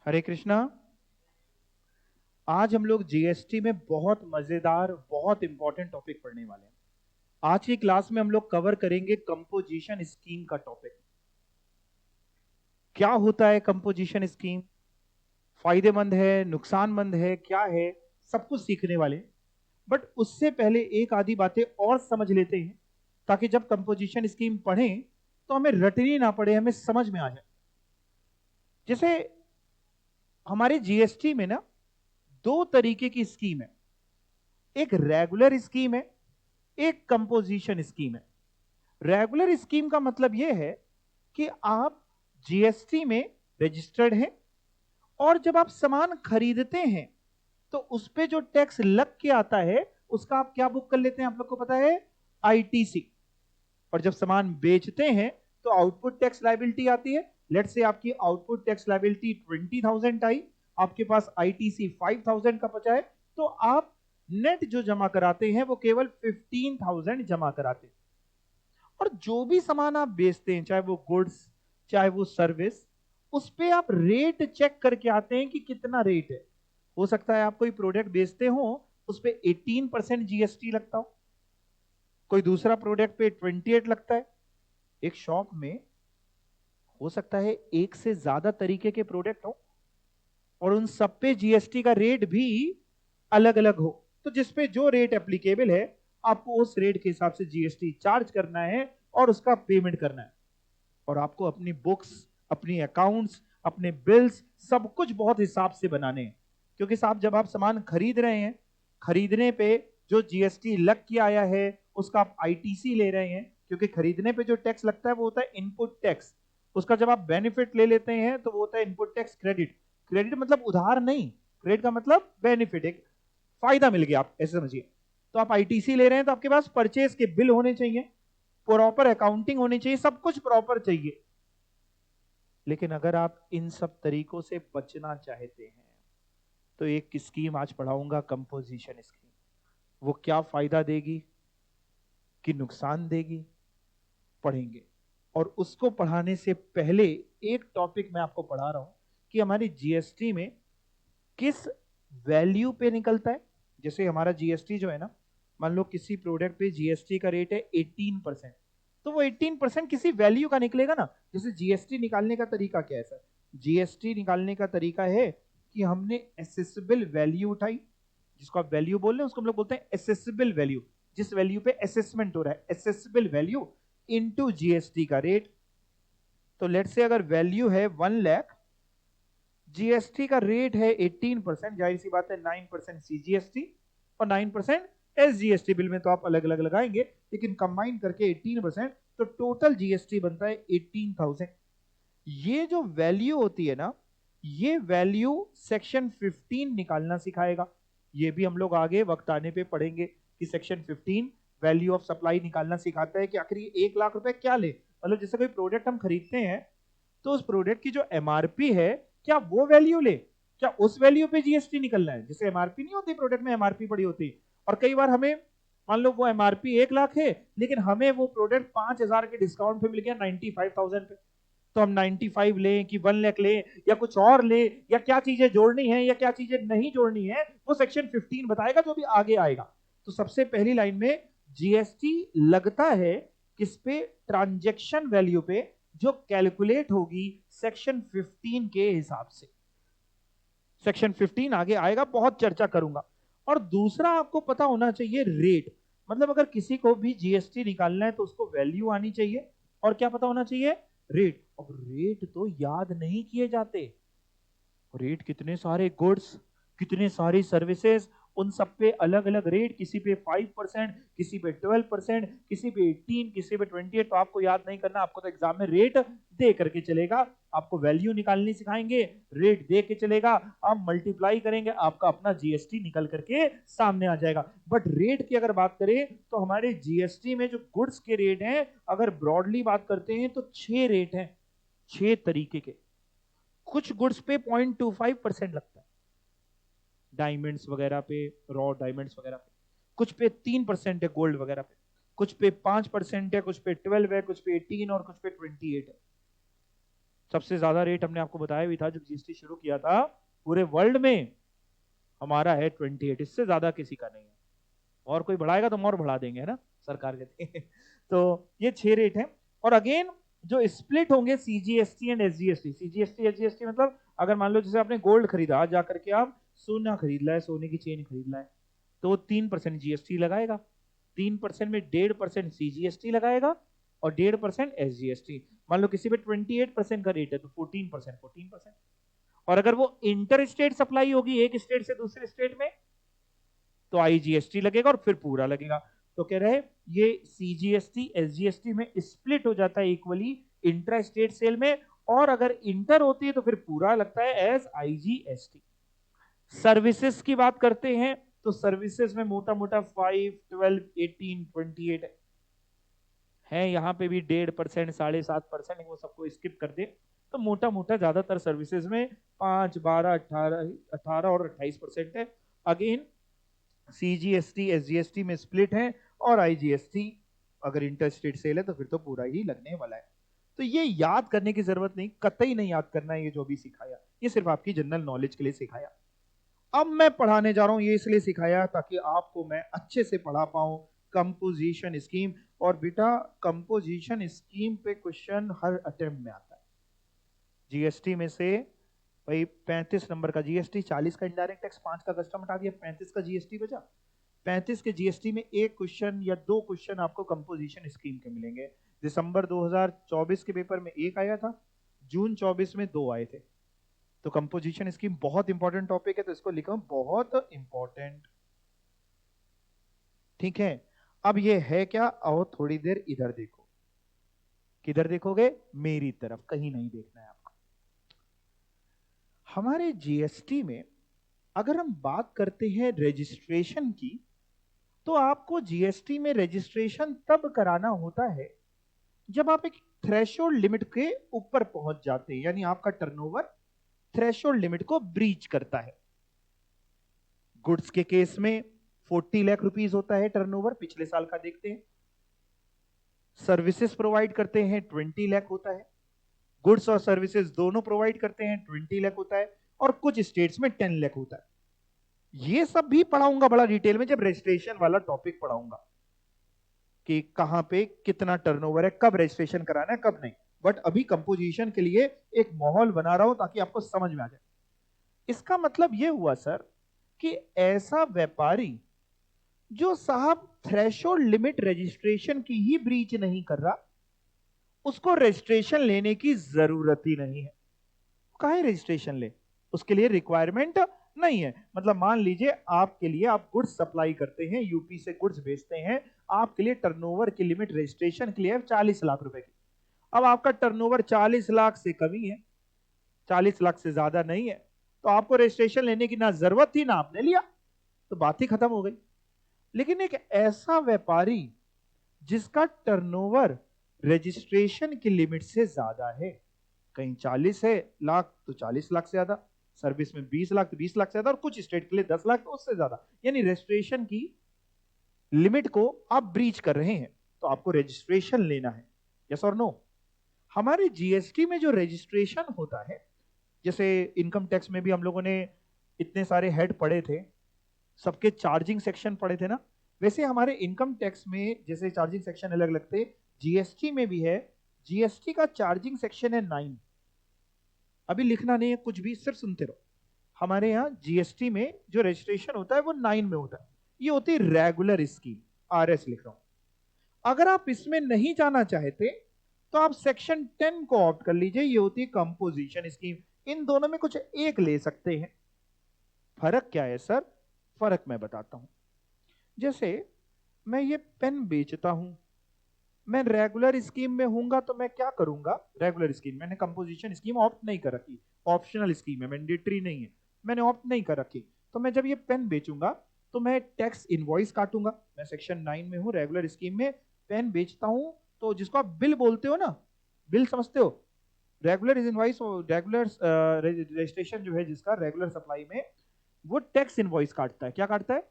हरे कृष्णा। आज हम लोग जीएसटी में बहुत मजेदार बहुत इंपॉर्टेंट टॉपिक पढ़ने वाले हैं। आज की क्लास में हम लोग कवर करेंगे कंपोजिशन स्कीम का टॉपिक। क्या होता है कंपोजिशन स्कीम, फायदेमंद है नुकसानमंद है क्या है, सब कुछ सीखने वाले हैं। बट उससे पहले एक आधी बातें और समझ लेते हैं, ताकि जब कंपोजिशन स्कीम पढ़ें तो हमें रटनी ना पड़े, हमें समझ में आ जाए। जैसे हमारे जीएसटी में ना दो तरीके की स्कीम है। एक रेगुलर स्कीम है, एक कंपोजिशन स्कीम है। रेगुलर स्कीम का मतलब यह है कि आप जीएसटी में रजिस्टर्ड हैं और जब आप सामान खरीदते हैं तो उस पे जो टैक्स लग के आता है उसका आप क्या बुक कर लेते हैं, आप लोग को पता है, आईटीसी। और जब सामान बेचते हैं तो आउटपुट टैक्स लायबिलिटी आती है। लेट्स से आपकी आउटपुट टैक्स लायबिलिटी 20,000 आई, आपके पास आईटीसी 5,000 का बचा है, तो आप नेट जो जमा कराते हैं वो केवल 15,000 जमा कराते हैं। और जो भी सामान आप बेचते हैं, चाहे वो गुड्स चाहे वो सर्विस, उस पे आप रेट चेक करके आते हैं कि कितना रेट है। हो सकता है आप कोई प्रोडक्ट बेचते हो उस पे 18% जीएसटी लगता हो, कोई दूसरा प्रोडक्ट पे 28 लगता है। एक शॉप में हो सकता है एक से ज्यादा तरीके के प्रोडक्ट हो और उन सब पे जीएसटी का रेट भी अलग अलग हो। तो जिसपे जो रेट एप्लीकेबल है आपको उस रेट के हिसाब से जीएसटी चार्ज करना है और उसका पेमेंट करना है। और आपको अपनी बुक्स, अपनी अकाउंट्स, अपने बिल्स, सब कुछ बहुत हिसाब से बनाने हैं। क्योंकि साहब जब आप सामान खरीद रहे हैं, खरीदने पे जो जीएसटी लग के आया है उसका आप आईटीसी ले रहे हैं। क्योंकि खरीदने पे जो टैक्स लगता है वो होता है इनपुट टैक्स, उसका जब आप बेनिफिट ले लेते हैं तो वो होता है इनपुट टैक्स क्रेडिट। क्रेडिट मतलब उधार नहीं, क्रेडिट का मतलब बेनिफिट, एक फायदा मिल गया, आप ऐसे समझिए। तो आप आईटीसी ले रहे हैं तो आपके पास परचेज के बिल होने चाहिए, प्रॉपर अकाउंटिंग होनी चाहिए, सब कुछ प्रॉपर चाहिए। लेकिन अगर आप इन सब तरीकों से बचना चाहते हैं तो एक स्कीम आज पढ़ाऊंगा, कंपोजिशन स्कीम। वो क्या फायदा देगी कि नुकसान देगी, पढ़ेंगे। और उसको पढ़ाने से पहले एक टॉपिक मैं आपको पढ़ा रहा हूं कि हमारी जीएसटी में किस वैल्यू पे निकलता है। जैसे हमारा जीएसटी जो है ना, मान लो किसी प्रोडक्ट पे जीएसटी का रेट है 18%, तो वो 18% किसी वैल्यू का निकलेगा ना। जैसे जीएसटी निकालने का तरीका क्या है सर? जीएसटी निकालने का तरीका है कि हमने एसेसिबल वैल्यू उठाई, जिसको आप वैल्यू बोल रहे हैं उसको हम लोग बोलते हैं एसेसिबल वैल्यू। जिस वैल्यू पे असेसमेंट हो रहा है, एसेसिबल वैल्यू इनटू जीएसटी का रेट। तो लेट्स से अगर वैल्यू है 1 लाख, जीएसटी का रेट है 18%, जाहिर सी बात है 9% सीजीएसटी और 9% एसजीएसटी। बिल में तो आप अलग अलग लगाएंगे, लेकिन कंबाइन करके 18%, तो टोटल जीएसटी बनता है 18,000। ये जो वैल्यू होती है ना, ये वैल्यू सेक्शन 15 निकालना सिखाएगा। ये भी हम लोग आगे वक्त आने पे पढ़ेंगे कि सेक्शन 15 वैल्यू ऑफ सप्लाई निकालना सिखाता है कि आखिर ये 1 लाख रुपए क्या ले। मतलब जैसे कोई प्रोडक्ट हम खरीदते हैं तो उस प्रोडक्ट की जो एमआरपी है, क्या वो वैल्यू ले, क्या उस वैल्यू पे जीएसटी निकलना है। जैसे एमआरपी नहीं होती प्रोडक्ट में, एमआरपी पड़ी होती है। और कई बार हमें, मान लो वो एमआरपी 1 लाख है लेकिन हमें वो प्रोडक्ट 5,000 के डिस्काउंट पे मिल गया 95,000 पे। तो हम 95 लें कि 1 लाख लें या कुछ और ले, या क्या चीजें जोड़नी है या क्या चीजें नहीं जोड़नी है, वो सेक्शन 15 बताएगा जो भी आगे आएगा। तो सबसे पहली लाइन में जीएसटी लगता है किस पे? ट्रांजैक्शन वैल्यू पे, जो कैलकुलेट होगी सेक्शन 15 के हिसाब से। सेक्शन 15 आगे आएगा, बहुत चर्चा करूंगा। और दूसरा आपको पता होना चाहिए रेट। मतलब अगर किसी को भी जीएसटी निकालना है तो उसको वैल्यू आनी चाहिए और क्या पता होना चाहिए? रेट। अब रेट तो याद नहीं किए जाते। रेट कितने सारे गुड्स, कितने सारी सर्विसेज, उन सब पे अलग अलग रेट। किसी पे 5%, किसी पे 12%, किसी पे 18, किसी पे 28। तो आपको याद नहीं करना, आपको तो एग्जाम में रेट दे करके चलेगा। आपको वैल्यू निकालनी सिखाएंगे, रेट दे के चलेगा, आप मल्टीप्लाई करेंगे, आपका अपना जीएसटी निकल करके सामने आ जाएगा। बट रेट की अगर बात करें तो हमारे जीएसटी में जो गुड्स के रेट हैं, अगर ब्रॉडली बात करते हैं तो 6 रेट हैं, 6 तरीके के। कुछ गुड्स पे 0.25% लगता है, डायमंड्स वगैरह पे, रॉ डायमंड्स वगैरह पे। कुछ पे 3% है, गोल्ड वगैरह पे। कुछ पे 5% है, कुछ पे 12 है, कुछ पे 18 और कुछ पे 28 है। सबसे ज्यादा रेट हमने आपको बताया भी था जब जीएसटी शुरू किया था, पूरे वर्ल्ड में हमारा है 28, इससे ज्यादा किसी का नहीं है। और कोई बढ़ाएगा तो हम और बढ़ा देंगे, है ना, सरकार के तो ये 6 रेट हैं। और अगेन जो स्प्लिट होंगे CGST and SGST, CGST SGST मतलब अगर मान लो जैसे आपने गोल्ड खरीदा, जा करके आप सोना खरीद लाए, सोने की चेन खरीद लाए, तो 3% जीएसटी लगाएगा। 3% में 1.5% सीजीएसटी लगाएगा और 1.5% एसजीएसटी। मान लो किसी पे 28% का रेट है तो 14%। और अगर वो इंटर स्टेट सप्लाई होगी एक स्टेट से दूसरे स्टेट में, तो आईजीएसटी लगेगा और फिर पूरा लगेगा। तो कह रहे ये सीजीएसटी एसजीएसटी में स्प्लिट हो जाता है इक्वली इंट्रा स्टेट सेल में, और अगर इंटर होती है तो फिर पूरा लगता है एज आईजीएसटी। सर्विसेज की बात करते हैं तो सर्विसेज में मोटा मोटा 5, 12, 18, 28 है। यहाँ पे भी 1.5%, 7.5%, वो सबको स्किप कर दे तो मोटा मोटा ज्यादातर सर्विसेज में 5, 12, 18 और 28% है। अगेन सीजीएसटी एसजीएसटी में स्प्लिट है, और आईजीएसटी अगर इंटर स्टेट सेल है तो फिर तो पूरा ही लगने वाला है। तो ये याद करने की जरूरत नहीं, कतई नहीं याद करना है ये जो भी सिखाया, ये सिर्फ आपकी जनरल नॉलेज के लिए सिखाया। अब मैं पढ़ाने जा रहा हूं ये इसलिए सिखाया ताकि आपको मैं अच्छे से पढ़ा पाऊं कंपोजिशन स्कीम। और बेटा कंपोजिशन स्कीम पे क्वेश्चन हर अटेम्प्ट में आता है। जीएसटी में से भाई 35 नंबर का जीएसटी, 40 का इनडायरेक्ट टैक्स, 5 का कस्टम हटा दिया, 35 का जीएसटी बचा। 35 के जीएसटी में एक क्वेश्चन या दो क्वेश्चन आपको कंपोजिशन स्कीम के मिलेंगे। दिसंबर 2024 के पेपर में एक आया था, जून 24 में 2 आए थे। तो कंपोजिशन स्कीम बहुत इंपॉर्टेंट टॉपिक है, तो इसको लिखो बहुत इंपॉर्टेंट। ठीक है, अब ये है क्या, और थोड़ी देर इधर देखो। किधर देखोगे, मेरी तरफ, कहीं नहीं देखना है आपको। हमारे जीएसटी में अगर हम बात करते हैं रजिस्ट्रेशन की, तो आपको जीएसटी में रजिस्ट्रेशन तब कराना होता है जब आप एक थ्रेशोल्ड लिमिट के ऊपर पहुंच जाते हैं, यानी आपका टर्नओवर थ्रेशोल्ड लिमिट को ब्रीच करता है। गुड्स के केस में 40 लाख रुपीस होता है टर्नओवर, पिछले साल का देखते हैं। सर्विसेज प्रोवाइड करते हैं 20 लाख होता है। गुड्स और सर्विसेज दोनों प्रोवाइड करते हैं 20 लाख होता है, और कुछ स्टेट्स में 10 लाख होता है। ये सब भी पढ़ाऊंगा बड़ा डिटेल में जब रजिस्ट्रेशन वाला टॉपिक पढ़ाऊंगा कि कहां पे कितना टर्नओवर है, कब रजिस्ट्रेशन कराना है, कब नहीं। बट अभी कंपोजिशन के लिए एक माहौल बना रहा हूं ताकि आपको समझ में आ जाए। इसका मतलब यह हुआ सर कि ऐसा व्यापारी जो साहब थ्रेशोल्ड लिमिट रजिस्ट्रेशन की ही ब्रीच नहीं कर रहा, उसको रजिस्ट्रेशन लेने की जरूरत ही नहीं है। काहे रजिस्ट्रेशन ले, उसके लिए रिक्वायरमेंट नहीं है। मतलब मान लीजिए आपके लिए, आप गुड्स सप्लाई करते हैं, यूपी से गुड्स भेजते हैं, आपके लिए टर्नओवर की लिमिट रजिस्ट्रेशन के लिए है 40 लाख रुपए की। अब आपका टर्नओवर 40 लाख से कमी है, 40 लाख से ज्यादा नहीं है, तो आपको रजिस्ट्रेशन लेने की ना जरूरत थी ना आपने लिया, तो बात ही खत्म हो गई। लेकिन एक ऐसा व्यापारी जिसका टर्नओवर रजिस्ट्रेशन की लिमिट से ज्यादा है, कहीं 40 है लाख तो 40 लाख से ज्यादा, सर्विस में 20 लाख तो 20 लाख से ज्यादा, और कुछ स्टेट के लिए 10 लाख तो उससे ज्यादा, यानी रजिस्ट्रेशन की लिमिट को आप ब्रीच कर रहे हैं, तो आपको रजिस्ट्रेशन लेना है। यस और नो? हमारे जीएसटी में जो रजिस्ट्रेशन होता है, जैसे इनकम टैक्स में भी हम लोगों ने इतने सारे हेड पढ़े थे, सबके चार्जिंग सेक्शन पढ़े थे ना, वैसे हमारे इनकम टैक्स में जैसे चार्जिंग सेक्शन अलग अलग थे, जीएसटी में भी है। जीएसटी का चार्जिंग सेक्शन है 9। अभी लिखना नहीं है कुछ भी, सिर्फ सुनते रहो। हमारे यहाँ जीएसटी में जो रजिस्ट्रेशन होता है वो 9 में होता है। ये होती है रेगुलर स्कीम, आरएस लिख रहा हूं। अगर आप इसमें नहीं जाना चाहते तो आप सेक्शन 10 को ऑप्ट कर लीजिए, ये होती है कंपोजिशन स्कीम। इन दोनों में कुछ एक ले सकते हैं। फर्क क्या है सर? फर्क मैं बताता हूं। जैसे मैं ये पेन बेचता हूं, मैं रेगुलर स्कीम में हूंगा तो मैं क्या करूंगा, रेगुलर स्कीम, मैंने कंपोजिशन स्कीम ऑप्ट नहीं कर रखी, ऑप्शनल स्कीम है, मैंडेटरी नहीं है, मैंने ऑप्ट नहीं कर रखी। तो मैं जब ये पेन बेचूंगा तो मैं टैक्स इनवॉइस काटूंगा। मैं सेक्शन 9 में हूं, रेगुलर स्कीम में पेन बेचता हूं, तो जिसको आप बिल बोलते हो ना, बिल समझते हो, रेगुलर इनवॉइस, रेगुलर रजिस्ट्रेशन जो है जिसका रेगुलर सप्लाई में, वो टैक्स इनवॉइस काटता है। क्या काटता है?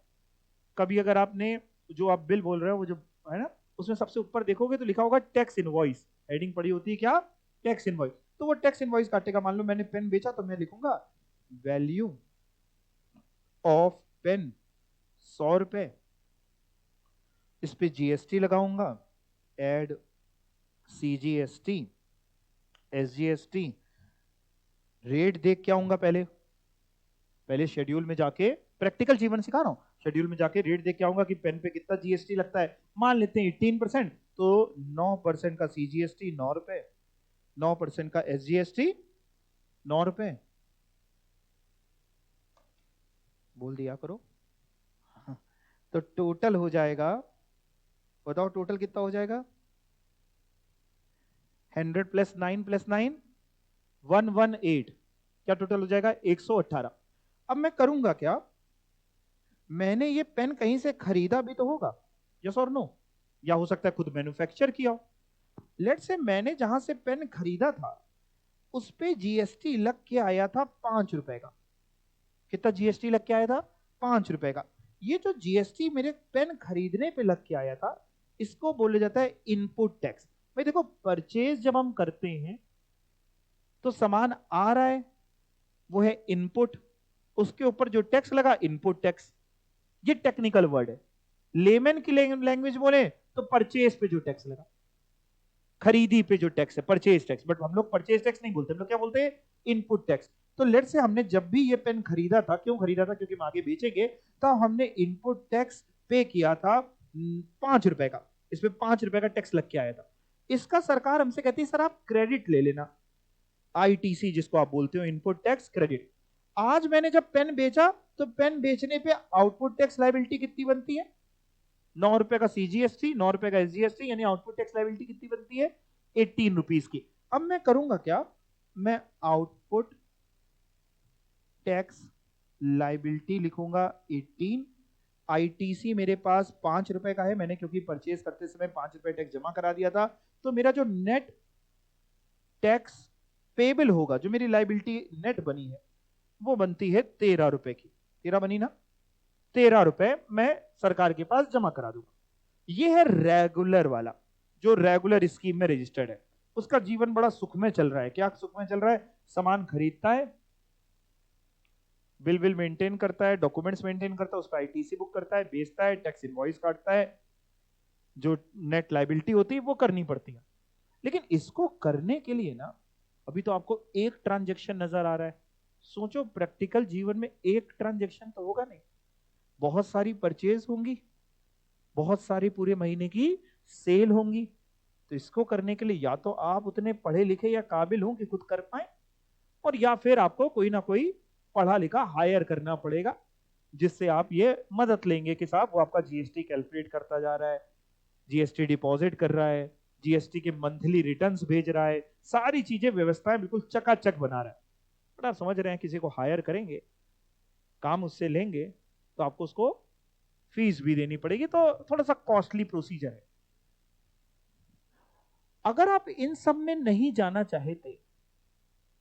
कभी अगर आपने जो आप बिल बोल रहे हो वो जो है ना, उसमें सबसे ऊपर देखोगे तो लिखा होगा टैक्स इनवॉइस, हेडिंग पड़ी होती है क्या, टैक्स इनवॉइस। तो वो टैक्स इनवॉइस काटेगा। मान लो मैंने पेन बेचा तो मैं लिखूंगा वैल्यू ऑफ पेन 100 रुपए, इस पे जीएसटी लगाऊंगा, एड सीजीएसटी एसजीएसटी, रेट देख के आऊंगा। पहले पहले शेड्यूल में जाके, प्रैक्टिकल जीवन सिखा रहा हूं, शेड्यूल में जाके रेट देख के आऊंगा कि पेन पे कितना जीएसटी लगता है। मान लेते हैं 18%, तो 9% का सीजीएसटी 9 रुपए, 9% का एसजीएसटी 9 रुपए। बोल दिया करो। तो टोटल हो जाएगा, बताओ टोटल कितना हो जाएगा? 100 प्लस 9 प्लस 9 118, क्या टोटल हो जाएगा? 118। अब मैं करूंगा क्या, मैंने ये पेन कहीं से खरीदा भी तो होगा, यस और नो, या हो सकता है खुद मैन्युफैक्चर किया हो। लेट से मैंने जहां से पेन खरीदा था उस पे जीएसटी लग के आया था 5 रुपए का। कितना जीएसटी लग के आया था? 5 रुपए का। ये जो जीएसटी मेरे पेन खरीदने पे लग के आया था, इसको बोला जाता है इनपुट टैक्स। भाई देखो, परचेज जब हम करते हैं तो सामान आ रहा है, वो है इनपुट, उसके ऊपर जो टैक्स लगा इनपुट टैक्स। ये टेक्निकल वर्ड है। लेमन की लैंग्वेज बोले तो परचेज पे जो टैक्स लगा, खरीदी पे जो टैक्स है परचेज टैक्स, बट हम लोग परचेज टैक्स नहीं बोलते, हम लोग क्या बोलते हैं? Input tax. तो लेट से हमने जब भी ये पेन खरीदा था, क्यों खरीदा था? क्योंकि हम आगे बेचेंगे, तो हमने इनपुट टैक्स पे किया था 5 रुपए का। इस पे 5 रुपए का टैक्स लग के आया था। इसका सरकार हमसे कहती है सर आप क्रेडिट ले लेना, आईटीसी जिसको आप बोलते हो, इनपुट टैक्स क्रेडिट। आज मैंने जब पेन बेचा तो पेन बेचने पे आउटपुट टैक्स लायबिलिटी कितनी बनती है? 9 रुपए का सीजीएसटी, 9 रुपए का एसजीएसटी, यानी आउटपुट टैक्स लायबिलिटी कितनी बनती है? 18 रुपीज की। अब मैं करूंगा क्या, मैं आउटपुट टैक्स लायबिलिटी लिखूंगा 18। आईटीसी मेरे पास 5 रुपए का है, मैंने क्योंकि परचेज करते समय 5 रुपए टैक्स जमा करा दिया था, तो मेरा जो नेट टैक्स पेबल होगा, जो मेरी लायबिलिटी नेट बनी है, वो बनती है 13 रुपए की। 13 बनी ना? 13 रुपए मैं सरकार के पास जमा करा दूंगा। ये है रेगुलर वाला, जो रेगुलर स्कीम में रजिस्टर्ड है। उसका जीवन बड़ा सुखमय चल रहा है। क्या सुखमय चल रहा है? सामान खरीदता है, बिल मेंटेन करता है, डॉक्यूमेंट्स मेंटेन करता है, उस पर आईटीसी बुक करता है, बेचता है, टैक्स इनवॉइस काटता है, जो नेट लायबिलिटी होती है वो करनी पड़ती है। लेकिन इसको करने के लिए ना, अभी तो आपको एक ट्रांजेक्शन नजर आ रहा है। सोचो प्रैक्टिकल जीवन में एक ट्रांजेक्शन तो होगा नहीं, बहुत सारी परचेज होंगी, बहुत सारी पूरे महीने की सेल होंगी। तो इसको करने के लिए या तो आप उतने पढ़े लिखे या काबिल हो कि खुद कर पाए, और या फिर आपको कोई ना कोई पढ़ा लिखा हायर करना पड़ेगा, जिससे आप ये मदद लेंगे कि साहब वो आपका जीएसटी कैलकुलेट करता जा रहा है, जीएसटी डिपॉजिट कर रहा है, जीएसटी के मंथली रिटर्न्स भेज रहा है, सारी चीजें व्यवस्थाएं बिल्कुल चकाचक बना रहा है। बट आप समझ रहे हैं, किसी को हायर करेंगे, काम उससे लेंगे, तो आपको उसको फीस भी देनी पड़ेगी, तो थोड़ा सा कॉस्टली प्रोसीजर है। अगर आप इन सब में नहीं जाना चाहते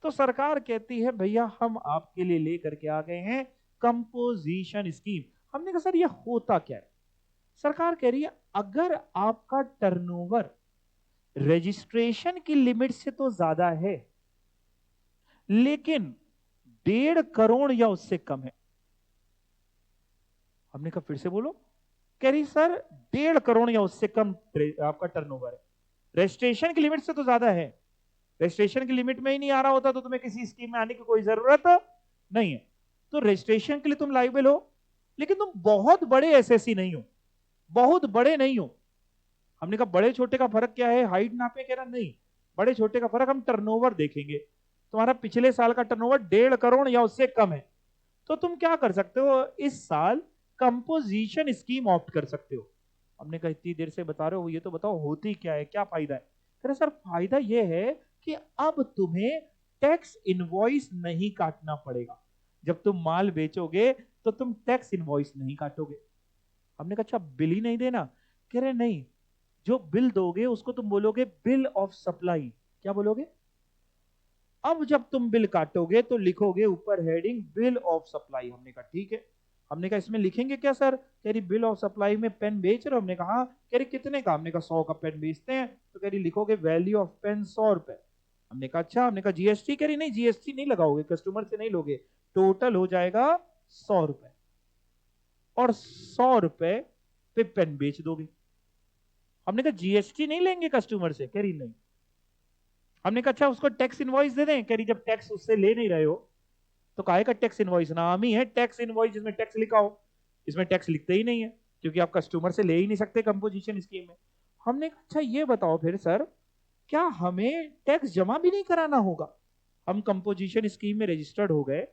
तो सरकार कहती है भैया हम आपके लिए लेकर के आ गए हैं कंपोजिशन स्कीम। हमने कहा सर ये होता क्या है? सरकार कह रही है अगर आपका टर्नओवर रजिस्ट्रेशन की लिमिट से तो ज्यादा है, लेकिन 1.5 करोड़ या उससे कम है। हमने कहा फिर से बोलो। कह रही सर 1.5 करोड़ या उससे कम आपका टर्नओवर है, रजिस्ट्रेशन की लिमिट से तो ज्यादा है, रजिस्ट्रेशन की लिमिट में ही नहीं आ रहा होता तो तुम्हें किसी स्कीम में आने की कोई जरूरत नहीं है। तो रजिस्ट्रेशन के लिए तुम लायबल हो, लेकिन तुम बहुत बड़े एसएससी नहीं हो, बहुत बड़े नहीं हो। हमने कहा बड़े छोटे का फर्क क्या है, हाइट नापे? कह रहा नहीं, बड़े छोटे का फर्क हम टर्नओवर देखेंगे, तुम्हारा पिछले साल का टर्नओवर 1.5 करोड़ या उससे कम है, तो तुम क्या कर सकते हो, इस साल कंपोजिशन स्कीम ऑप्ट कर सकते हो। हमने कहा इतनी देर से बता रहे हो, ये तो बताओ होती क्या है, क्या फायदा है? कह रहे सर फायदा यह है कि अब तुम्हें टैक्स इनवॉइस नहीं काटना पड़ेगा। जब तुम माल बेचोगे तो तुम टैक्स इनवॉइस नहीं काटोगे। हमने कहा अच्छा बिल ही नहीं देना? कह रहे नहीं, जो बिल दोगे उसको तुम बोलोगे बिल ऑफ सप्लाई। क्या बोलोगे? अब जब तुम बिल काटोगे तो लिखोगे ऊपर हेडिंग बिल ऑफ सप्लाई। हमने कहा ठीक है। हमने कहा इसमें लिखेंगे क्या सर? कह रही बिल ऑफ सप्लाई में पेन बेच रहे हो? हमने कहा। कह रही कितने का? हमने कहा 100 का पेन बेचते हैं। तो कह रही लिखोगे वैल्यू ऑफ पेन 100 रुपए। हमने कहा अच्छा, हमने कहा जीएसटी, कह रही नहीं जीएसटी नहीं लगाओगे, कस्टमर से नहीं लोगे, टोटल हो जाएगा 100 रुपए, और 100 रुपए पे पेन बेच दोगे। हमने कहा जीएसटी नहीं लेंगे कस्टमर से, कह रही नहीं। हमने कहा अच्छा उसको टैक्स इनवॉइस दे दें, कह रही जब टैक्स उससे ले नहीं रहे हो तो काहे का टैक्स इनवॉइस, नाम ही है टैक्स इनवॉइस जिसमें टैक्स लिखा हो, इसमें टैक्स लिखते ही नहीं है क्योंकि आप कस्टमर से ले ही नहीं सकते कंपोजिशन स्कीम में। हमने कहा अच्छा ये बताओ फिर सर, क्या हमें टैक्स जमा भी नहीं कराना होगा? हम कंपोजिशन स्कीम में रजिस्टर्ड हो गए,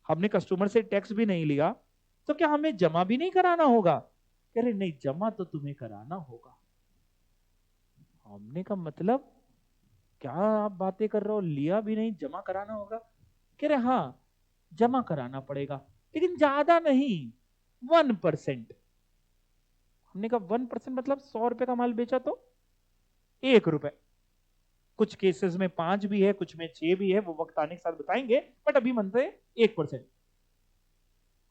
हमने कस्टमर से टैक्स भी नहीं लिया, तो क्या हमें जमा भी नहीं कराना होगा? कह रहे नहीं, जमा तो तुम्हें कराना होगा। हमने कहा मतलब क्या आप बातें कर रहे हो, लिया भी नहीं जमा कराना होगा? कह रहे हाँ जमा कराना पड़ेगा, लेकिन ज्यादा नहीं, 1%। हमने कहा 1% मतलब 100 रुपए का माल बेचा तो 1 रुपए, कुछ केसेस में 5 भी है, कुछ में 6 भी है, वो वक्त आने के साथ बताएंगे, बट अभी मनते 1%।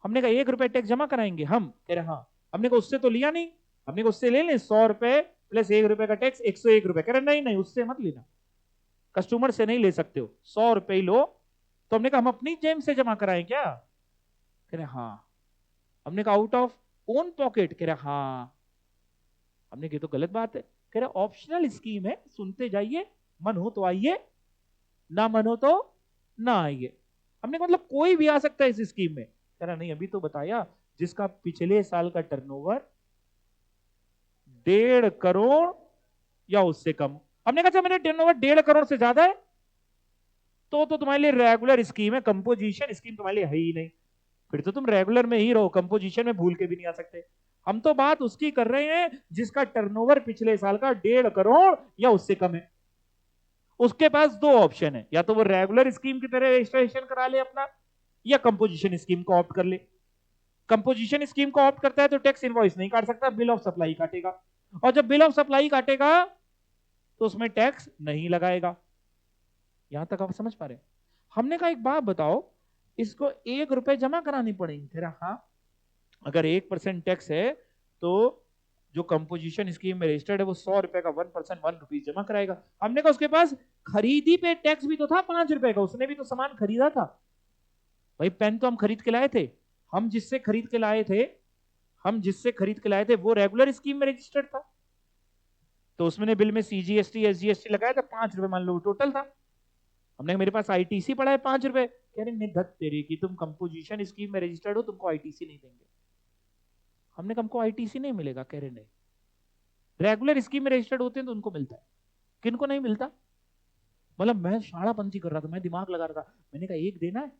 हमने कहा 1 रुपए टैक्स जमा कराएंगे हम? कह रहे हाँ। हमने कहा उससे तो लिया नहीं, हमने कहा उससे ले लें 100 रुपए प्लस 1 रुपए का टैक्स, 101 रुपए। कह रहे नहीं नहीं उससे मत लेना, कस्टमर से नहीं ले सकते हो, 100 रुपए ही लो। तो हमने कहा हम अपनी जेब से जमा कराएं क्या? कह रहे हाँ। हमने कहा आउट ऑफ ओन पॉकेट? कह रहे हाँ। हमने कहा तो गलत बात है। कह रहे ऑप्शनल स्कीम है, सुनते जाइए, मन हो तो आइए, ना मन हो तो ना आइए। हमने कहा मतलब कोई भी आ सकता है इस स्कीम में? कह रहा नहीं, अभी तो बताया जिसका पिछले साल का टर्नओवर 1.5 करोड़ या उससे कम। हमने कहा मेरे टर्नओवर 1.5 करोड़ से ज्यादा है तो तुम्हारे लिए रेगुलर स्कीम है, कंपोजिशन स्कीम तुम्हारे लिए है ही नहीं, फिर तो तुम रेगुलर में ही रहो, कंपोजिशन में भूल के भी नहीं आ सकते। हम तो बात उसकी कर रहे हैं जिसका टर्नओवर पिछले साल का 1.5 करोड़ या उससे कम है। उसके पास दो ऑप्शन है, या तो वो रेगुलर स्कीम की तरह रजिस्ट्रेशन करा ले अपना, या कंपोजिशन स्कीम को ऑप्ट कर ले। कंपोजिशन स्कीम को ऑप्ट करता है तो टैक्स इनवॉइस नहीं काट सकता, बिल ऑफ सप्लाई काटेगा, और जब बिल ऑफ सप्लाई काटेगा तो उसमें टैक्स नहीं लगाएगा। यहां तक आप समझ पा रहे हैं? हमने कहा एक बात बताओ, इसको 1 रुपए जमा करानी पड़ेगी? फिर हाँ, अगर 1% टैक्स है तो जो कंपोजिशन स्कीम में रजिस्टर्ड है वो 100 रुपए का 1%, 1 रुपीज जमा कराएगा। हमने कहा उसके पास खरीदी पे टैक्स भी तो था 5 रुपए का, उसने भी तो सामान खरीदा था। भाई पेन तो हम खरीद के लाए थे, हम जिससे खरीद के लाए थे, वो रेगुलर स्कीम में रजिस्टर्ड था, तो उसमें बिल में सीजीएसटी एसजीएसटी लगाया था, 5 रुपए मान लो टोटल था। हमने मेरे पास आईटीसी पड़ा है 5 रुपए। कह रहे निधत तेरी की, तुम कंपोजिशन स्कीम में रजिस्टर्ड हो, तुमको आईटीसी नहीं देंगे। हमने कहा हमको आईटीसी नहीं मिलेगा। कह रहे नहीं, रेगुलर स्कीम में रजिस्टर्ड होते हैं तो उनको मिलता है, किनको नहीं मिलता? मतलब मैं शाड़ापंथी कर रहा था, मैं दिमाग लगा रहा था, मैंने कहा एक देना है,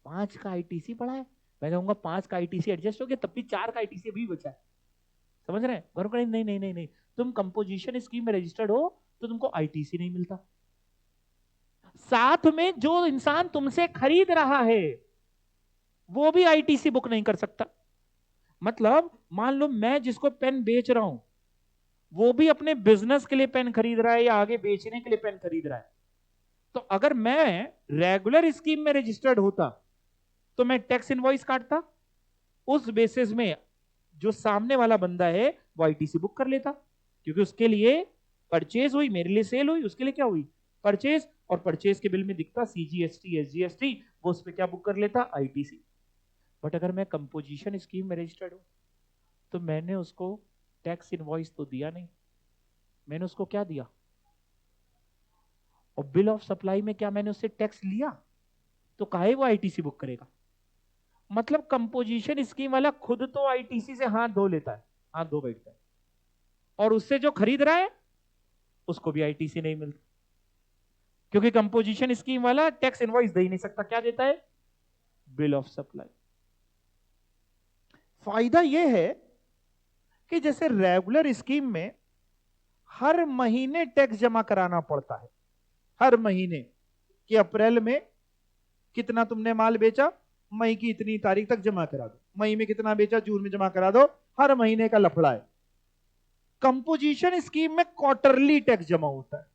5 का आईटीसी पड़ा है, मैं कहूंगा 5 का आईटीसी एडजस्ट हो गया, तब भी 4 का आईटीसी अभी बचा है। समझ रहे हैं? नहीं नहीं नहीं नहीं, तुम कंपोजिशन स्कीम में रजिस्टर्ड हो तो तुमको आईटीसी नहीं मिलता। साथ में जो इंसान तुमसे खरीद रहा है वो भी आईटीसी बुक नहीं कर सकता। मतलब मान लो मैं जिसको पेन बेच रहा हूं वो भी अपने बिजनेस के लिए पेन खरीद रहा है या आगे बेचने के लिए पेन खरीद रहा है, तो अगर मैं रेगुलर स्कीम में रजिस्टर्ड होता तो मैं टैक्स इनवॉइस काटता, उस बेसिस में जो सामने वाला बंदा है वो आईटीसी बुक कर लेता, क्योंकि उसके लिए परचेज हुई, मेरे लिए सेल हुई, उसके लिए क्या हुई? परचेज, और परचेज के बिल में दिखता सीजीएसटी एसजीएसटी, वो उस पर क्या बुक कर लेता? आईटीसी। बट अगर मैं कंपोजिशन स्कीम में रजिस्टर्ड हूं तो मैंने उसको टैक्स इनवॉइस तो दिया नहीं, मैंने उसको क्या दिया? और बिल ऑफ सप्लाई में क्या मैंने उससे टैक्स लिया? तो काहे वो आईटीसी बुक करेगा? मतलब कंपोजिशन स्कीम वाला खुद तो आईटीसी से हाथ धो लेता है, हाथ धो बैठता है, और उससे जो खरीद रहा है उसको भी आईटीसी नहीं मिलता, क्योंकि कंपोजिशन स्कीम वाला टैक्स इनवॉइस दे ही नहीं सकता, क्या देता है? Bill of supply. फायदा यह है कि जैसे रेगुलर स्कीम में हर महीने टैक्स जमा कराना पड़ता है, हर महीने, कि अप्रैल में कितना तुमने माल बेचा, मई की इतनी तारीख तक जमा करा दो, मई में कितना बेचा, जून में जमा करा दो, हर महीने का लफड़ा है। कंपोजिशन स्कीम में क्वार्टरली टैक्स जमा होता है,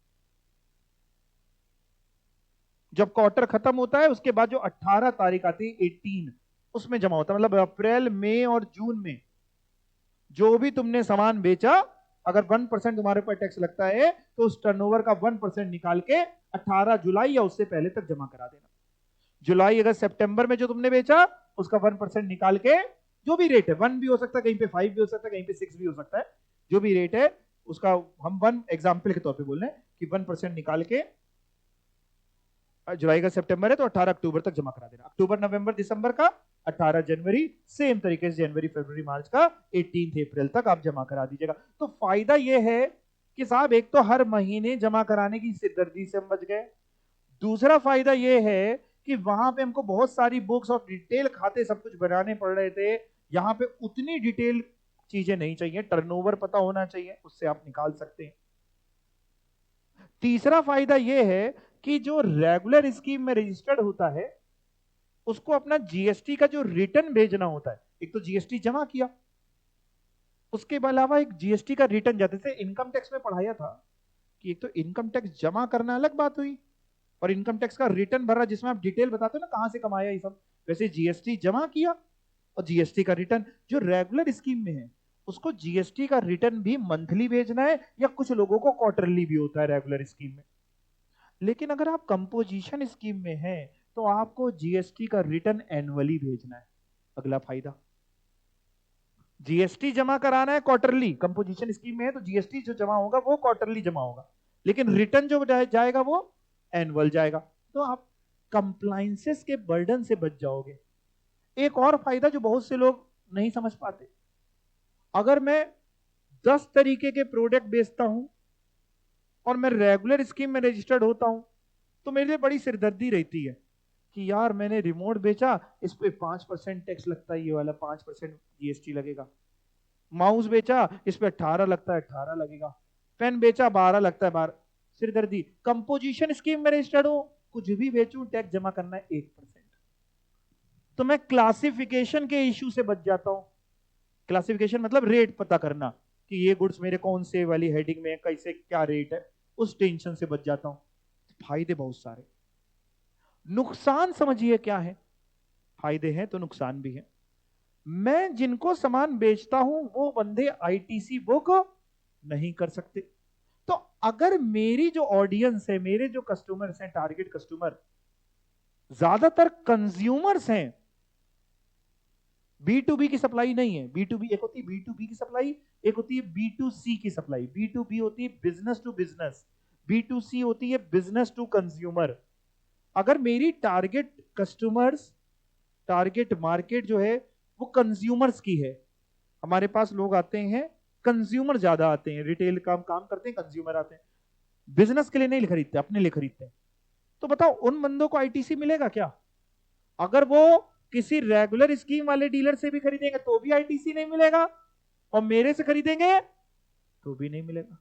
जब क्वार्टर खत्म होता है उसके बाद जो 18 तारीख आती है 18, उसमें जमा होता है। मतलब अप्रैल मई और जून में जो भी तुमने सामान बेचा अगर 1% तुम्हारे ऊपर टैक्स लगता है तो उस टर्नओवर का 1% निकाल के 18 जुलाई या उससे पहले तक जमा करा देना। जुलाई अगर सितंबर में जो तुमने बेचा उसका 1% निकाल के, जो भी रेट है, 1 भी हो सकता है, कहीं पे 5 भी हो सकता है, कहीं पे 6 भी हो सकता है, जो भी रेट है उसका हम 1 एग्जाम्पल के तौर पे बोल रहे हैं कि 1% निकाल के, जुलाई का सितंबर है तो 18 अक्टूबर तक जमा करा देना, अक्टूबर नवंबर दिसंबर का 18 जनवरी, सेम तरीके से जनवरी फरवरी मार्च का 18 अप्रैल तक आप जमा करा दीजिएगा। तो फायदा यह है कि साहब एक तो हर महीने जमा कराने की सिरदर्दी से हम बच गए, दूसरा फायदा यह है कि वहां पे हमको बहुत सारी बुक्स और डिटेल खाते सब कुछ बनाने पड़ रहे थे, यहां पे उतनी डिटेल चीजें नहीं चाहिए, टर्नओवर पता होना चाहिए, उससे आप निकाल सकते हैं। तीसरा फायदा यह है कि जो रेगुलर स्कीम में रजिस्टर्ड होता है उसको अपना जीएसटी का जो रिटर्न भेजना होता है, एक तो जीएसटी जमा किया, उसके अलावा एक जीएसटी का रिटर्न, जैसे इनकम टैक्स में पढ़ाया था कि एक तो इनकम टैक्स जमा करना अलग बात हुई और इनकम टैक्स का रिटर्न भर रहा जिसमें आप डिटेल बताते हो ना कहां से कमाया ये सब, वैसे जीएसटी जमा किया और जीएसटी का रिटर्न। जो रेगुलर स्कीम में है उसको जीएसटी का रिटर्न भी मंथली भेजना है या कुछ लोगों को क्वार्टरली भी होता है रेगुलर स्कीम में। लेकिन अगर आप कंपोजिशन स्कीम में हैं तो आपको जीएसटी का रिटर्न एनुअली भेजना है। अगला फायदा, जीएसटी जमा कराना है क्वार्टरली, कंपोजिशन स्कीम में है तो जीएसटी जो जमा होगा वो क्वार्टरली जमा होगा, लेकिन रिटर्न जो जाएगा वो एनुअल जाएगा, तो आप कंप्लायंसेस के बर्डन से बच जाओगे। एक और फायदा जो बहुत से लोग नहीं समझ पाते, अगर मैं 10 तरीके के प्रोडक्ट बेचता हूं और मैं रेगुलर स्कीम में रजिस्टर्ड होता हूं तो मेरे लिए बड़ी सिरदर्दी रहती है कि यार मैंने रिमोट बेचा, इस पे 5% टैक्स लगता है, ये वाला 5% जीएसटी लगेगा, माउस बेचा इस पे 18 लगता है, 18 लगेगा, पेन बेचा 12 लगता है, 12, सिरदर्दी। कंपोजिशन स्कीम में रजिस्टर्ड हूं, कुछ भी बेचूं टैक्स जमा करना है 1%, तो मैं क्लासिफिकेशन के इश्यू से बच जाता हूं। क्लासिफिकेशन मतलब रेट पता करना कि ये गुड्स मेरे कौन से वाली हेडिंग में है, कैसे क्या रेट है, उस टेंशन से बच जाता हूं। फायदे बहुत सारे, नुकसान समझिए क्या है, फायदे हैं तो नुकसान भी है। मैं जिनको सामान बेचता हूं वो बंदे आईटीसी बुक नहीं कर सकते, तो अगर मेरी जो ऑडियंस है, मेरे जो कस्टमर्स हैं, टारगेट कस्टमर ज्यादातर कंज्यूमर्स हैं, बी टू बी की सप्लाई नहीं है, बी टू बी एक होती है बी टू बी की सप्लाई, एक होती है बी टू सी की सप्लाई। बी टू बी होती है business to business, B to C होती है बिजनेस टू कंज्यूमर। अगर मेरी टारगेट कस्टमर्स, टारगेट मार्केट जो है वो कंज्यूमर्स की है, हमारे पास लोग आते हैं कंज्यूमर ज्यादा आते हैं, रिटेल काम काम करते हैं, कंज्यूमर आते हैं, बिजनेस के लिए नहीं खरीदते, अपने लिए खरीदते हैं, तो बताओ उन बंदों को आईटीसी मिलेगा क्या? अगर वो किसी रेगुलर स्कीम वाले डीलर से भी खरीदेंगे तो भी आईटीसी नहीं मिलेगा, और मेरे से खरीदेंगे तो भी नहीं मिलेगा,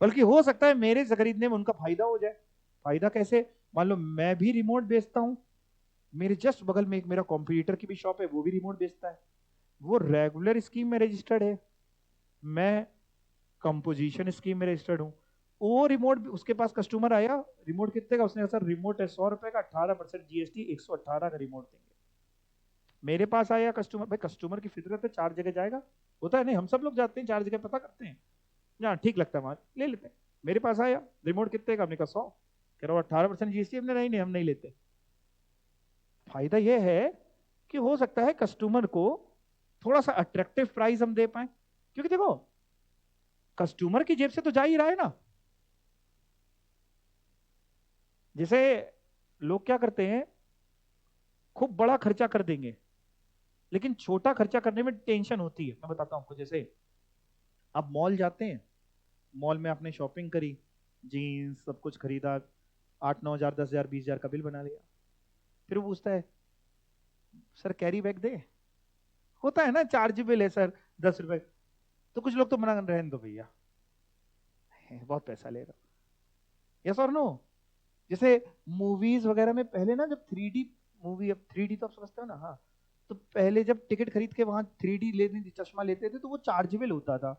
बल्कि हो सकता है मेरे से खरीदने में उनका फायदा हो जाए। फायदा कैसे? मान लो मैं भी रिमोट बेचता हूं, मेरे जस्ट बगल में एक मेरा कॉम्पिटिटर की भी शॉप है, वो भी रिमोट बेचता है, वो रेगुलर स्कीम में रजिस्टर्ड है, मैं कंपोजिशन स्कीम में रजिस्टर्ड हूं। वो रिमोट, उसके पास कस्टमर आया, रिमोट कितने का? उसने कहा सर रिमोट है 100 रुपए का, 18% जीएसटी, 118 का रिमोट देंगे। मेरे पास आया कस्टमर, भाई कस्टमर की फितरत है, 4 जगह जाएगा, होता है नहीं, हम सब लोग जाते हैं 4 जगह, पता करते हैं जहाँ ठीक लगता है वहां ले लेते हैं। मेरे पास आया, रिमोट कितने का? हमने कहा 100, कह रहा 18% जीएसटी, हमने नहीं नहीं हम नहीं लेते। फायदा यह है कि हो सकता है कस्टमर को थोड़ा सा अट्रैक्टिव प्राइस हम दे पाए, क्योंकि देखो कस्टमर की जेब से तो जा ही रहा है ना। जैसे लोग क्या करते हैं, खूब बड़ा खर्चा कर देंगे लेकिन छोटा खर्चा करने में टेंशन होती है। मैं बताता हूं आपको, जैसे आप मॉल जाते हैं, मॉल में आपने शॉपिंग करी, जीन्स सब कुछ खरीदा, 8-9 हजार 10 हजार 20 हजार का बिल बना लिया, फिर वो पूछता है सर कैरी बैग दे, होता है ना चार्जेबल है सर 10 रुपए, तो कुछ लोग तो मना कर रहे हैं, तो भैया बहुत पैसा ले रहा, यस और नो। जैसे मूवीज वगैरह में पहले ना, जब 3D मूवी, अब 3D तो आप समझते हो ना, हाँ, तो पहले जब टिकट खरीद के वहां 3D लेने चश्मा लेते थे तो वो चार्जेबल होता था,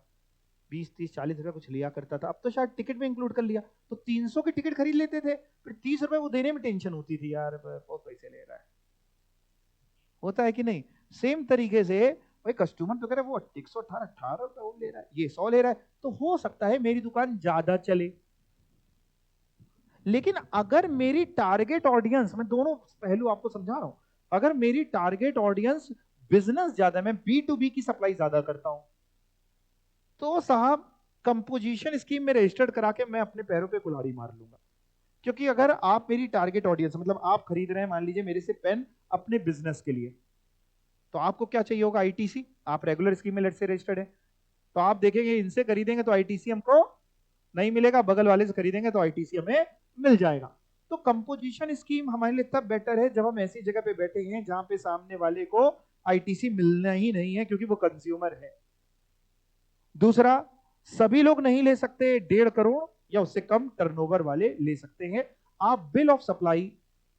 20-30-40 रुपए कुछ लिया करता था, अब तो शायद टिकट में इंक्लूड कर लिया, तो 300 की टिकट खरीद लेते थे, फिर 30 रुपए वो देने में टेंशन होती थी, यार बहुत पैसे ले रहा है, होता है कि नहीं? सेम तरीके से भाई कस्टमर तो कह रहा है वो 118 वो ले रहा है, ये 100 ले रहा है, तो हो सकता है मेरी दुकान ज्यादा चले। लेकिन अगर मेरी टारगेट ऑडियंस, मैं दोनों पहलू आपको समझा रहा हूं, अगर मेरी टारगेट ऑडियंस बिजनेस ज्यादा, मैं B2B की सप्लाई ज्यादा करता हूं, तो साहब कंपोजिशन स्कीम में रजिस्टर्ड करा के मैं अपने पैरों पे कुल्हाड़ी मार लूंगा। क्योंकि अगर आप मेरी टारगेट ऑडियंस, मतलब आप खरीद रहे हैं मान लीजिए मेरे से पेन अपने बिजनेस के लिए, तो आपको क्या चाहिए होगा? आईटीसी। आप रेगुलर स्कीम में लेट से रजिस्टर्ड है, तो आप देखेंगे इनसे खरीदेंगे तो आईटीसी हमको नहीं मिलेगा, बगल वाले से खरीदेंगे तो आईटीसी हमें मिल जाएगा। तो कंपोजिशन स्कीम हमारे लिए तब बेटर है जब हम ऐसी जगह पे बैठे हैं जहां पे सामने वाले को आईटीसी मिलना ही नहीं है, क्योंकि वो कंज्यूमर है। दूसरा, सभी लोग नहीं ले सकते 1.5 करोड़ या उससे कम टर्नओवर वाले ले सकते हैं। आप बिल ऑफ सप्लाई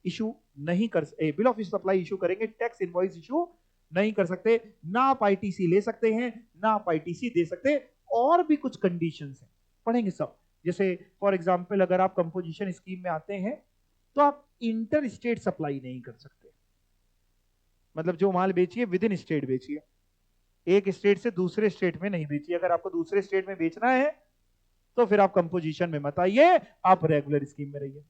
इशू नहीं कर, बिल ऑफ सप्लाई इशू करेंगे, टैक्स इनवॉइस इशू नहीं कर सकते, ना आप आईटीसी ले सकते हैं, ना आप आईटीसी दे सकते। और भी कुछ कंडीशंस हैं, पढ़ेंगे सब। जैसे फॉर एग्जांपल अगर आप कंपोजिशन स्कीम में आते हैं तो आप इंटर स्टेट सप्लाई नहीं कर सकते, मतलब जो माल बेचिए विद इन स्टेट बेचिए, एक स्टेट से दूसरे स्टेट में नहीं बेचिए। अगर आपको दूसरे स्टेट में बेचना है तो फिर आप कंपोजिशन में मत आइए, आप रेगुलर स्कीम में रहिए।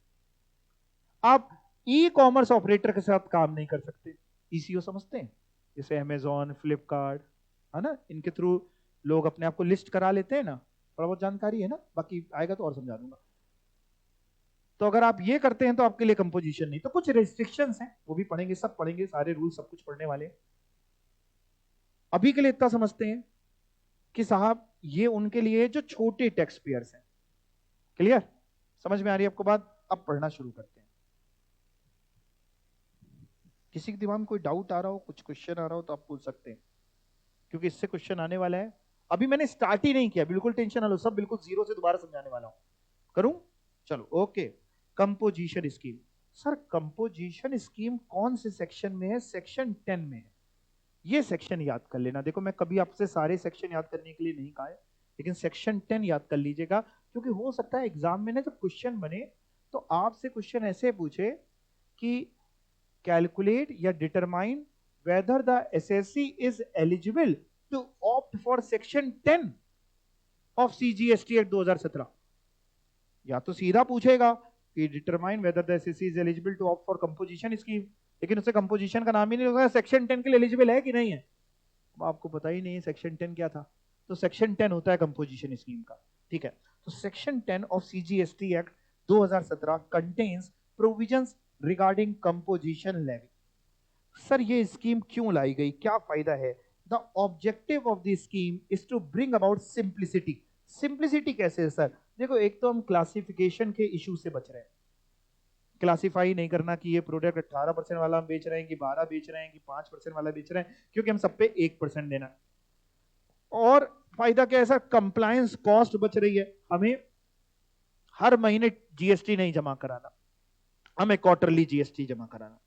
आप ई कॉमर्स ऑपरेटर के साथ काम नहीं कर सकते, ईसीओ समझते हैं? जैसे अमेजॉन, फ्लिपकार्ट, है ना, इनके थ्रू लोग अपने आप को लिस्ट करा लेते हैं ना, थोड़ा बहुत जानकारी है ना, बाकी आएगा तो और समझा दूंगा। तो अगर आप ये करते हैं तो आपके लिए कंपोजिशन नहीं। तो कुछ रेस्ट्रिक्शंस हैं, वो भी पढ़ेंगे, सब पढ़ेंगे, सारे रूल सब कुछ पढ़ने वाले। अभी के लिए इतना समझते हैं कि साहब ये उनके लिए जो छोटे टैक्स पेयर्स हैं। क्लियर? समझ में आ रही है आपको बात? अब पढ़ना शुरू करते हैं। किसी के दिमाग में कोई डाउट आ रहा हो, कुछ क्वेश्चन आ रहा हो तो आप पूछ सकते हैं, क्योंकि इससे क्वेश्चन आने वाला है। अभी मैंने स्टार्ट ही नहीं किया, बिल्कुल टेंशन ना लो, सब बिल्कुल जीरो से दोबारा समझाने वाला हूं। करूं? चलो okay. Composition scheme. Sir composition scheme कौन से सेक्शन में है? सेक्शन 10 में है। ये सेक्शन याद कर लेना। देखो मैं कभी आपसे सारे सेक्शन याद करने के लिए नहीं कहा है, लेकिन सेक्शन 10 याद कर लीजिएगा, क्योंकि हो सकता है एग्जाम में ना जब क्वेश्चन बने तो आपसे क्वेश्चन ऐसे पूछे कि कैलकुलेट या determine whether the assessee is eligible to opt for section 10 of CGST act 2017। या तो सीधा पूछेगा कि determine whether the assessee is eligible to opt for composition scheme, लेकिन उससे कंपोजिशन का नाम ही नहीं होगा, सेक्शन 10 के लिए एलिजिबल है कि नहीं है। अब आपको पता ही नहीं है सेक्शन 10 क्या था, तो सेक्शन 10 होता है कंपोजिशन स्कीम का। ठीक है, तो section 10 of CGST act 2017 contains provisions regarding composition levy. Sir ये स्कीम क्यों लाई गई, क्या फायदा है? The objective of the scheme is to bring about simplicity. Simplicity कैसे है सर? देखो एक तो हम क्लासिफिकेशन के इशू से बच रहे हैं, क्लासिफाई नहीं करना कि ये प्रोडक्ट 18% वाला हम बेच रहे हैं कि 12 बेच रहे हैं कि 5% वाला बेच रहे हैं, क्योंकि हम सब पे 1% देना। और फायदा क्या है सर? कंप्लायंस कॉस्ट बच रही है, हमें हर महीने जीएसटी नहीं जमा कराना, हमें क्वार्टरली जीएसटी जमा कराना,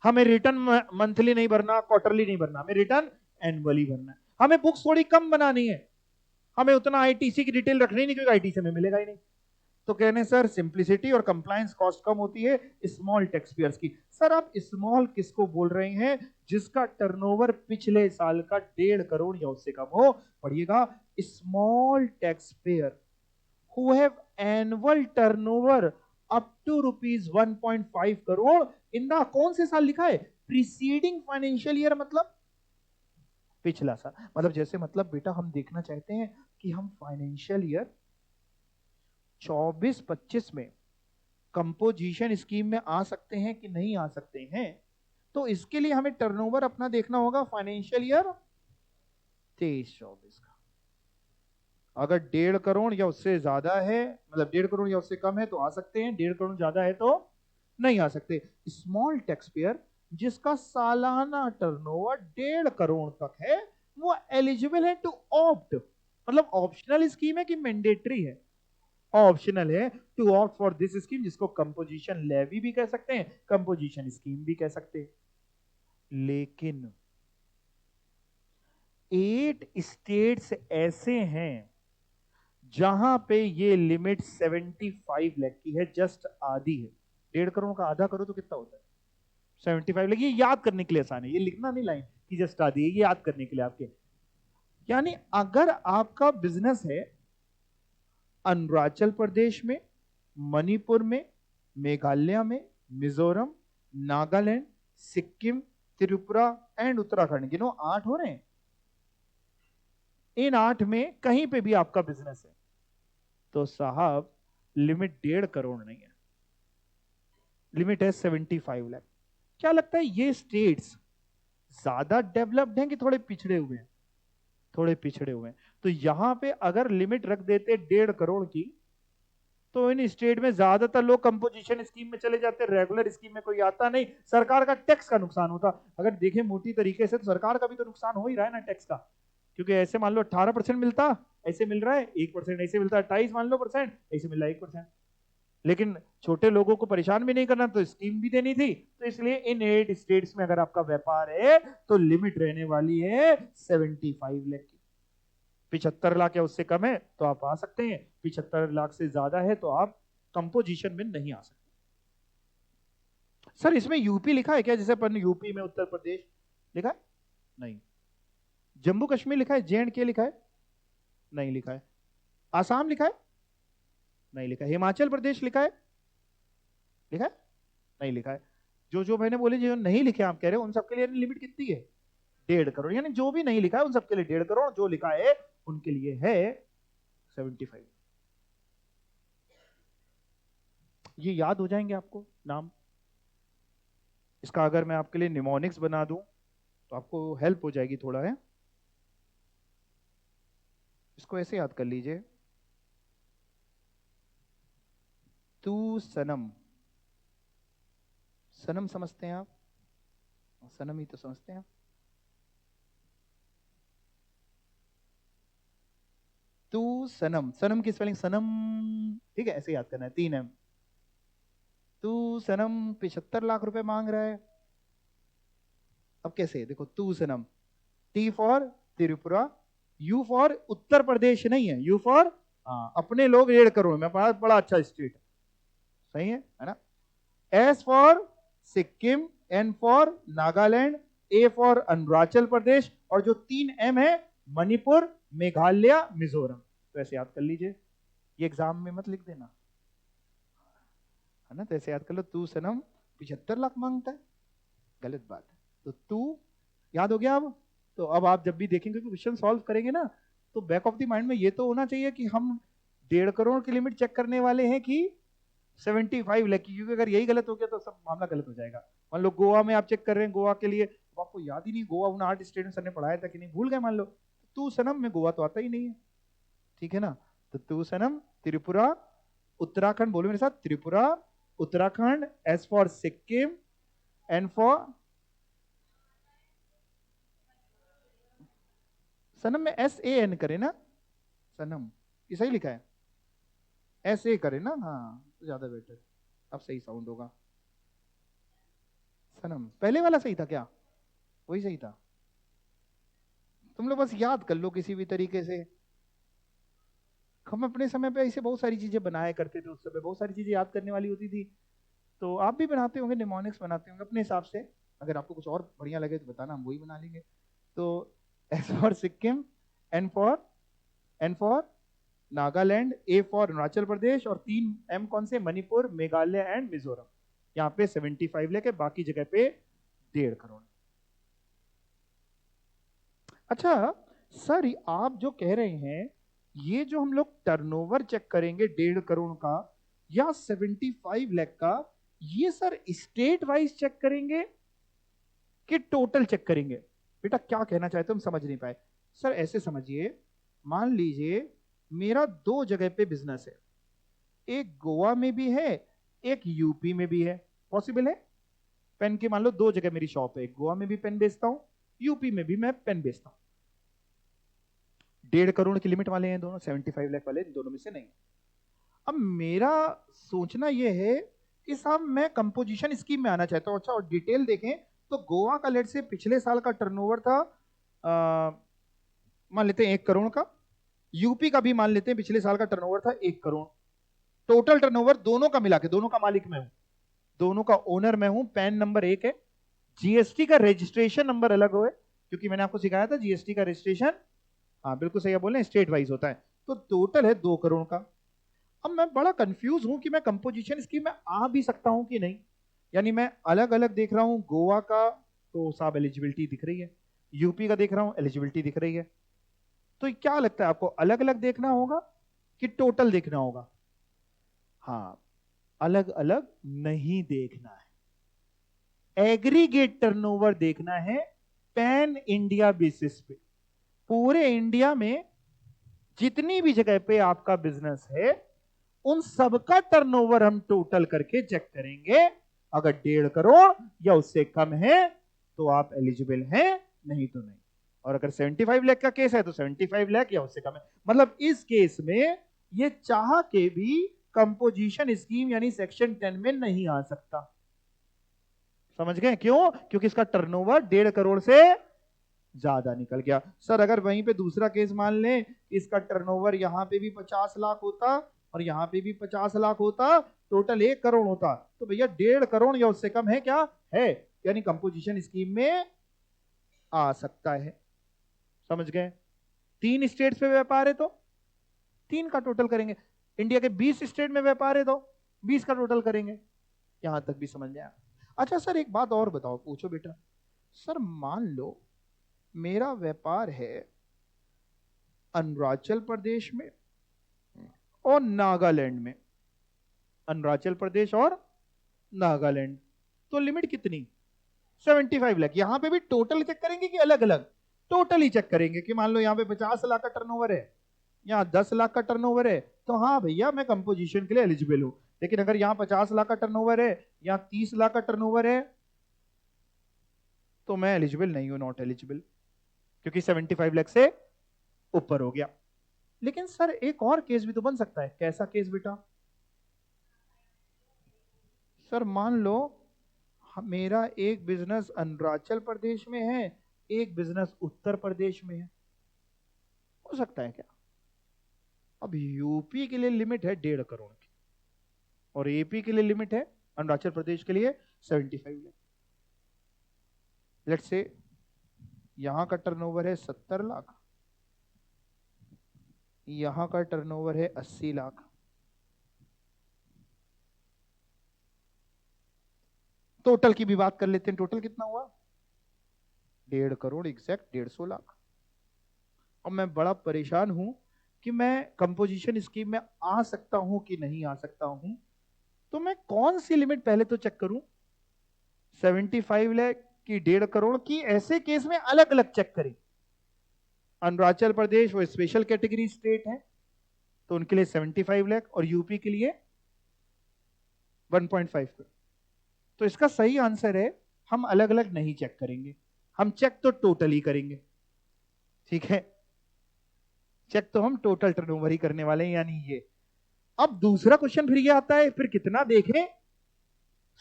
हमें रिटर्न मंथली नहीं भरना, क्वार्टरली नहीं भरना, हमें रिटर्न एनुअली भरना है, हमें बुक्स थोड़ी कम बनानी है, हमें उतना आईटीसी की डिटेल रखनी नहीं क्योंकि आईटीसी में मिलेगा ही नहीं। तो कहने सर सिंप्लिसिटी और कंप्लायंस कॉस्ट कम होती है स्मॉल टैक्स पेयर्स की। सर आप स्मॉल किसको बोल रहे हैं? जिसका टर्नओवर पिछले साल का 1.5 करोड़ या उससे कम हो। पढ़िएगा, small tax payer who have annual turnover up to rupees 1.5 crore in the, कौन से साल लिखा है? प्रीसीडिंग फाइनेंशियल ईयर, मतलब पिछला साल। मतलब जैसे मतलब बेटा हम देखना चाहते हैं कि हम फाइनेंशियल ईयर 24-25 में कंपोजिशन स्कीम में आ सकते हैं कि नहीं आ सकते हैं, तो इसके लिए हमें टर्नओवर अपना देखना होगा फाइनेंशियल ईयर 23-24 का। अगर 1.5 करोड़ या उससे ज्यादा है, मतलब 1.5 करोड़ या उससे कम है तो आ सकते हैं, 1.5 करोड़ ज्यादा है तो नहीं आ सकते। स्मॉल टैक्स पेयर जिसका सालाना टर्नओवर 1.5 करोड़ तक है वो एलिजिबल है टू ऑप्ट। मतलब ऑप्शनल स्कीम है कि मैंडेटरी है? ऑप्शनल है to opt for this scheme, जिसको कंपोजिशन लेवी भी कह सकते हैं, कंपोजिशन स्कीम भी कह सकते हैं। लेकिन 8 स्टेट्स ऐसे हैं जहां पे ये लिमिट 75 लाख की है, जस्ट आधी है। 1.5 करोड़ का आधा करो तो कितना होता है? 75 लाख। ये याद करने के लिए आसान है, ये लिखना नहीं लाइन कि इसकी जस्ट आ दी, ये याद करने के लिए आपके। यानी अगर आपका बिजनेस है अरुणाचल प्रदेश में, मणिपुर में, मेघालय में, मिजोरम, नागालैंड, सिक्किम, त्रिपुरा एंड उत्तराखंड, गिनो 8 हो रहे हैं। इन 8 में कहीं पे भी आपका बिजनेस है तो साहब लिमिट 1.5 करोड़ नहीं है, लिमिट है 75 लाख। क्या लगता है ये स्टेट्स ज्यादा डेवलप्ड हैं कि थोड़े पिछड़े हुए हैं? थोड़े पिछड़े हुए हैं। तो यहां पे अगर लिमिट रख देते 1.5 करोड़ की, तो इन स्टेट में ज्यादातर लोग कंपोजिशन स्कीम में चले जाते, रेगुलर स्कीम में कोई आता नहीं, सरकार का टैक्स का नुकसान होता। अगर देखें मोटी तरीके से तो सरकार का भी तो नुकसान हो ही रहा है ना टैक्स का, क्योंकि ऐसे मान लो 18% मिलता, ऐसे मिल रहा है 1%, ऐसे मिलता है 28 मान लो %, ऐसे मिल रहा है 1%। लेकिन छोटे लोगों को परेशान भी नहीं करना तो स्कीम भी देनी थी, तो इसलिए इन 8 स्टेट्स में अगर आपका व्यापार है तो लिमिट रहने वाली है 75 लाख की। 75 लाख या उससे कम है तो आप आ सकते हैं, 75 लाख से ज्यादा है तो आप कंपोजिशन में नहीं आ सकते। सर इसमें यूपी लिखा है क्या? जैसे अपन यूपी में उत्तर प्रदेश लिखा है? नहीं। जम्मू कश्मीर लिखा है? JNK लिखा है? नहीं लिखा है। आसाम लिखा है? नहीं लिखा है। हिमाचल प्रदेश लिखा है? लिखा है? नहीं लिखा है। जो मैंने बोले जो नहीं लिखे आप कह रहे हो उन सबके लिए लिमिट कितनी है? 1.5 करोड़। यानी जो भी नहीं लिखा है उन सबके लिए 1.5 करोड़, जो लिखा है उनके लिए है 75। ये याद हो जाएंगे आपको नाम। इसका अगर मैं आपके लिए निमोनिक्स बना दूं तो आपको हेल्प हो जाएगी थोड़ा है। इसको ऐसे याद कर लीजिए, तू सनम। सनम समझते हैं आप? सनम ही तो समझते हैं आप। तू सनम, सनम की स्पेलिंग सनम, ठीक है, ऐसे याद करना है, 3 M। तू सनम 75 लाख रुपए मांग रहा है। अब कैसे देखो, तू सनम, T for Tripura, U for Uttar Pradesh नहीं है, U फॉर अपने लोग 1.5 करोड़ में, बड़ा अच्छा स्टेट, सही है ना। S for Sikkim, N for Nagaland, A for Arunachal Pradesh, और जो 3M है मणिपुर, मेघालय, मिजोरम। तो ऐसे याद कर लीजिए, ये एग्जाम में मत लिख देना, है ना। तो ऐसे याद कर लो, तू सनम 75 लाख मांगता है, गलत बात है। तो तू याद हो गया अब। तो अब आप जब भी देखेंगे कि क्वेश्चन सॉल्व करेंगे ना, तो बैक ऑफ द माइंड में ये तो होना चाहिए कि हम 1.5 करोड़ की लिमिट चेक करने वाले हैं कि 75 लाख की, क्योंकि अगर यही गलत हो गया तो सब मामला गलत हो जाएगा। मान लो गोवा में आप चेक कर रहे हैं, गोवा के लिए तो आपको याद ही नहीं, गोवा उन 8 स्टेट में सर ने पढ़ाया था कि नहीं, भूल गए मान लो, तू सनम में गोवा तो आता ही नहीं है, ठीक है ना। तो तू सनम त्रिपुरा उत्तराखंड, बोलो मेरे साथ, Tripura Uttarakhand, S for Sikkim, N for सनम में SAN करे ना, सनम ये सही लिखा है, SA करे ना, हाँ तो ज्यादा बेटर, अब सही साउंड होगा। सनम पहले वाला सही था क्या? वही सही था। तुम लोग बस याद कर लो किसी भी तरीके से। हम अपने समय पे ऐसे बहुत सारी चीजें बनाया करते थे, उस समय बहुत सारी चीजें याद करने वाली होती थी। तो आप भी बनाते होंगे, निमोनिक्स बनाते होंगे अपने हिसाब से। अगर आपको कुछ और बढ़िया लगे तो बताना, हम वही बना लेंगे। तो S for Sikkim, N for Nagaland, A for Arunachal Pradesh, और 3M कौन से? मणिपुर, मेघालय एंड मिजोरम। यहाँ पे 75 लाख है, बाकी जगह पे 1.5 करोड़। अच्छा सर, आप जो कह रहे हैं ये जो हम लोग टर्नओवर चेक करेंगे 1.5 करोड़ का या 75 लाख का, ये सर स्टेट वाइज चेक करेंगे कि टोटल चेक करेंगे? बेटा क्या कहना चाहते हम समझ नहीं पाए। सर ऐसे समझिए, मान लीजिए मेरा 2 जगह पे बिजनेस है, एक गोवा में भी है, एक यूपी में भी है, पॉसिबल है। पेन की मान लो 2 जगह मेरी शॉप है, एक गोवा में भी पेन बेचता हूं, यूपी में भी मैं पेन बेचता हूं। 1.5 करोड़ की लिमिट वाले हैं दोनों, 75 लाख वाले दोनों में से नहीं। अब मेरा सोचना यह है कि साहब मैं कंपोजिशन स्कीम में आना चाहता हूं। अच्छा, और डिटेल देखें तो गोवा का लेट से पिछले साल का टर्नओवर था मान लेते हैं 1 करोड़ का, यूपी का भी मान लेते हैं पिछले साल का टर्नओवर था 1 करोड़। टोटल टर्नओवर दोनों का मिला के, दोनों का मालिक मैं हूं, दोनों का ओनर मैं हूं, पैन नंबर 1 है, जीएसटी का रजिस्ट्रेशन नंबर अलग हो है, क्योंकि मैंने आपको सिखाया था जीएसटी का रजिस्ट्रेशन, हाँ बिल्कुल सही बोल रहे हैं, स्टेट वाइज होता है। तो टोटल है 2 करोड़ का। अब मैं बड़ा कंफ्यूज हूं कि मैं कंपोजिशन स्कीम में आ भी सकता हूं कि नहीं। यानी मैं अलग अलग देख रहा हूं, गोवा का तो साहब एलिजिबिलिटी दिख रही है, यूपी का देख रहा हूं एलिजिबिलिटी दिख रही है। तो क्या लगता है आपको, अलग अलग देखना होगा कि टोटल देखना होगा? हाँ, अलग अलग नहीं देखना है, एग्रीगेट टर्नओवर देखना है, पैन इंडिया बेसिस पे। पूरे इंडिया में जितनी भी जगह पे आपका बिजनेस है उन सबका टर्नओवर हम टोटल करके चेक करेंगे। अगर 1.5 करोड़ या उससे कम है तो आप एलिजिबल हैं, नहीं तो नहीं। और अगर 75 लाख का केस है तो 75 लाख या उससे कम है। मतलब इस केस में ये चाह के भी कंपोजिशन स्कीम यानी सेक्शन 10 में नहीं आ सकता। समझ गए क्यों? क्योंकि इसका टर्नओवर 1.5 करोड़ से ज्यादा निकल गया। सर अगर वहीं पे दूसरा केस मान लें, इसका टर्नओवर यहां पे भी 50 लाख होता और यहां पे भी 50 लाख होता, टोटल 1 करोड़ होता, तो भैया 1.5 करोड़ या उससे कम है क्या? है, यानी कंपोजिशन स्कीम में आ सकता है। समझ गए? 3 स्टेट्स पे व्यापार है तो 3 का टोटल करेंगे, इंडिया के 20 स्टेट में व्यापार है तो 20 का टोटल करेंगे। यहां तक भी समझ में आया? अच्छा सर एक बात और बताओ, पूछो बेटा। सर मान लो मेरा व्यापार है अरुणाचल प्रदेश में और नागालैंड में, अरुणाचल प्रदेश और नागालैंड, तो लिमिट कितनी? 75 लाख। यहां पे भी टोटल चेक करेंगे कि अलग अलग? टोटल ही चेक करेंगे कि मान लो यहां पे 50 लाख का टर्नओवर है, यहां 10 लाख का टर्नओवर है, तो हाँ भैया मैं कंपोजिशन के लिए एलिजिबल हूं। लेकिन अगर यहां 50 लाख का टर्नओवर है, यहां 30 लाख का टर्नओवर है, तो मैं एलिजिबल नहीं हूं, नॉट एलिजिबल, क्योंकि 75 लाख से ऊपर हो गया। लेकिन सर एक और केस भी तो बन सकता है। कैसा केस बेटा? सर मान लो मेरा एक बिजनेस अरुणाचल प्रदेश में है, एक बिजनेस उत्तर प्रदेश में है, हो सकता है क्या? अब यूपी के लिए लिमिट है 1.5 करोड़ की और एपी के लिए लिमिट है अरुणाचल प्रदेश के लिए 75 लाख। लेट्स से यहां का टर्नओवर है 70 लाख, यहां का टर्नओवर है 80 लाख। टोटल की भी बात कर लेते हैं, टोटल कितना हुआ? 1.5 करोड़ एग्जैक्ट 150 लाख। अब मैं बड़ा परेशान हूं कि मैं कंपोजिशन स्कीम में आ सकता हूं कि नहीं आ सकता हूं। तो मैं कौन सी लिमिट पहले तो चेक करूं? 75 लाख की 1.5 करोड़ की, ऐसे केस में अलग अलग चेक करें। अरुणाचल प्रदेश वो स्पेशल कैटेगरी स्टेट है तो उनके लिए 75 लाख और यूपी के लिए 1.5 करोड़। तो इसका सही आंसर है हम अलग अलग नहीं चेक करेंगे, हम चेक तो टोटल ही करेंगे। ठीक है, चेक तो हम टोटल टर्नओवर ही करने वाले हैं, यानी ये। अब दूसरा क्वेश्चन फिर ये आता है, फिर कितना देखें?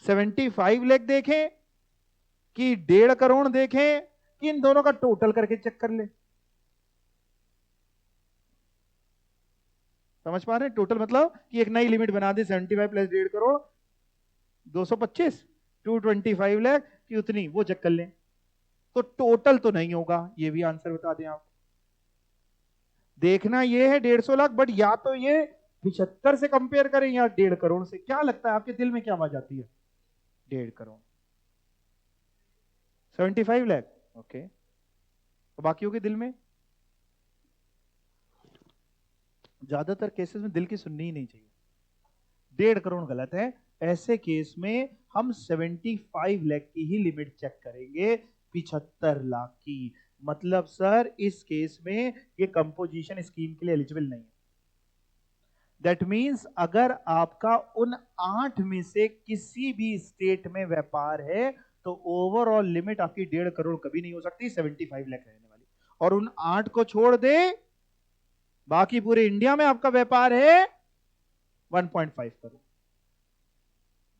75 लाख देखें कि 1.5 करोड़ देखें कि इन दोनों का टोटल करके चेक कर ले? समझ पा रहे हैं? टोटल मतलब कि एक नई लिमिट बना दे, 75 प्लस 1.5 करोड़ 225, 225 लाख की उतनी, वो चेक कर लें। तो टोटल तो नहीं होगा, ये भी आंसर बता दें आप। देखना ये है 150 लाख, बट या तो ये 75 से कंपेयर करें या 1.5 करोड़ से। क्या लगता है आपके दिल में क्या आवाज आती है? 1.5 करोड़, 75 लाख, ओके। तो बाकियों के दिल में? ज्यादातर केसेस में दिल की सुननी ही नहीं चाहिए। 1.5 करोड़ गलत है। ऐसे केस में हम 75 लाख की ही लिमिट चेक करेंगे, 75 लाख की। मतलब सर इस केस में ये कंपोजिशन स्कीम के लिए एलिजिबल नहीं है। दैट मींस अगर आपका उन 8 में से किसी भी स्टेट में व्यापार है तो ओवरऑल लिमिट आपकी 1.5 करोड़ कभी नहीं हो सकती, 75 लाख रहने वाली। और उन 8 को छोड़ दे, बाकी पूरे इंडिया में आपका व्यापार है 1.5 करोड़।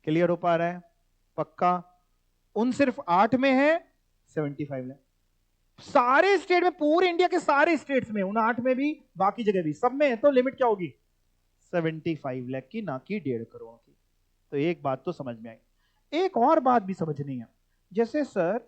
क्लियर हो पा रहा है? पक्का? उन सिर्फ 8 में है 75 लाख, सारे स्टेट में, पूरे इंडिया के सारे स्टेट्स में, उन 8 में भी बाकी जगह भी, सब में है, तो लिमिट क्या होगी? 75 लाख की, ना कि 1.5 करोड़ की। तो एक बात तो समझ में आई। एक और बात भी समझनी है। जैसे सर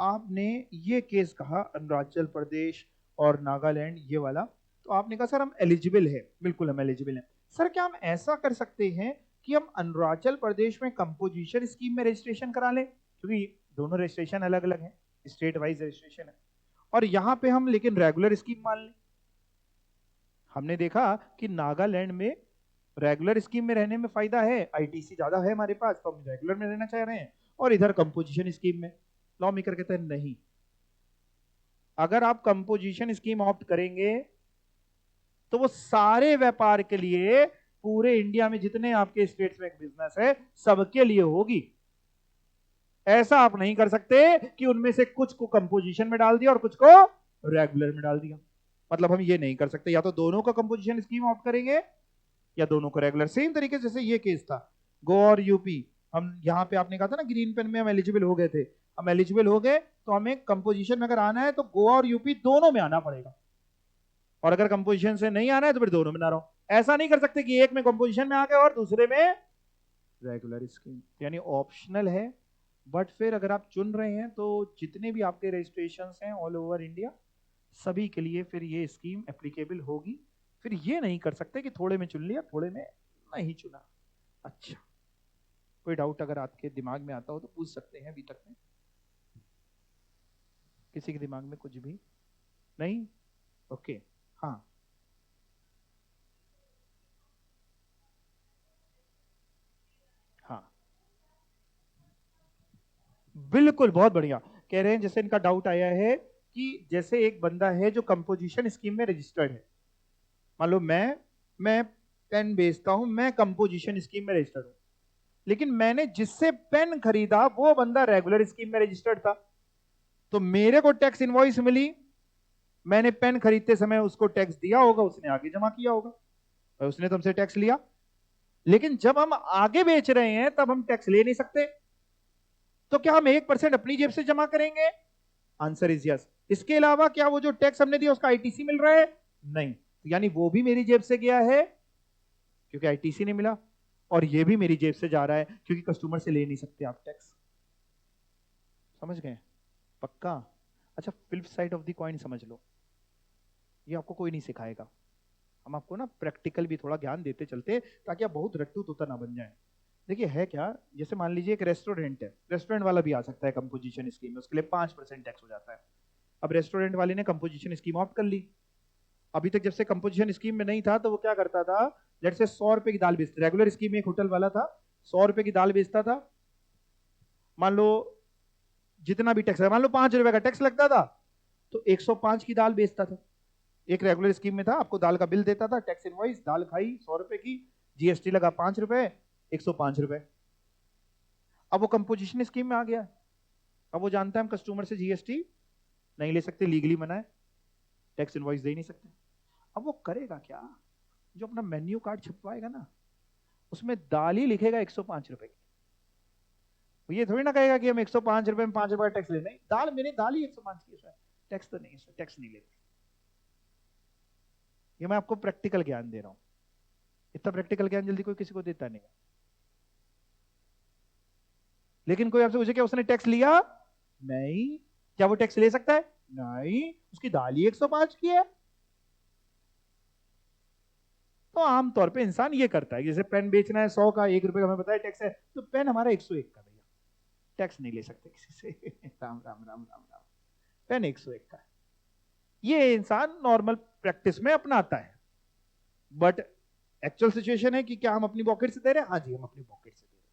आपने ये केस कहा अरुणाचल प्रदेश और नागालैंड ये वाला, तो आपने कहा सर हम एलिजिबल है, बिल्कुल हम एलिजिबल हैं। सर क्या हम ऐसा कर सकते हैं कि हम अरुणाचल प्रदेश में कंपोजिशन स्कीम में रजिस्ट्रेशन करा लें, क्योंकि दोनों रजिस्ट्रेशन अलग अलग हैं, स्टेट वाइज रजिस्ट्रेशन है, और यहां पे हम लेकिन रेगुलर स्कीम मान लें। हमने देखा कि नागालैंड में रेगुलर स्कीम में रहने में फायदा है, आईटीसी ज्यादा है हमारे पास, तो हम रेगुलर में रहना चाह रहे हैं, और इधर कंपोजिशन स्कीम में। लॉ मेकर कहते हैं नहीं, अगर आप कंपोजिशन स्कीम ऑप्ट करेंगे तो वो सारे व्यापार के लिए, पूरे इंडिया में जितने आपके स्टेट्स में बिजनेस है सबके लिए होगी। ऐसा आप नहीं कर सकते कि उनमें से कुछ को कंपोजिशन में डाल दिया और कुछ को रेगुलर में डाल दिया। मतलब हम ये नहीं कर सकते, या तो दोनों का कंपोजिशन स्कीम ऑप्ट करेंगे या दोनों को रेगुलर। सेम तरीके से जैसे ये केस था गोवा और यूपी, हम यहाँ पे आपने कहा था ना ग्रीन पेन में हम एलिजिबल हो गए थे, हम एलिजिबल हो गए तो हमें कंपोजिशन में अगर आना है तो गोवा और यूपी दोनों में आना पड़ेगा, और अगर कंपोजिशन से नहीं आना है तो फिर दोनों में ना रहो। ऐसा नहीं कर सकते कि एक में कंपोजिशन में आ गए और दूसरे में रेगुलर स्कीम, यानी ऑप्शनल है। बट फिर अगर आप चुन रहे हैं तो जितने भी आपके रजिस्ट्रेशन हैं ऑल ओवर इंडिया, सभी के लिए फिर ये स्कीम एप्लीकेबल होगी। फिर ये नहीं कर सकते कि थोड़े में चुन लिया थोड़े में नहीं चुना। अच्छा, कोई डाउट अगर आपके दिमाग में आता हो तो पूछ सकते हैं। अभी तक में किसी के दिमाग में कुछ भी नहीं? ओके, हाँ हाँ बिल्कुल, बहुत बढ़िया कह रहे हैं। जैसे इनका डाउट आया है कि जैसे एक बंदा है जो कंपोजिशन स्कीम में रजिस्टर्ड है, मान लो मैं पेन बेचता हूं, मैं कंपोजिशन स्कीम में रजिस्टर्ड हूं, लेकिन मैंने जिससे पेन खरीदा वो बंदा रेगुलर स्कीम में रजिस्टर्ड था, तो मेरे को टैक्स इनवॉइस मिली, मैंने पेन खरीदते समय उसको टैक्स दिया होगा, उसने आगे जमा किया होगा और उसने तुमसे टैक्स लिया। लेकिन जब हम आगे बेच रहे हैं तब हम टैक्स ले नहीं सकते, तो क्या हम 1% अपनी जेब से जमा करेंगे? Answer is yes. इसके अलावा क्या वो जो टैक्स हमने दिया उसका आईटीसी मिल रहा है? नहीं, तो यानी वो भी मेरी जेब से गया है क्योंकि आईटीसी नहीं मिला, और ये भी मेरी जेब से जा रहा है क्योंकि कस्टमर से ले नहीं सकते आप टैक्स। समझ गए? पक्का? अच्छा, flip side of the coin समझ लो, ये आपको कोई नहीं सिखाएगा, हम आपको ना प्रैक्टिकल भी थोड़ा ज्ञान देते चलते ताकि आप बहुत रट्टू तोता ना बन जाए। देखिए है क्या, जैसे मान लीजिए एक रेस्टोरेंट है, रेस्टोरेंट वाला भी आ सकता है कंपोजिशन स्कीम में, उसके लिए 5% टैक्स हो जाता है। अब रेस्टोरेंट वाले ने कंपोजिशन स्कीम ऑप्ट कर ली, अभी तक जब से कंपोजिशन स्कीम में नहीं था तो वो क्या करता था, जैसे 100 रुपए की दाल बेचता, रेगुलर स्कीम में एक होटल वाला था, 100 रुपए की दाल बेचता था, मान लो जितना भी टैक्स है, मान लो 5 रुपए का टैक्स लगता था, तो 105 की दाल बेचता था। एक रेगुलर स्कीम में था, आपको दाल का बिल देता था, टैक्स इनवॉइस, दाल खाई 100 रुपए की, जीएसटी लगा 5 रुपए, 105 रुपए। अब वो कंपोजिशन स्कीम में आ गया, अब वो जानता है हम कस्टमर से जीएसटी नहीं ले सकते, लीगली मना है, टैक्स इनवॉइस दे ही नहीं सकते। अब वो करेगा क्या, जो अपना मेन्यू कार्ड छपवाएगा ना उसमें दाल ही लिखेगा 105 रुपए की। तो ये थोड़ी ना कहेगा कि हम 105 रुपए में 5 रुपए टैक्स लेना है, दाल मेरी दाल ही 105 की है, टैक्स तो नहीं है, टैक्स नहीं लेते। ये मैं आपको प्रैक्टिकल ज्ञान दे रहा हूं, इतना प्रैक्टिकल ज्ञान जल्दी कोई किसी को देता नहीं है। लेकिन कोई आपसे पूछे क्या उसने टैक्स लिया? नहीं। क्या वो टैक्स ले सकता है? नहीं, उसकी दाल ही 105 की है। तो आमतौर पे इंसान ये करता है, जैसे पेन बेचना है 100 का, 1 रुपए का हमें पता है टैक्स है, तो पेन हमारा 101 का, भैया टैक्स नहीं ले सकते किसी से। राम राम राम राम राम, पेन 101 का है। ये इंसान नॉर्मल प्रैक्टिस में अपनाता है, बट एक्चुअल सिचुएशन है कि क्या हम अपनी पॉकेट से दे रहे हैं? हाँ जी, हम अपनी पॉकेट से दे रहे हैं।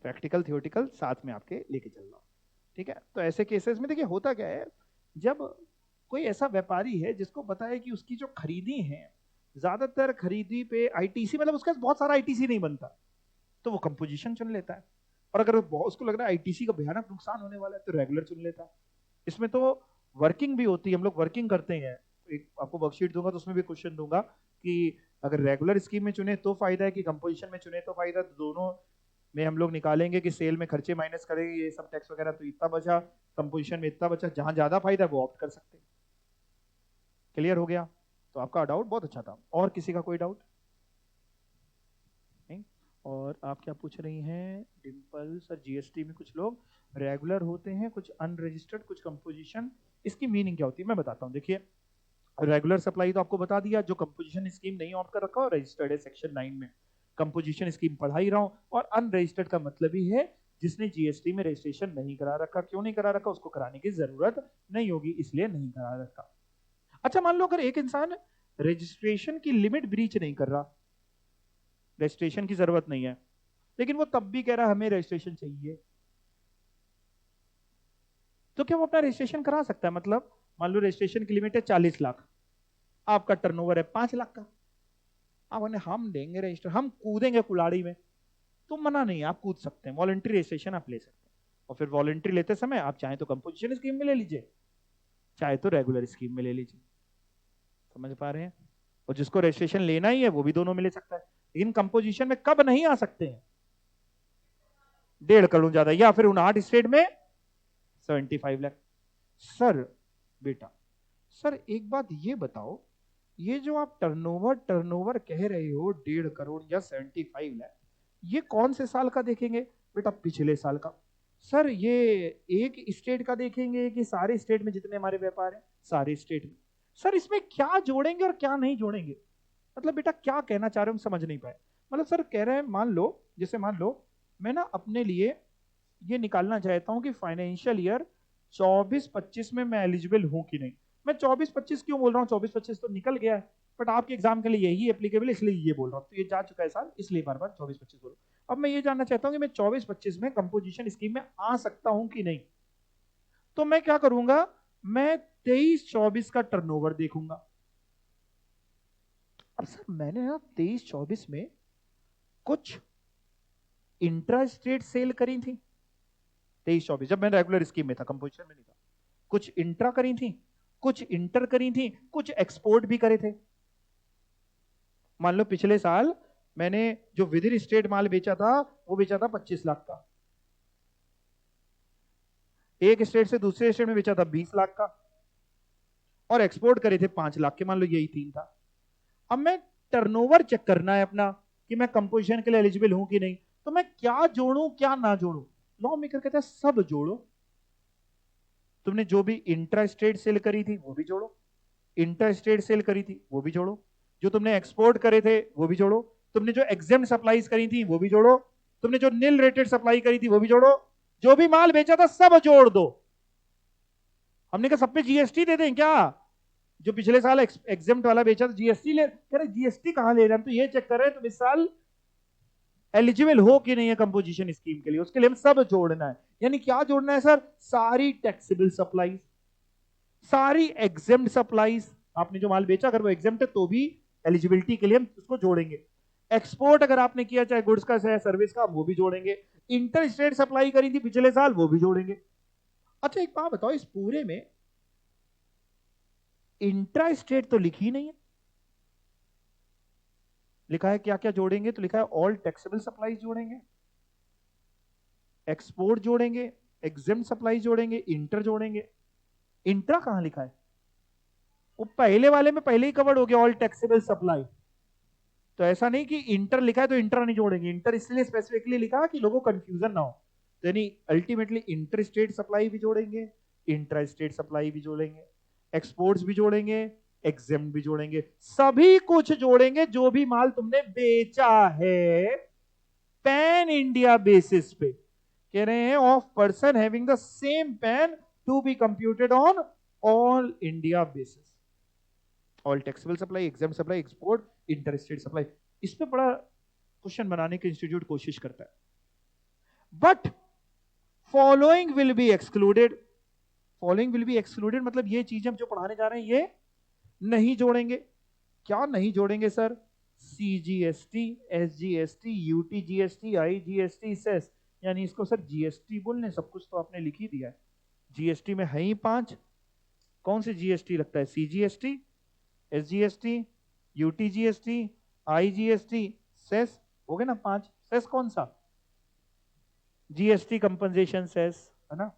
प्रैक्टिकल थियोटिकल साथ में आपके लेके चल रहा हूं, ठीक है? तो ऐसे केसेस में देखिए होता क्या है, जब कोई ऐसा व्यापारी है जिसको पता है कि उसकी जो खरीदी है ज्यादातर खरीदी पे आईटीसी, मतलब उसका बहुत सारा आईटीसी नहीं बनता, तो वो कंपोजिशन चुन लेता है। और अगर उसको लग रहा है आईटीसी का भयानक नुकसान होने वाला है तो रेगुलर चुन लेता है। इसमें तो वर्किंग भी होती है, हम लोग वर्किंग करते हैं, एक आपको वर्कशीट दूंगा तो उसमें भी क्वेश्चन दूंगा कि अगर रेगुलर स्कीम में चुने तो फायदा है कि कंपोजिशन में चुने तो फायदा, तो दोनों में हम लोग निकालेंगे कि सेल में खर्चे माइनस करेंगे, ये सब टैक्स वगैरह, तो इतना बचा, कंपोजिशन में इतना बचा, जहां ज्यादा फायदा है वो ऑप्ट कर सकते हैं। क्लियर हो गया? तो आपका डाउट बहुत अच्छा था। और किसी का कोई डाउट नहीं? और आप क्या पूछ रही हैं डिम्पल सर? जीएसटी में कुछ लोग रेगुलर होते हैं, कुछ अनरजिस्टर्ड, कुछ कंपोजिशन, इसकी मीनिंग क्या होती है मैं बताता हूँ। देखिए, रेगुलर सप्लाई तो आपको बता दिया, जो कंपोजिशन स्कीम नहीं ऑप्ट कर रखा और रजिस्टर्ड है सेक्शन 9 में, कंपोजिशन स्कीम पढ़ा ही रहा हूँ। और अनरजिस्टर्ड का मतलब ही है जिसने जीएसटी में रजिस्ट्रेशन नहीं करा रखा। क्यों नहीं करा रखा? उसको कराने की जरूरत नहीं होगी, इसलिए नहीं करा रखा। अच्छा, मान लो अगर एक इंसान रजिस्ट्रेशन की लिमिट ब्रीच नहीं कर रहा, रजिस्ट्रेशन की जरूरत नहीं है, लेकिन वो तब भी कह रहा है हमें रजिस्ट्रेशन चाहिए, तो क्या वो अपना रजिस्ट्रेशन करा सकता है? मतलब मान लो रजिस्ट्रेशन की लिमिट है 40 लाख, आपका टर्नओवर है 5 लाख का, आप बोले हम देंगे रजिस्टर, हम कूदेंगे कुलाड़ी में, तो मना नहीं है, आप कूद सकते हैं, वॉलंटरी रजिस्ट्रेशन आप ले सकते हैं। और फिर वॉलंटरी लेते समय आप चाहे तो कंपोजिशन स्कीम में ले लीजिए, चाहे तो रेगुलर स्कीम में ले लीजिए। समझ पा रहे हैं? और जिसको रजिस्ट्रेशन लेना ही है वो भी दोनों में ले सकता है, लेकिन कंपोजिशन में कब नहीं आ सकते हैं? 1.5 करोड़ ज्यादा, या फिर 59 स्टेट में 75 लाख। सर बेटा, सर एक बात ये बताओ, ये जो आप टर्नओवर टर्नओवर कह रहे हो 1.5 करोड़ या 75 लाख, ये कौन से साल का देखेंगे? बेटा पिछले साल का। सर ये एक स्टेट का देखेंगे कि सारे स्टेट में जितने हमारे व्यापार हैं सारे स्टेट में? सर इसमें क्या जोड़ेंगे और क्या नहीं जोड़ेंगे? मतलब बेटा क्या कहना चाह रहे हो, हम समझ नहीं पाए। मतलब सर कह रहे हैं, मान लो, जैसे मान लो मैं ना अपने लिए ये निकालना चाहता हूं कि फाइनेंशियल ईयर 24-25 में मैं एलिजिबल हूं कि नहीं। मैं 24-25 क्यों बोल रहा हूँ? 24-25 तो निकल गया है, बट आपके एग्जाम के लिए यही एप्लीकेबल है, इसलिए ये बोल रहा हूँ। तो ये जा चुका है साल, इसलिए बार बार 24-25 बोल रहा हूँ। अब मैं ये जानना चाहता हूँ कि मैं 24-25 में कंपोजिशन स्कीम में आ सकता हूं कि नहीं। तो मैं क्या करूंगा, मैं 23-24 का टर्नओवर देखूंगा। अब सर मैंने ना 23-24 में कुछ इंट्रा स्टेट सेल करी थी, 23-24 जब मैं रेगुलर स्कीम में था, कंपोजिशन में नहीं था। कुछ इंट्रा करी थी, कुछ इंटर करी थी, कुछ एक्सपोर्ट भी करे थे। मान लो पिछले साल मैंने जो विदिर स्टेट माल बेचा था वो बेचा था 25 लाख का, एक स्टेट से दूसरे स्टेट में बेचा था 20 लाख का, और एक्सपोर्ट करे थे 5 लाख के। मान लो यही तीन था। अब मैं टर्नओवर चेक करना है अपना कि मैं कंपोजिशन के लिए एलिजिबल हूं कि नहीं, तो मैं क्या जोड़ू क्या ना जोड़ू? लॉ मेकर कहता है सब जोड़ो। तुमने जो भी इंट्रा स्टेट सेल करी थी वो भी जोड़ो, इंटर स्टेट सेल करी थी वो भी जोड़ो, जो तुमने एक्सपोर्ट करे थे वो भी जोड़ो, तुमने जो एग्जाम सप्लाईज करी थी वो भी जोड़ो, तुमने जो नील रेटेड सप्लाई करी थी वो भी जोड़ो, जो भी माल बेचा था सब जोड़ दो। हमने कहा सब पे जीएसटी दे दें क्या? जो पिछले साल एग्जाम वाला बेचा था जीएसटी ले, कह रहे जीएसटी कहां ले रहे हैं? तो ये चेक कर रहे हैं तुम इस साल एलिजिबल हो कि नहीं है कंपोजिशन स्कीम के लिए, उसके लिए हम सब जोड़ना है। यानी क्या जोड़ना है सर? सारी टैक्सेबल सप्लाईज, सारी एग्जेम्ड सप्लाईज, आपने जो माल बेचा अगर वो एग्जेम्ट है तो भी एलिजिबिलिटी के लिए हम उसको जोड़ेंगे। एक्सपोर्ट अगर आपने किया चाहे गुड्स का चाहे सर्विस का, वो भी जोड़ेंगे। इंटर स्टेट सप्लाई करी थी पिछले साल, वो भी जोड़ेंगे। अच्छा एक बात बताओ, इस पूरे में इंट्रा स्टेट तो लिखी ही नहीं है। लिखा है क्या क्या जोड़ेंगे, तो लिखा है ऑल टैक्सेबल सप्लाईज जोड़ेंगे, एक्सपोर्ट जोड़ेंगे, एग्जेम्ट सप्लाई जोड़ेंगे, इंटर जोड़ेंगे। इंट्रा कहां लिखा है? वो पहले वाले में पहले ही कवर्ड हो गया, ऑल टैक्सेबल सप्लाई। तो ऐसा नहीं कि इंटर लिखा है तो इंटर नहीं जोड़ेंगे, इंटर इसलिए स्पेसिफिकली लिखा कि लोगों को कंफ्यूजन ना हो। तो यानी अल्टीमेटली इंटर स्टेट सप्लाई भी जोड़ेंगे, इंट्रा स्टेट सप्लाई भी जोड़ेंगे, एक्सपोर्ट्स भी जोड़ेंगे, एग्जेम्ट भी जोड़ेंगे, सभी कुछ जोड़ेंगे जो भी माल तुमने बेचा है पैन इंडिया बेसिस पे। कह रहे हैं of person having the same PAN to be computed on all India basis, all taxable supply, exempt supply, export, inter state supply. इस पे बड़ा क्वेश्चन बनाने की इंस्टीट्यूट कोशिश करता है, but following will be excluded. Following will be excluded मतलब ये चीजें हम जो पढ़ाने जा रहे हैं ये नहीं जोड़ेंगे। क्या नहीं जोड़ेंगे sir? CGST, SGST, UTGST, IGST, cess. यानी इसको सर जीएसटी बोलने, सब कुछ तो आपने लिख ही दिया है। जीएसटी में है ही 5, कौन से जीएसटी लगता है? CGST, SGST, UTGST, IGST, cess, हो गए ना 5। सेस कौन सा? जीएसटी कंपनसेशन सेस, है ना।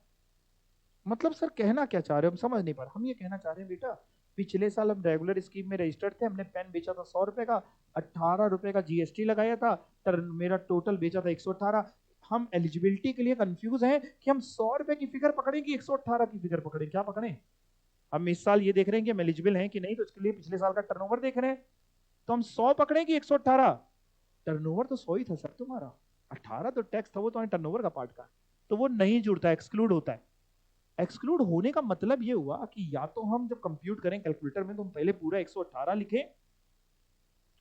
मतलब सर कहना क्या चाह रहे हो हम समझ नहीं पा रहे। हम ये कहना चाह रहे हैं बेटा पिछले साल हम रेगुलर स्कीम में रजिस्टर्ड थे, हमने पेन बेचा था 100 रुपए का, 18 रुपए का जीएसटी लगाया था, मेरा टोटल बेचा था 118। हम एलिजिबिलिटी के लिए कंफ्यूज हैं कि हम 100 रुपए की फिगर पकड़े कि 118 की फिगर पकड़े, क्या पकड़े? हम इस साल ये देख रहे हैं कि हम एलिजिबल हैं कि नहीं, तो इसके लिए पिछले साल का टर्नओवर देख रहे हैं। तो हम 100 पकड़े कि 118? टर्नओवर तो 100 ही था सर तुम्हारा, 18 तो टैक्स था, वो तो टर्नओवर का पार्ट का, तो वो नहीं जुड़ता, एक्सक्लूड होता है। एक्सक्लूड होने का मतलब ये हुआ कि या तो हम जब कंप्यूट करें कैलकुलेटर में तो हम पहले पूरा 118 लिखें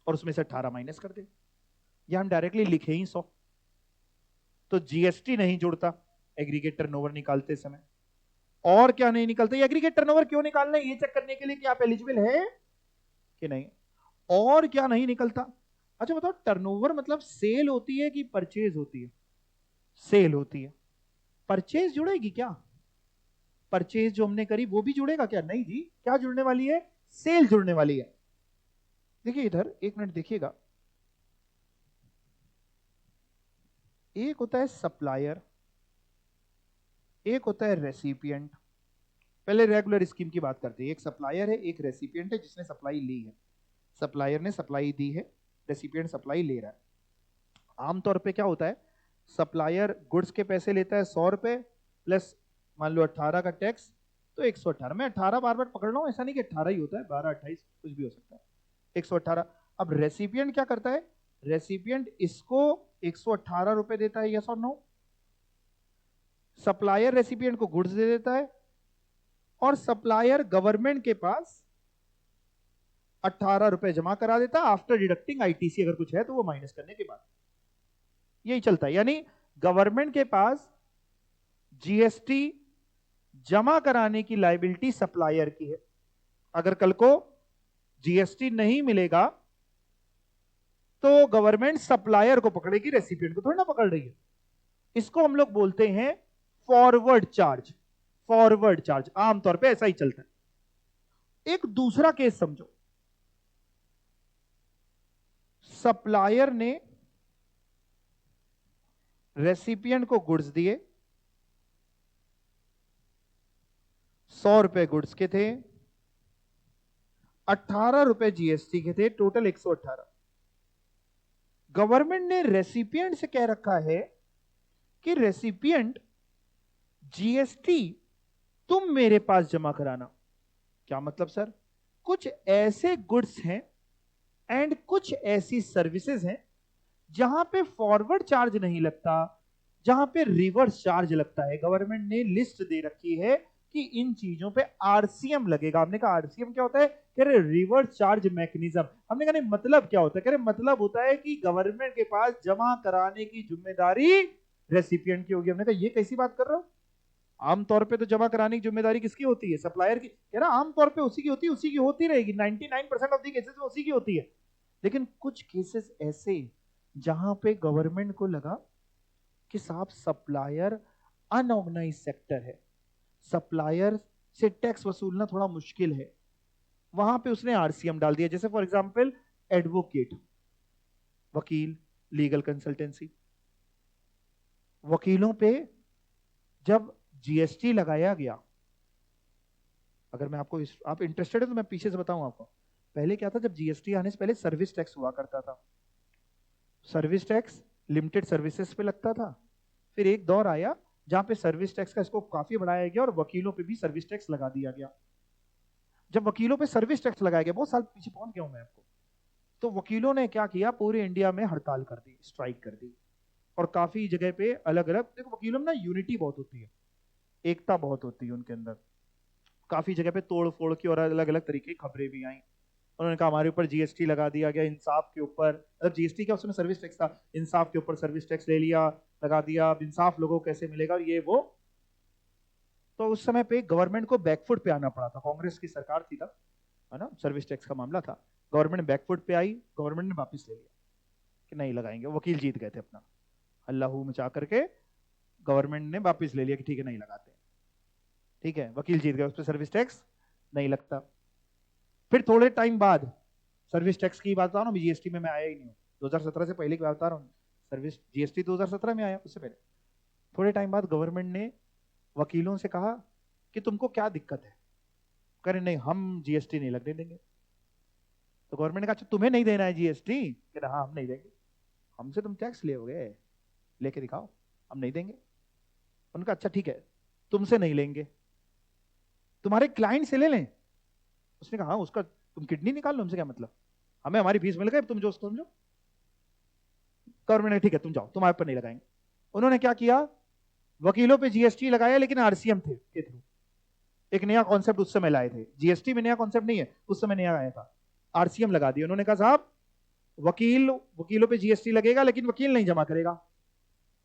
और उसमें से 18 माइनस कर दें, या हम डायरेक्टली लिखे ही 100, तो जीएसटी नहीं जुड़ता एग्रीगेट टर्नओवर निकालते समय। और क्या नहीं निकलता? ये एग्रीगेट टर्नओवर क्यों निकालना है? ये चेक करने के लिए कि आप एलिजिबल है कि नहीं। और क्या नहीं निकलता? अच्छा बताओ, टर्नओवर मतलब सेल होती है कि परचेज होती है? सेल होती है। परचेज जुड़ेगी क्या? परचेज जो हमने करी वो भी जुड़ेगा क्या? नहीं जी, क्या जुड़ने वाली है? सेल जुड़ने वाली है। देखिए इधर एक मिनट देखिएगा, एक होता है सप्लायर, एक होता है रेसिपिएंट। पहले रेगुलर स्कीम की बात करते हैं। एक सप्लायर है, एक रेसिपिएंट है जिसने सप्लाई ली है। सप्लायर ने सप्लाई दी है, रेसिपिएंट सप्लाई ले रहा है। आमतौर पे क्या होता है, सप्लायर गुड्स के पैसे लेता है 100 रुपए प्लस मान लो 18 का टैक्स, तो 118। मैं 18 बार बार पकड़ रहा हूं, ऐसा नहीं कि 18 ही होता है, 12 28 कुछ भी हो सकता है, 118। अब रेसिपिएंट क्या करता है? रेसिपिएंट इसको 118 रुपए देता है, यस और नो? सप्लायर रेसिपिएंट को गुड्स दे देता है और सप्लायर गवर्नमेंट के पास 18 रुपए जमा करा देता है आफ्टर डिडक्टिंग आईटीसी, अगर कुछ है तो वो माइनस करने के बाद। यही चलता है, यानी गवर्नमेंट के पास जीएसटी जमा कराने की लायबिलिटी सप्लायर की है। अगर कल को जीएसटी नहीं मिलेगा तो गवर्नमेंट सप्लायर को पकड़ेगी, रेसिपिएंट को थोड़ी ना पकड़ रही है। इसको हम लोग बोलते हैं फॉरवर्ड चार्ज। फॉरवर्ड चार्ज आमतौर पे ऐसा ही चलता है। एक दूसरा केस समझो, सप्लायर ने रेसिपिएंट को गुड्स दिए, 100 रुपए गुड्स के थे, 18 रुपए जीएसटी के थे, टोटल 118। गवर्नमेंट ने रेसिपिएंट से कह रखा है कि रेसिपिएंट जीएसटी तुम मेरे पास जमा कराना। क्या मतलब सर? कुछ ऐसे गुड्स हैं एंड कुछ ऐसी सर्विसेज हैं जहां पे फॉरवर्ड चार्ज नहीं लगता, जहां पे रिवर्स चार्ज लगता है। गवर्नमेंट ने लिस्ट दे रखी है कि इन चीजों पे आरसीएम लगेगा। हमने कहा आरसीएम क्या होता है? कह रहे रिवर्स चार्ज मैकेनिज्म। हमने कहा नहीं, मतलब क्या होता है? कह रहे मतलब होता है कि गवर्नमेंट के पास जमा कराने की जिम्मेदारी रेसिपिएंट की होगी। हमने कहा ये कैसी बात कर रहे हो? आमतौर पे तो जमा कराने की जिम्मेदारी किसकी होती है? सप्लायर की। कह रहा आमतौर पे उसी की होती है, उसी की होती रहेगी, 99% ऑफ द केसेस में उसी की होती है। लेकिन कुछ केसेस ऐसे जहां पे गवर्नमेंट को लगा कि साहब सप्लायर अनऑर्गेनाइज सेक्टर है, सप्लायर से टैक्स वसूलना थोड़ा मुश्किल है, वहां पे उसने आरसीएम डाल दिया। जैसे फॉर एग्जांपल एडवोकेट, वकील, लीगल कंसल्टेंसी, वकीलों पे जब जीएसटी लगाया गया, अगर मैं आपको आप इंटरेस्टेड है तो मैं पीछे से बताऊं आपको। पहले क्या था, जब जीएसटी आने से पहले सर्विस टैक्स हुआ करता था। सर्विस टैक्स लिमिटेड सर्विसेज पे लगता था। फिर एक दौर आया जहां पे सर्विस टैक्स का स्कोप काफी बढ़ाया गया और वकीलों पे भी सर्विस टैक्स लगा दिया गया। जब वकीलों पे सर्विस टैक्स लगाया गया, बहुत साल पीछे पहुंच गया हूं मैं आपको, तो वकीलों ने क्या किया, पूरे इंडिया में हड़ताल कर दी, स्ट्राइक कर दी। और काफी जगह पे अलग अलग, देखो वकीलों में ना यूनिटी बहुत होती है, एकता बहुत होती है उनके अंदर। काफी जगह पे तोड़ फोड़ की और अलग अलग तरीके की खबरें भी आई। उन्होंने कहा हमारे ऊपर जीएसटी लगा दिया गया, इंसाफ के ऊपर, मतलब जीएसटी क्या उसमें सर्विस टैक्स था, इंसाफ के ऊपर सर्विस टैक्स ले लिया, लगा दिया, अब इंसाफ लोगों को कैसे मिलेगा और ये वो। तो उस समय पे गवर्नमेंट को बैकफुट पे आना पड़ा था, कांग्रेस की सरकार थी तब, है ना, सर्विस टैक्स का मामला था। गवर्नमेंट बैकफुट पे आई, गवर्नमेंट ने वापस ले लिया कि नहीं लगाएंगे। वकील जीत गए थे अपना, अल्लाह मचा करके गवर्नमेंट ने वापस ले लिया कि ठीक है नहीं लगाते। ठीक है, वकील जीत गए, उस पर सर्विस टैक्स नहीं लगता। फिर थोड़े टाइम बाद, सर्विस टैक्स की बात बता रहा हूँ, जीएसटी में मैं आया ही नहीं हूँ, 2017 से पहले की बात बता रहा हूँ। सर्विस जीएसटी 2017 में आया, उससे पहले थोड़े टाइम बाद गवर्नमेंट ने वकीलों से कहा कि तुमको क्या दिक्कत है, कह रहे नहीं हम जीएसटी नहीं लगने देंगे। तो गवर्नमेंट ने कहा अच्छा तुम्हें नहीं देना है जीएसटी? कह रहा हाँ हम नहीं देंगे। हमसे तुम टैक्स ले लेके दिखाओ, हम नहीं देंगे। उनका अच्छा ठीक है तुमसे नहीं लेंगे, तुम्हारे क्लाइंट से ले लें। उसने कहा हाँ उसका तुम किडनी निकाल लो, हमसे क्या मतलब, हमें हमारी फीस मिल गई, तुम जो समझो। गवर्नमेंट ने ठीक है तुम जाओ, तुम्हारे पर नहीं लगाएंगे। उन्होंने क्या किया, वकीलों पे जीएसटी लगाया, लेकिन आरसीएम थे के थ्रू। एक नया कॉन्सेप्ट उस समय लाए थे, जीएसटी में नया कॉन्सेप्ट नहीं है, उस समय नया आया था, आरसीएम लगा दिया। उन्होंने कहा साहब वकीलों पे जीएसटी लगेगा, लेकिन वकील नहीं जमा करेगा,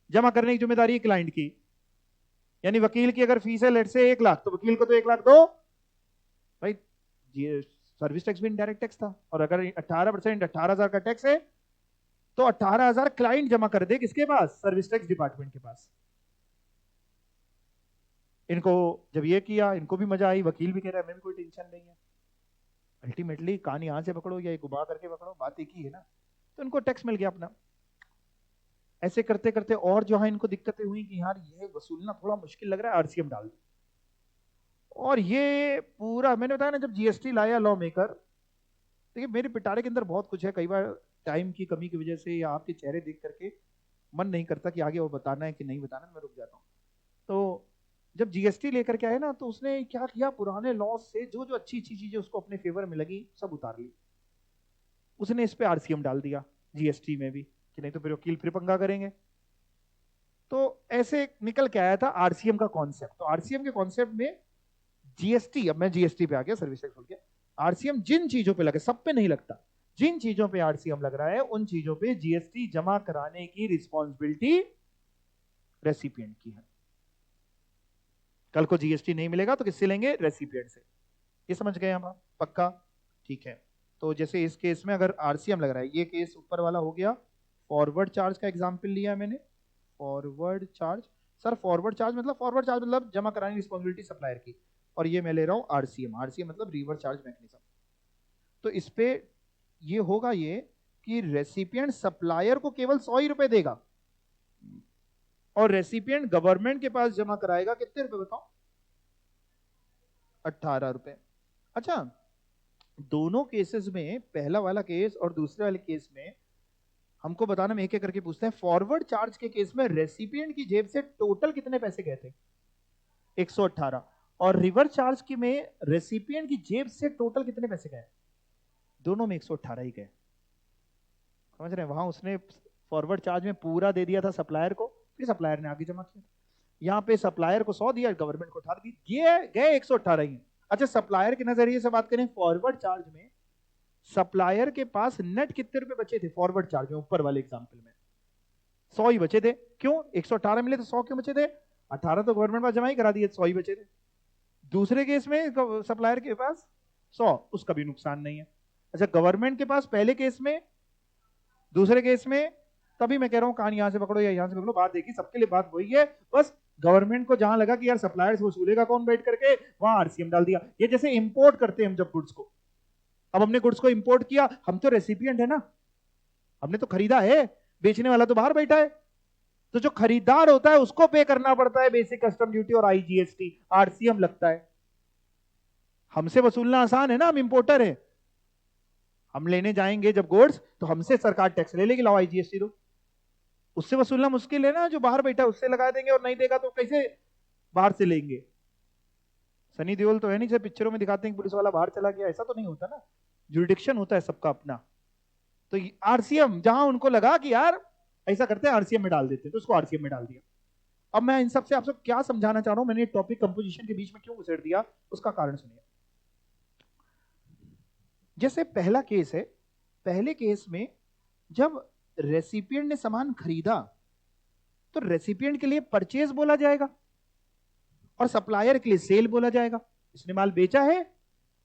जमा करने की जिम्मेदारी है क्लाइंट की। यानी वकील की अगर फीस है लेट से 1 लाख, तो वकील को तो 1 लाख दो भाई। सर्विस टैक्स भी इनडायरेक्ट टैक्स था, और अगर 18% 18,000 का टैक्स है तो 18,000 क्लाइंट जमा कर दे किसके पास, सर्विस टैक्स डिपार्टमेंट के पास। इनको जब ये किया इनको भी मजा आई, वकील भी कह रहा है हमें भी कोई टेंशन नहीं है। अल्टीमेटली कान यहां से पकड़ो या घुमा करके पकड़ो, बात एक ही है ना। तो इनको टैक्स मिल गया अपना। ऐसे करते करते और जो है इनको दिक्कतें हुई कि यार ये वसूलना थोड़ा मुश्किल लग रहा है, आरसीएम डाल दो। और ये पूरा मैंने बताया ना, जब जीएसटी लाया लॉ मेकर, देखिए मेरे पिटारे के अंदर बहुत कुछ है, कई बार टाइम की कमी की वजह से या आपके चेहरे देख करके मन नहीं करता कि आगे वो बताना है कि नहीं बताना, मैं रुक जाता हूँ। तो जब जीएसटी लेकर के आए ना, तो उसने क्या किया, पुराने लॉ से जो जो अच्छी अच्छी चीजें उसको अपने फेवर में लगी सब उतार ली। उसने इस पे आरसीएम डाल दिया जीएसटी में भी, कि नहीं तो फिर वकील फिर पंगा करेंगे। तो ऐसे निकल के आया था आरसीएम का कॉन्सेप्ट। तो आरसीएम के कॉन्सेप्ट में जीएसटी, अब मैं जीएसटी पे आ गया, सर्विस टैक्स हो गया, आरसीएम जिन चीजों पे लगे, सब पे नहीं लगता, जिन चीजों पे आरसीएम लग रहा है उन चीजों पे जीएसटी जमा कराने की रिस्पॉन्सिबिलिटी रेसिपिएंट की है। कल को जीएसटी नहीं मिलेगा तो किससे लेंगे, रेसिपिएंट से। ये समझ गए हम, पक्का? ठीक है। तो जैसे इस केस में अगर आरसीएम लग रहा है, ये केस ऊपर वाला हो गया, फॉरवर्ड चार्ज का एग्जांपल लिया है मैंने। Forward charge, sir forward charge मतलब जमा कराने की रिस्पॉन्सिबिलिटी सप्लायर की, और ये मैं ले रहा हूं आरसीएम। आरसीएम मतलब रिवर्स चार्ज मैकेनिज्म। तो इस पे ये होगा ये कि रेसिपिएंट सप्लायर को केवल 100 ही रुपए देगा, और रेसिपिएंट गवर्नमेंट के पास जमा कराएगा कितने रुपए बताओ, 18 रुपए। अच्छा, दोनों केसेस में, पहला वाला केस और दूसरे वाले केस में, हमको बताना, में एक एक करके पूछते हैं। फॉरवर्ड चार्ज के केस में रेसिपिएंट की जेब से टोटल कितने पैसे गए थे, 118। और रिवर्स चार्ज की में रेसिपिएंट की जेब से टोटल कितने पैसे गए, दोनों में 118 ही गए। समझ रहे हैं? वहां उसने फॉरवर्ड चार्ज में पूरा दे दिया था सप्लायर को, फिर सप्लायर ने आगे जमा किया। यहाँ पे सप्लायर को 100 दिया, गवर्नमेंट को 18 दी, ये गए 118 ही। अच्छा, सप्लायर के नजरिए से बात करें, फॉरवर्ड चार्ज में सप्लायर के पास नेट कितने रुपए बचे थे फॉरवर्ड चार्ज में, ऊपर वाले एग्जांपल में 100 ही बचे थे। क्यों, 118 मिले तो 100 क्यों बचे थे, 18 तो गवर्नमेंट पास जमा ही करा दिए, 100 ही बचे थे। दूसरे केस में सप्लायर के पास 100, उसका भी नुकसान नहीं है। अच्छा, गवर्नमेंट के पास पहले केस में, दूसरे केस में, तभी मैं कह रहा हूं कहानी यहां से पकड़ो या यहां से पकड़ो, बात देखिए सबके लिए बात वही है। बस गवर्नमेंट को जहां लगा कि यार सप्लायर से वसूलेगा कौन बैठ करके, वहां आरसीएम डाल दिया। ये जैसे इंपोर्ट करते हैं हम जब गुड्स को, अब हमने गुड्स को इंपोर्ट किया, हम तो रेसिपिएंट है ना, हमने तो खरीदा है, बेचने वाला तो बाहर बैठा है। तो जो खरीदार होता है उसको पे करना पड़ता है बेसिक कस्टम ड्यूटी और आईजीएसटी, आरसीएम लगता है। हमसे वसूलना आसान है ना, हम इंपोर्टर है, हम लेने जाएंगे जब गुड्स तो हमसे सरकार टैक्स ले लेगी, लाओ आईजीएसटी दो। उससे वसूलना मुश्किल है ना, जो बाहर बैठा है उससे लगा देंगे, और नहीं देगा तो कैसे बाहर से लेंगे। सनी देओल तो है नहीं, जब पिक्चरों में दिखाते हैं पुलिस वाला बाहर चला गया, ऐसा तो नहीं होता ना, जुरिडिक्शन होता है सबका अपना। तो आरसीएम जहां उनको लगा कि यार ऐसा करते हैं आरसीएम में डाल देते हैं, तो उसको आरसीएम में डाल दिया। अब मैं इन सबसे आपसे क्या समझाना चाह रहा हूं, मैंने टॉपिक कंपोजिशन के बीच में क्यों घुसेड़ दिया, उसका कारण सुनिए। जैसे पहला केस है, पहले केस में जब रेसिपिएंट ने सामान खरीदा तो रेसिपिएंट के लिए परचेज बोला जाएगा और सप्लायर के लिए सेल बोला जाएगा। इसने माल बेचा है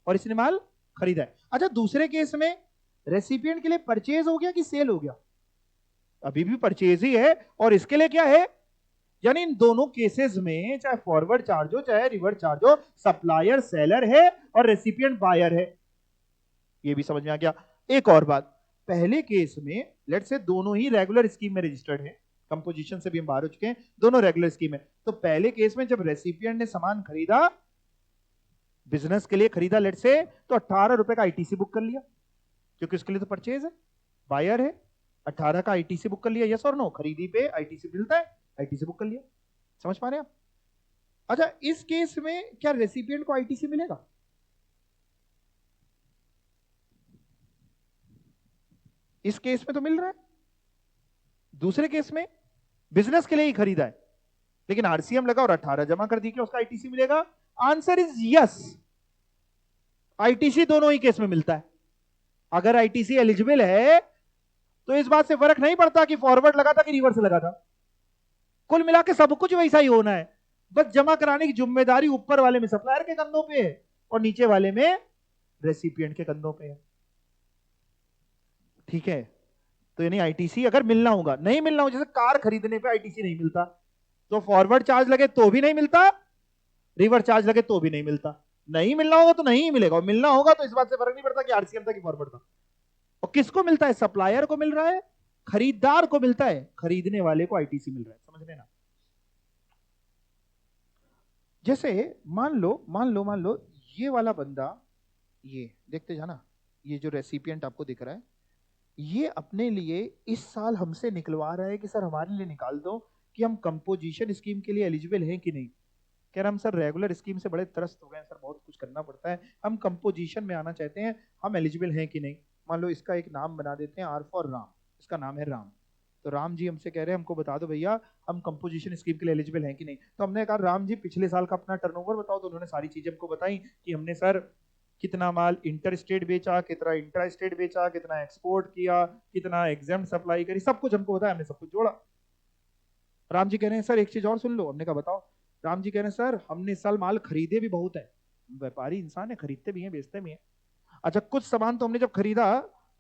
और इसने माल खरीदा है। अच्छा, दूसरे केस में रेसिपिएंट के लिए परचेज हो गया कि सेल हो गया, अभी भी परचेज ही है, और इसके लिए क्या है, यानी इन दोनों केसेस में चाहे फॉरवर्ड चार्ज हो चाहे रिवर्स चार्ज हो, सप्लायर सेलर है और रेसिपिएंट बायर है। ये भी समझ में आ गया। एक और बात, पहले केस में लेट से दोनों ही रेगुलर स्कीम में रजिस्टर्ड है, कंपोजिशन से भी हम बाहर हो चुके हैं, दोनों रेगुलर स्कीम है। तो पहले केस में जब रेसिपिएंट ने सामान खरीदा बिजनेस के लिए खरीदा लेट से, तो 18 रुपए का आईटीसी बुक कर लिया, क्योंकि उसके लिए तो परचेज है, बायर है, 18 का आईटीसी बुक कर लिया, यस और नो, खरीदी पे आईटीसी मिलता है, आईटीसी बुक कर लिया। समझ पा रहे हैं आप? अच्छा, इस केस में क्या रेसिपिएंट को आईटीसी मिलेगा? इस केस में तो मिल रहा है। दूसरे केस में बिजनेस के लिए ही खरीदा है, लेकिन आरसीएम लगा और 18 जमा कर दी, क्या उसका आईटीसी मिलेगा? आंसर इज यस, आईटीसी दोनों ही केस में मिलता है। अगर आईटीसी एलिजिबल है तो इस बात से फर्क नहीं पड़ता कि फॉरवर्ड लगा था कि रिवर्स लगा था, कुल मिला के सब कुछ वैसा ही होना है। बस जमा कराने की जिम्मेदारी ऊपर वाले में सप्लायर के कंधों पे है और नीचे वाले में रेसिपिएंट के कंधों पे है। ठीक है, तो यानी आईटीसी अगर मिलना होगा, नहीं मिलना होगा, जैसे कार खरीदने पे आईटीसी नहीं मिलता, तो फॉरवर्ड चार्ज लगे तो भी नहीं मिलता, रिवर्स चार्ज लगे तो भी नहीं मिलता। नहीं मिलना होगा तो नहीं मिलेगा, और मिलना होगा तो इस बात से फर्क नहीं पड़ता कि आरसीएम था कि फॉरवर्ड था। और किसको मिलता है? सप्लायर को मिल रहा है, खरीदार को मिलता है, खरीदने वाले को आईटीसी मिल रहा है। समझ लेना। जैसे मान लो ये वाला बंदा, ये देखते जाना, ये जो रेसिपिएंट आपको दिख रहा है, ये अपने लिए इस साल हमसे निकलवा रहा है कि सर हमारे लिए निकाल दो कि हम कंपोजिशन स्कीम के लिए एलिजिबल हैं कि नहीं। कह रहा हम सर रेगुलर स्कीम से बड़े त्रस्त हो गए हैं सर, बहुत कुछ करना पड़ता है, हम कंपोजिशन में आना चाहते हैं, हम एलिजिबल हैं कि नहीं। मान लो इसका एक नाम बना देते हैं, आर फॉर राम, इसका नाम है राम। तो राम जी हमसे कह रहे हैं हमको बता दो भैया हम कंपोजिशन स्कीम के लिए एलिजिबल हैं कि नहीं। तो हमने कहा राम जी पिछले साल का अपना टर्नओवर बताओ, तो उन्होंने सारी चीजें हमको बताई कि हमने सर कितना माल इंटर स्टेट बेचा, कितना इंट्रा स्टेट बेचा, कितना एक्सपोर्ट किया, कितना एग्जाम सप्लाई करी, सब कुछ हमको बताया, हमने सब कुछ जोड़ा। राम जी कह रहे हैं सर एक चीज और सुन लो। हमने कहा बताओ। राम जी कह रहे हैं सर हमने इस साल माल खरीदे भी बहुत है, व्यापारी इंसान है, खरीदते भी हैं बेचते भी हैं। अच्छा, कुछ सामान तो हमने जब खरीदा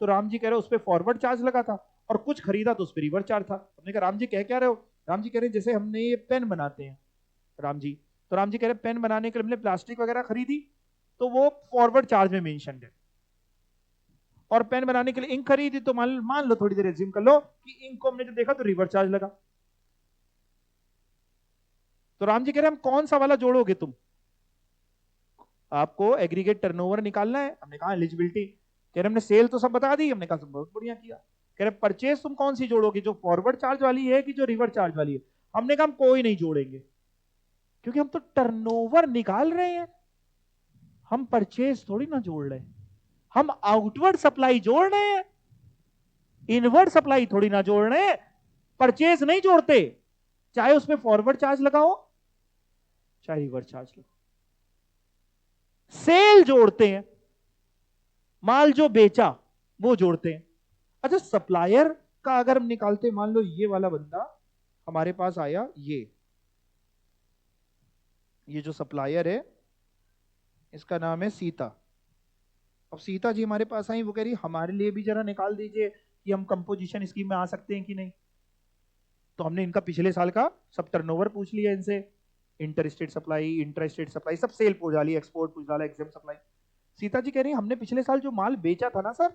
तो राम जी कह रहे उस पर फॉरवर्ड चार्ज लगा था, और कुछ खरीदा तो उस पर रिवर्स चार्ज था। हमने कहा राम जी कह क्या रहे हो? राम जी कह रहे हैं जैसे हमने ये पेन बनाते हैं राम जी, तो राम जी कह रहे हैं पेन बनाने के लिए हमने प्लास्टिक वगैरह खरीदी तो वो फॉरवर्ड चार्ज में मेंशन है, और पेन बनाने के लिए इंक खरीदी तो मान लो, थोड़ी देर एज्यूम कर लो कि इंक को हमने जब देखा तो रिवर्स चार्ज लगा। तो राम जी कह रहे हैं हम कौन सा वाला जोड़ोगे तुम? आपको एग्रीगेट टर्नओवर निकालना है। हमने कहा एलिजिबिलिटी। कह रहे हमने सेल तो सब बता दी। हमने कहा सब बहुत बढ़िया किया। कह रहे परचेज तुम कौन सी जोड़ोगे, जो फॉरवर्ड चार्ज वाली है कि जो रिवर्स चार्ज वाली है? हमने कहा हम कोई नहीं जोड़ेंगे, क्योंकि हम तो टर्नओवर निकाल रहे हैं, हम परचेज थोड़ी ना जोड़ रहे हैं, हम आउटवर्ड सप्लाई जोड़ रहे हैं, इनवर्ड सप्लाई थोड़ी ना जोड़ रहे हैं। परचेज नहीं जोड़ते, चाहे उसमें फॉरवर्ड चार्ज लगाओ चाहे रिवर्स चार्ज लगाओ। सेल जोड़ते हैं, माल जो बेचा वो जोड़ते हैं। अच्छा, सप्लायर का अगर हम निकालते, मान लो ये वाला बंदा हमारे पास आया, ये जो सप्लायर है इसका नाम है सीता। अब सीता जी हमारे पास आई, वो कह रही हमारे लिए भी जरा निकाल दीजिए कि हम कंपोजिशन स्कीम में आ सकते हैं कि नहीं। तो हमने इनका पिछले साल का सब टर्नओवर पूछ लिया इनसे, inter state supply, inter state supply, सब सेल पूछ डाली, एक्सपोर्ट पूछ डाला, एग्जाम सप्लाई। सीता जी कह रही हमने पिछले साल जो माल बेचा था ना सर,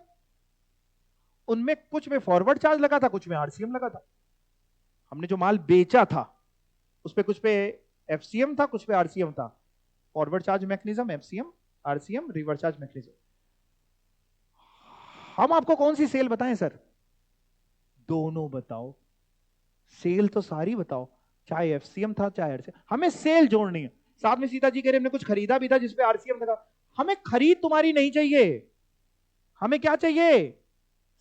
उनमें कुछ में फॉरवर्ड चार्ज लगा था, कुछ में आरसीएम लगा था। हमने जो माल बेचा था उस पे कुछ पे एफसीएम था, कुछ पे आरसीएम था। Forward charge mechanism, FCM, RCM, reverse charge mechanism. हम आपको कौन सी सेल बताएं सर? दोनों बताओ, सेल तो सारी बताओ, चाहे एफसीएम था चाहे आरसीएम, हमें सेल जोड़नी है। साथ में सीता जी कह रहे हमने कुछ खरीदा भी था जिसपे आरसीएम था। हमें खरीद तुम्हारी नहीं चाहिए, हमें क्या चाहिए?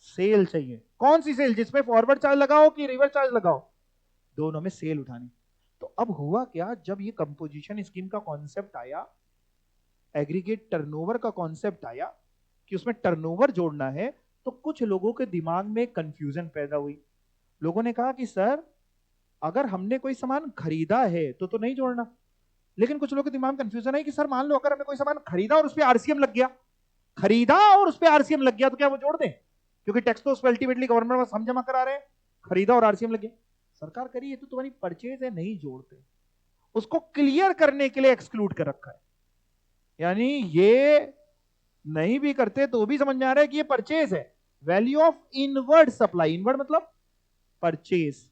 सेल चाहिए। कौन सी सेल? जिसपे फॉरवर्ड चार्ज लगाओ कि रिवर्स चार्ज लगाओ, दोनों में सेल उठानी। तो अब हुआ क्या, जब ये कंपोजिशन स्कीम का कॉन्सेप्ट आया, एग्रीगेट टर्नओवर का कॉन्सेप्ट आया कि उसमें टर्नओवर जोड़ना है, तो कुछ लोगों के दिमाग में कंफ्यूजन पैदा हुई। लोगों ने कहा कि सर अगर हमने कोई सामान खरीदा है तो नहीं जोड़ना। लेकिन कुछ लोगों के दिमाग में कंफ्यूजन है कि सर मान लो अगर हमने कोई सामान खरीदा और उस पर आरसीएम लग गया, खरीदा और उस पर आरसीएम लग गया, तो क्या वो जोड़ दें? क्योंकि टैक्स तो उस पर अल्टीमेटली गवर्नमेंट पास हम जमा करा रहे हैं, खरीदा और आरसीएम लग गया। सरकार करी ये तो तुम्हारी परचेज है, नहीं जोड़ते। उसको क्लियर करने के लिए एक्सक्लूड कर रखा है, यानी ये नहीं भी करते तो भी समझ में आ रहा है कि ये परचेज है। Value of inward supply, inward मतलब परचेज,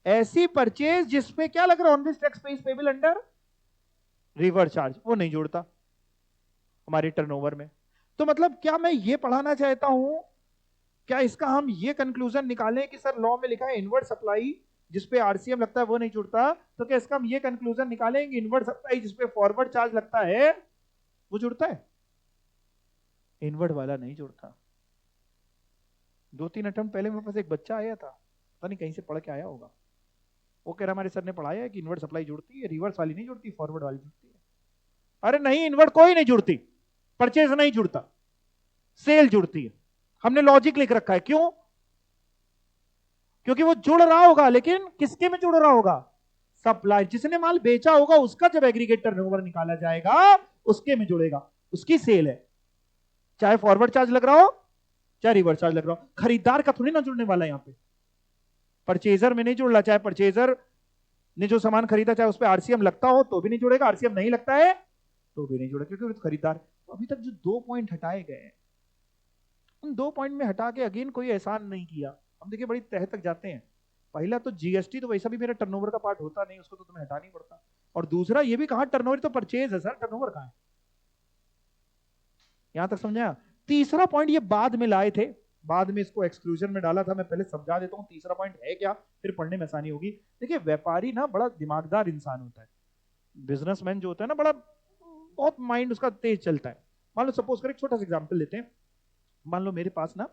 ऐसी परचेज जिसपे क्या लग रहा है, on this tax page payable under reverse charge, वो नहीं जोड़ता। हमारे टर्नओवर में। तो मतलब क्या मैं ये पढ़ाना चाहता हूं, क्या इसका हम ये कंक्लूजन निकालें कि सर लॉ में लिखा है इनवर्ट सप्लाई जिसपे आरसीएम लगता है वो नहीं जुड़ता, तो क्या इसका हम ये कंक्लूजन निकालेंगे इनवर्ट सप्लाई जिसपे फॉरवर्ड चार्ज लगता है वो जुड़ता है? इनवर्ट वाला नहीं जुड़ता। 2-3 अटेम्प्ट पहले मेरे पास एक बच्चा आया था, पता नहीं कहीं से पढ़ के आया होगा, वो कह रहा हमारे सर ने पढ़ाया है कि इनवर्ट सप्लाई जुड़ती है, रिवर्स वाली नहीं जुड़ती, फॉरवर्ड वाली जुड़ती है। अरे नहीं, इनवर्ट कोई नहीं जुड़ती, परचेज नहीं जुड़ता, सेल जुड़ती है। हमने लॉजिक लिख रखा है, क्यों? क्योंकि वो जुड़ रहा होगा, लेकिन किसके में जुड़ रहा होगा? सप्लाई, जिसने माल बेचा होगा उसका जब एग्रीगेट टर्नओवर निकाला जाएगा उसके में जुड़ेगा, उसकी सेल है, चाहे फॉरवर्ड चार्ज लग रहा हो चाहे रिवर्स चार्ज लग रहा हो। खरीदार का थोड़ी ना जुड़ने वाला है यहां पे, परचेजर में नहीं जुड़ रहा, चाहे परचेजर ने जो सामान खरीदा चाहे उस पर आरसीएम लगता हो तो भी नहीं जुड़ेगा, आरसीएम नहीं लगता है तो भी नहीं जुड़ेगा, क्योंकि खरीदार। तो अभी तक जो 2 पॉइंट हटाए गए हैं, उन 2 पॉइंट में हटा के अगेन कोई एहसान नहीं किया। हम देखिए बड़ी तह तक जाते हैं। पहला तो जीएसटी तो वैसा भी मेरा टर्नओवर का पार्ट होता नहीं, उसको तो तुम्हें हटा नहीं पड़ता। और दूसरा ये भी कहा टर्नओवर तो परचेज है सर, टर्नओवर कहां है? यहां तक समझा? तीसरा पॉइंट ये बाद में लाए थे, बाद में इसको एक्सक्लूजन में डाला था। मैं पहले समझा देता हूं तीसरा पॉइंट है क्या, फिर पढ़ने में आसानी होगी। देखिए व्यापारी ना बड़ा दिमागदार इंसान होता है, बिजनेसमैन जो होता है ना बड़ा, बहुत माइंड उसका तेज चलता है। मान लो सपोज कर एक छोटा सा एग्जांपल लेते हैं, मान लो मेरे पास ना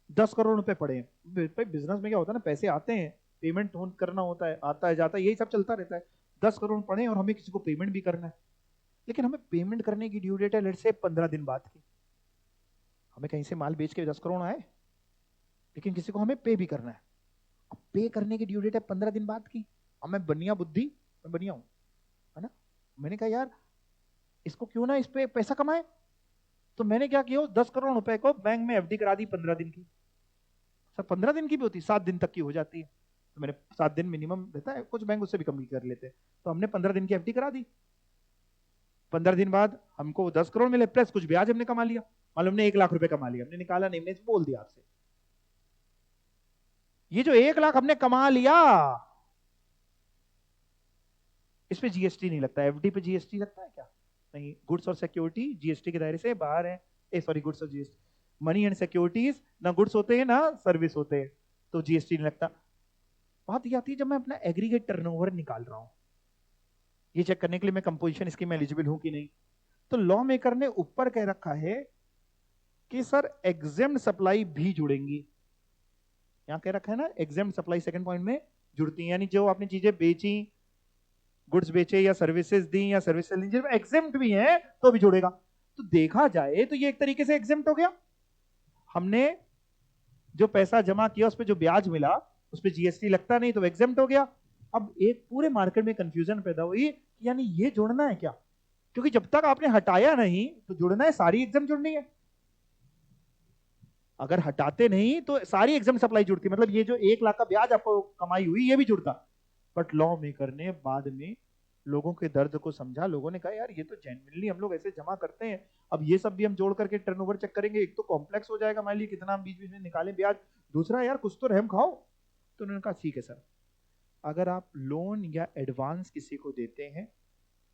10 करोड़ रुपए पड़े हैं। बिजनेस में क्या होता है ना, पैसे आते हैं, पेमेंट करना होता है, आता है जाता है, यही सब चलता रहता है। 10 करोड़ पड़े हैं और हमें किसी को पेमेंट भी करना है, लेकिन हमें पेमेंट करने की ड्यू डेट है लेट से 15 दिन बाद की। हमें कहीं से माल बेच के 10 करोड़ आए, लेकिन किसी को हमें पे भी करना है। अब पे करने की ड्यू डेट है 15 दिन बाद की। अब मैं बनिया बुद्धि, मैं बनिया हूं, है ना, मैंने कहा यार इसको क्यों ना इस पे पैसा कमाए। तो मैंने क्या किया, 10 करोड़ रुपए को बैंक में एफडी करा दी 15 दिन की। सर 15 दिन की भी होती, 7 दिन तक की हो जाती है। तो मैंने 7 दिन मिनिमम रहता है, कुछ बैंक उससे भी कम भी कर लेते हैं। तो हमने 15 दिन की एफडी करा दी। 15 दिन बाद हमको 10 करोड़ मिले, प्लस कुछ ब्याज हमने कमा लिया। मालूम हमने 1 लाख रुपए कमा लिया, हमने निकाला नहीं, हमने बोल दिया आपसे। ये जो 1 लाख हमने कमा लिया, इस पे जीएसटी नहीं लगता। एफडी पे जीएसटी लगता है क्या? नहीं। गुड्स और सिक्योरिटी जीएसटी के दायरे से बाहर है। सॉरी, गुड्स और जीएसटी, मनी एंड सिक्योरिटीज ना गुड्स होते हैं ना सर्विस होते हैं, तो जीएसटी नहीं लगता। बात ये आती है जब मैं अपना एग्रीगेट टर्नओवर निकाल रहा हूं, ये चेक करने के लिए मैं कंपोजिशन स्कीम में एलिजिबल हूं कि नहीं। तो लॉ मेकर ने ऊपर कह रखा है कि सर एग्जेम्प्ट सप्लाई भी जुड़ेंगी। यहां कह रखा है ना एग्जेम्प्ट सप्लाई सेकंड पॉइंट में जुड़ती है, यानी जो आपने चीजें बेची, गुड्स बेचे या सर्विसेज दी या सर्विसेज एग्जेम्प्ट भी है तो भी जुड़ेगा। तो देखा जाए तो ये एक तरीके से एग्जेम्प्ट हो गया। हमने जो पैसा जमा किया उस पर जो ब्याज मिला उस पर जीएसटी लगता नहीं, तो एग्जेम्प्ट हो गया। अब एक पूरे मार्केट में कंफ्यूजन पैदा हुई, यानी ये जुड़ना है क्या? क्योंकि जब तक आपने हटाया नहीं तो जुड़ना है, सारी एग्जाम जुड़नी है। अगर हटाते नहीं तो सारी एग्जाम सप्लाई जुड़ती, मतलब ये जो 1 लाख का ब्याज आपको कमाई हुई ये भी जुड़ता। बट लॉ मेकर ने बाद में लोगों के दर्द को समझा, लोगों ने कहा यार ये तो जेन्युइनली हम लोग ऐसे जमा करते हैं, अब ये सब भी हम जोड़ करके टर्नओवर चेक करेंगे, एक तो कॉम्प्लेक्स हो जाएगा हमारे लिए, कितना हम बीच बीच में निकालें ब्याज, दूसरा यार कुछ तो रहम खाओ। तो उन्होंने कहा ठीक है सर, अगर आप लोन या एडवांस किसी को देते हैं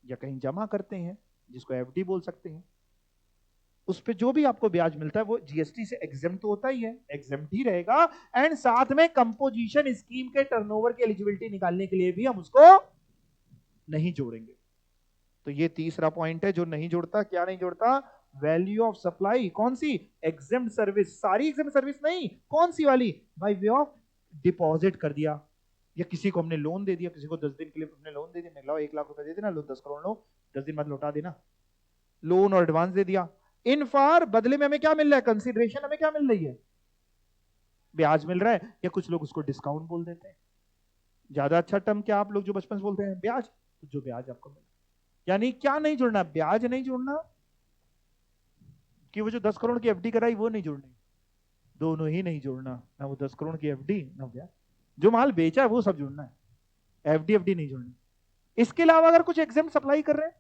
या कहीं जमा करते हैं, जिसको एफडी बोल सकते हैं, उस पे जो भी आपको ब्याज मिलता है वो जीएसटी से एग्जेम्प्ट तो होता ही है, एग्जेम्प्ट ही रहेगा। एंड साथ में कंपोजिशन स्कीम के टर्नओवर की एलिजिबिलिटी निकालने के लिए भी हम उसको नहीं जोड़ेंगे। तो ये तीसरा पॉइंट है जो नहीं जोड़ता। क्या नहीं जोड़ता? Value of supply. कौन सी? Exempt service. सारी एग्जेम्प्ट सर्विस नहीं, कौन सी वाली? बाय वे ऑफ डिपॉजिट कर दिया, या किसी को हमने लोन दे दिया, किसी को 10 दिन के लिए हमने लोन दे दिया, लो 1 लाख रुपए दे देना, लो 10 करोड़ लो, 10 दिन बाद लौटा देना, लोन और एडवांस दे दिया। इन फार बदले में हमें क्या मिल रहा है? कंसिडरेशन हमें क्या मिल रही है? ब्याज मिल रहा है, या कुछ लोग उसको डिस्काउंट बोल देते हैं। ज्यादा अच्छा टर्म क्या आप लोग जो बचपन से बोलते हैं? ब्याज। तो जो ब्याज आपको मिल, यानी क्या नहीं जुड़ना? ब्याज नहीं जुड़ना, कि वो जो 10 करोड़ की एफडी कराई वो नहीं जुड़नी, दोनों ही नहीं जुड़ना, ना वो 10 करोड़ की एफडी ना ब्याज। जो माल बेचा है वो सब जुड़ना है, एफडी एफडी नहीं जुड़नी। इसके अलावा अगर कुछ एग्जाम सप्लाई कर रहे हैं,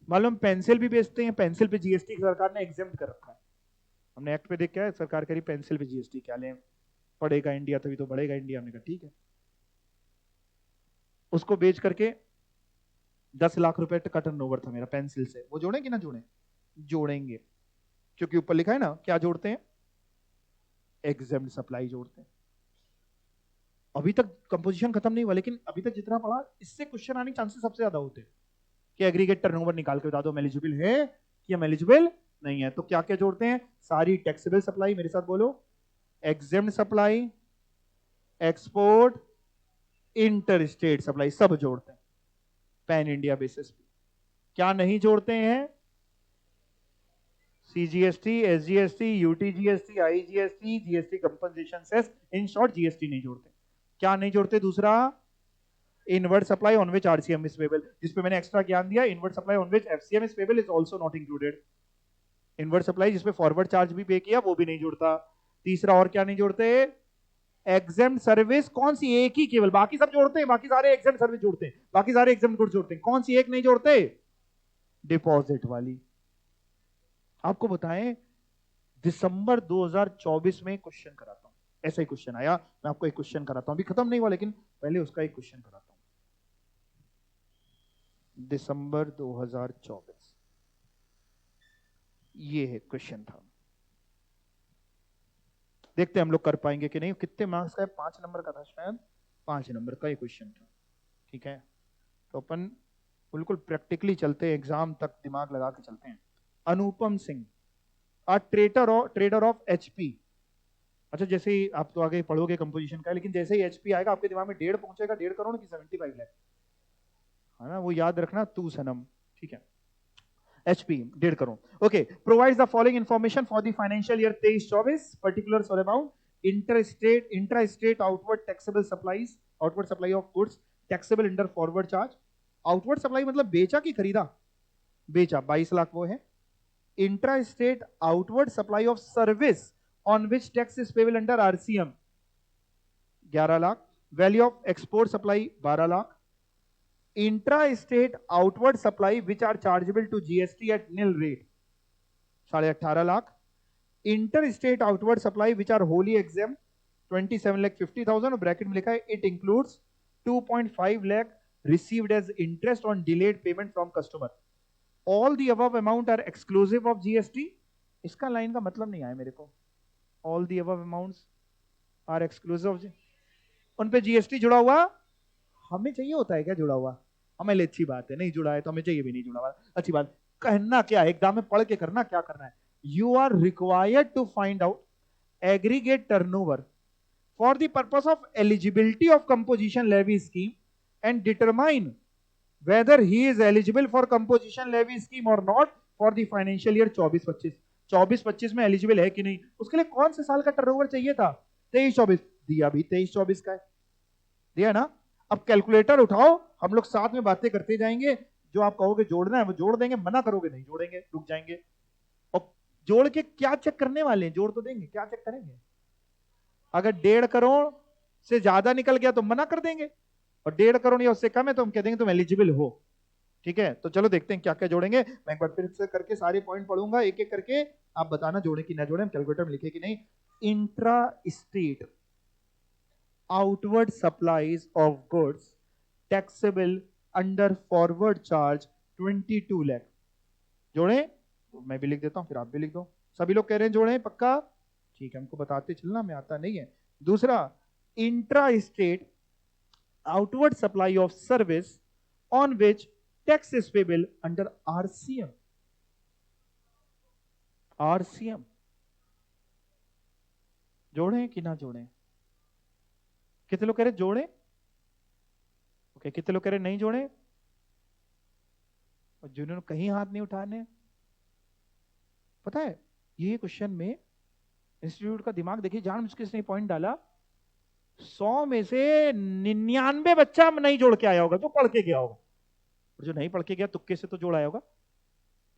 मालूम पेंसिल भी बेचते हैं, पेंसिल पे जीएसटी सरकार ने एग्जाम कर रखा है। हमने एक्ट पे देख क्या है, सरकार करी पेंसिल पे जीएसटी क्या लें, पढ़ेगा इंडिया तभी तो बढ़ेगा इंडिया। हमने कहा ठीक है, उसको बेच करके 10 लाख रुपए का टर्नओवर था मेरा पेंसिल से, वो जोड़े कि ना जोड़े? जोड़ेंगे, क्योंकि ऊपर लिखा है ना क्या जोड़ते हैं, एग्जेम्प्ट सप्लाई जोड़ते हैं। अभी तक कंपोजिशन खत्म नहीं हुआ, लेकिन अभी तक जितना पढ़ा इससे क्वेश्चन आने के चांसेस सबसे ज्यादा होते हैं कि एग्रीगेट टर्नओवर निकाल के बता दो एलिजिबल है कि हम एलिजिबल नहीं है। तो क्या क्या जोड़ते हैं? सारी टैक्सेबल सप्लाई, मेरे साथ बोलो, exempt supply, export, inter state supply, सब जोड़ते हैं पैन इंडिया बेसिस पे। क्या नहीं जोड़ते हैं? CGST, SGST, UTGST, IGST, GST compensation cess, in short GST नहीं जोड़ते। क्या नहीं जोड़ते? दूसरा, inward supply on which RCM is payable, जिसपे मैंने एक्स्ट्रा ज्ञान दिया, inward supply on which FCM is payable is also not included. Inward supply जिसपे फॉरवर्ड चार्ज भी पे किया वो भी नहीं जुड़ता। तीसरा, और क्या नहीं जोड़ते? एग्जेम्प्ट सर्विस, कौन सी एक ही केवल, बाकी सब जोड़ते हैं, बाकी सारे एग्जेम्प्ट सर्विस जोड़ते हैं, बाकी सारे एग्जेम्प्ट गुड्स जोड़ते हैं, कौन सी एक नहीं जोड़ते? डिपॉजिट वाली। आपको बताएं, दिसंबर 2024 में क्वेश्चन कराता हूं, ऐसा ही क्वेश्चन आया, मैं आपको एक क्वेश्चन कराता हूं, अभी खत्म नहीं हुआ लेकिन पहले उसका एक क्वेश्चन कराता हूं। दिसंबर 2024, ये है क्वेश्चन था, देखते हैं हम लोग कर पाएंगे कि नहीं। कितने मार्क्स का है? 5 नंबर का था शायद, 5 नंबर का ये क्वेश्चन था। ठीक है, तो अपन बिल्कुल प्रैक्टिकली चलते हैं, एग्जाम तक दिमाग लगा के चलते हैं। Anupam Singh, trader of HP. अच्छा, जैसे ही आप तो आगे पढ़ोगे कंपोजिशन का, लेकिन जैसे ही एचपी आएगा आपके दिमाग में 1.5 पहुंचेगा, 1.5 करोड़ की 75 लाख, है ना, वो याद रखना तू सनम। ठीक है, HP 1.5 crore. Okay, provides the following information for the financial year 23-24, particulars for amount, intra state outward taxable supplies, outward supply of goods taxable under forward charge. Outward supply मतलब बेचा कि खरीदा? बेचा, 22 लाख वो है। Intra state outward supply of service on which tax is payable under RCM, 11 lakh. Value of export supply 12 lakh. Intra state outward supply which are chargeable to GST at nil rate, 18.5 lakh. Inter state outward supply which are wholly exempt, 27,50,000, और bracket में लिखा है it includes 2.5 lakh received as interest on delayed payment from customer. All the above amount are exclusive of GST. इसका line का मतलब नहीं आया मेरे को, all the above amounts are exclusive of, उन पे जीएसटी जुड़ा हुआ हमें चाहिए होता है क्या? जुड़ा हुआ हमें लिए अच्छी बात है, नहीं जुड़ा है तो हमें चाहिए भी नहीं जुड़ा हुआ, अच्छी बात। कहना क्या है, एग्जाम में पढ़ के करना क्या करना है, you are required to find out aggregate turnover for the purpose of eligibility of composition levy scheme and determine whether he is eligible for composition levy scheme or not for the financial year 24-25। 24-25 में eligible है कि नहीं, उसके लिए कौन से साल का टर्नओवर चाहिए था? 23-24, दिया भी 23-24 का है, दिया ना। अब कैलकुलेटर उठाओ, हम लोग साथ में बातें करते जाएंगे, जो आप कहोगे जोड़ना है वो जोड़ देंगे, मना करोगे नहीं जोड़ेंगे, रुक जाएंगे। और जोड़ के क्या चेक करने वाले हैं? जोड़ तो देंगे, क्या चेक करेंगे? अगर 1.5 करोड़ से ज्यादा निकल गया तो मना कर देंगे, और 1.5 करोड़ या उससे कम है तो हम कह देंगे तुम एलिजिबल हो। ठीक है, तो चलो देखते हैं क्या क्या जोड़ेंगे। मैं एक बार फिर से करके सारे पॉइंट पढ़ूंगा एक एक करके, आप बताना जोड़े कि ना जोड़े, हम कैलकुलेटर में लिखे कि नहीं। Intra state outward supplies of goods taxable under forward charge 22 lakh, जोड़े? तो मैं भी लिख देता हूं, फिर आप भी लिख दो। सभी लोग कह रहे हैं जोड़े, पक्का? ठीक है, हमको बताते चलना, मैं आता नहीं है। दूसरा, intra state outward supply of service on which tax is payable under RCM। RCM जोड़े कि ना जोड़े? कितने लोग कह रहे जोड़े? ओके, कितने लोग कह रहे नहीं जोड़े? और जिन्होंने कहीं हाथ नहीं उठाने, पता है ये क्वेश्चन में इंस्टीट्यूट का दिमाग देखिए, जान किसने पॉइंट डाला, 100 में से 99 बच्चा नहीं जोड़ के आया होगा, जो पढ़ के गया होगा, और जो नहीं पढ़ के गया तुक्के से तो जोड़ आया होगा।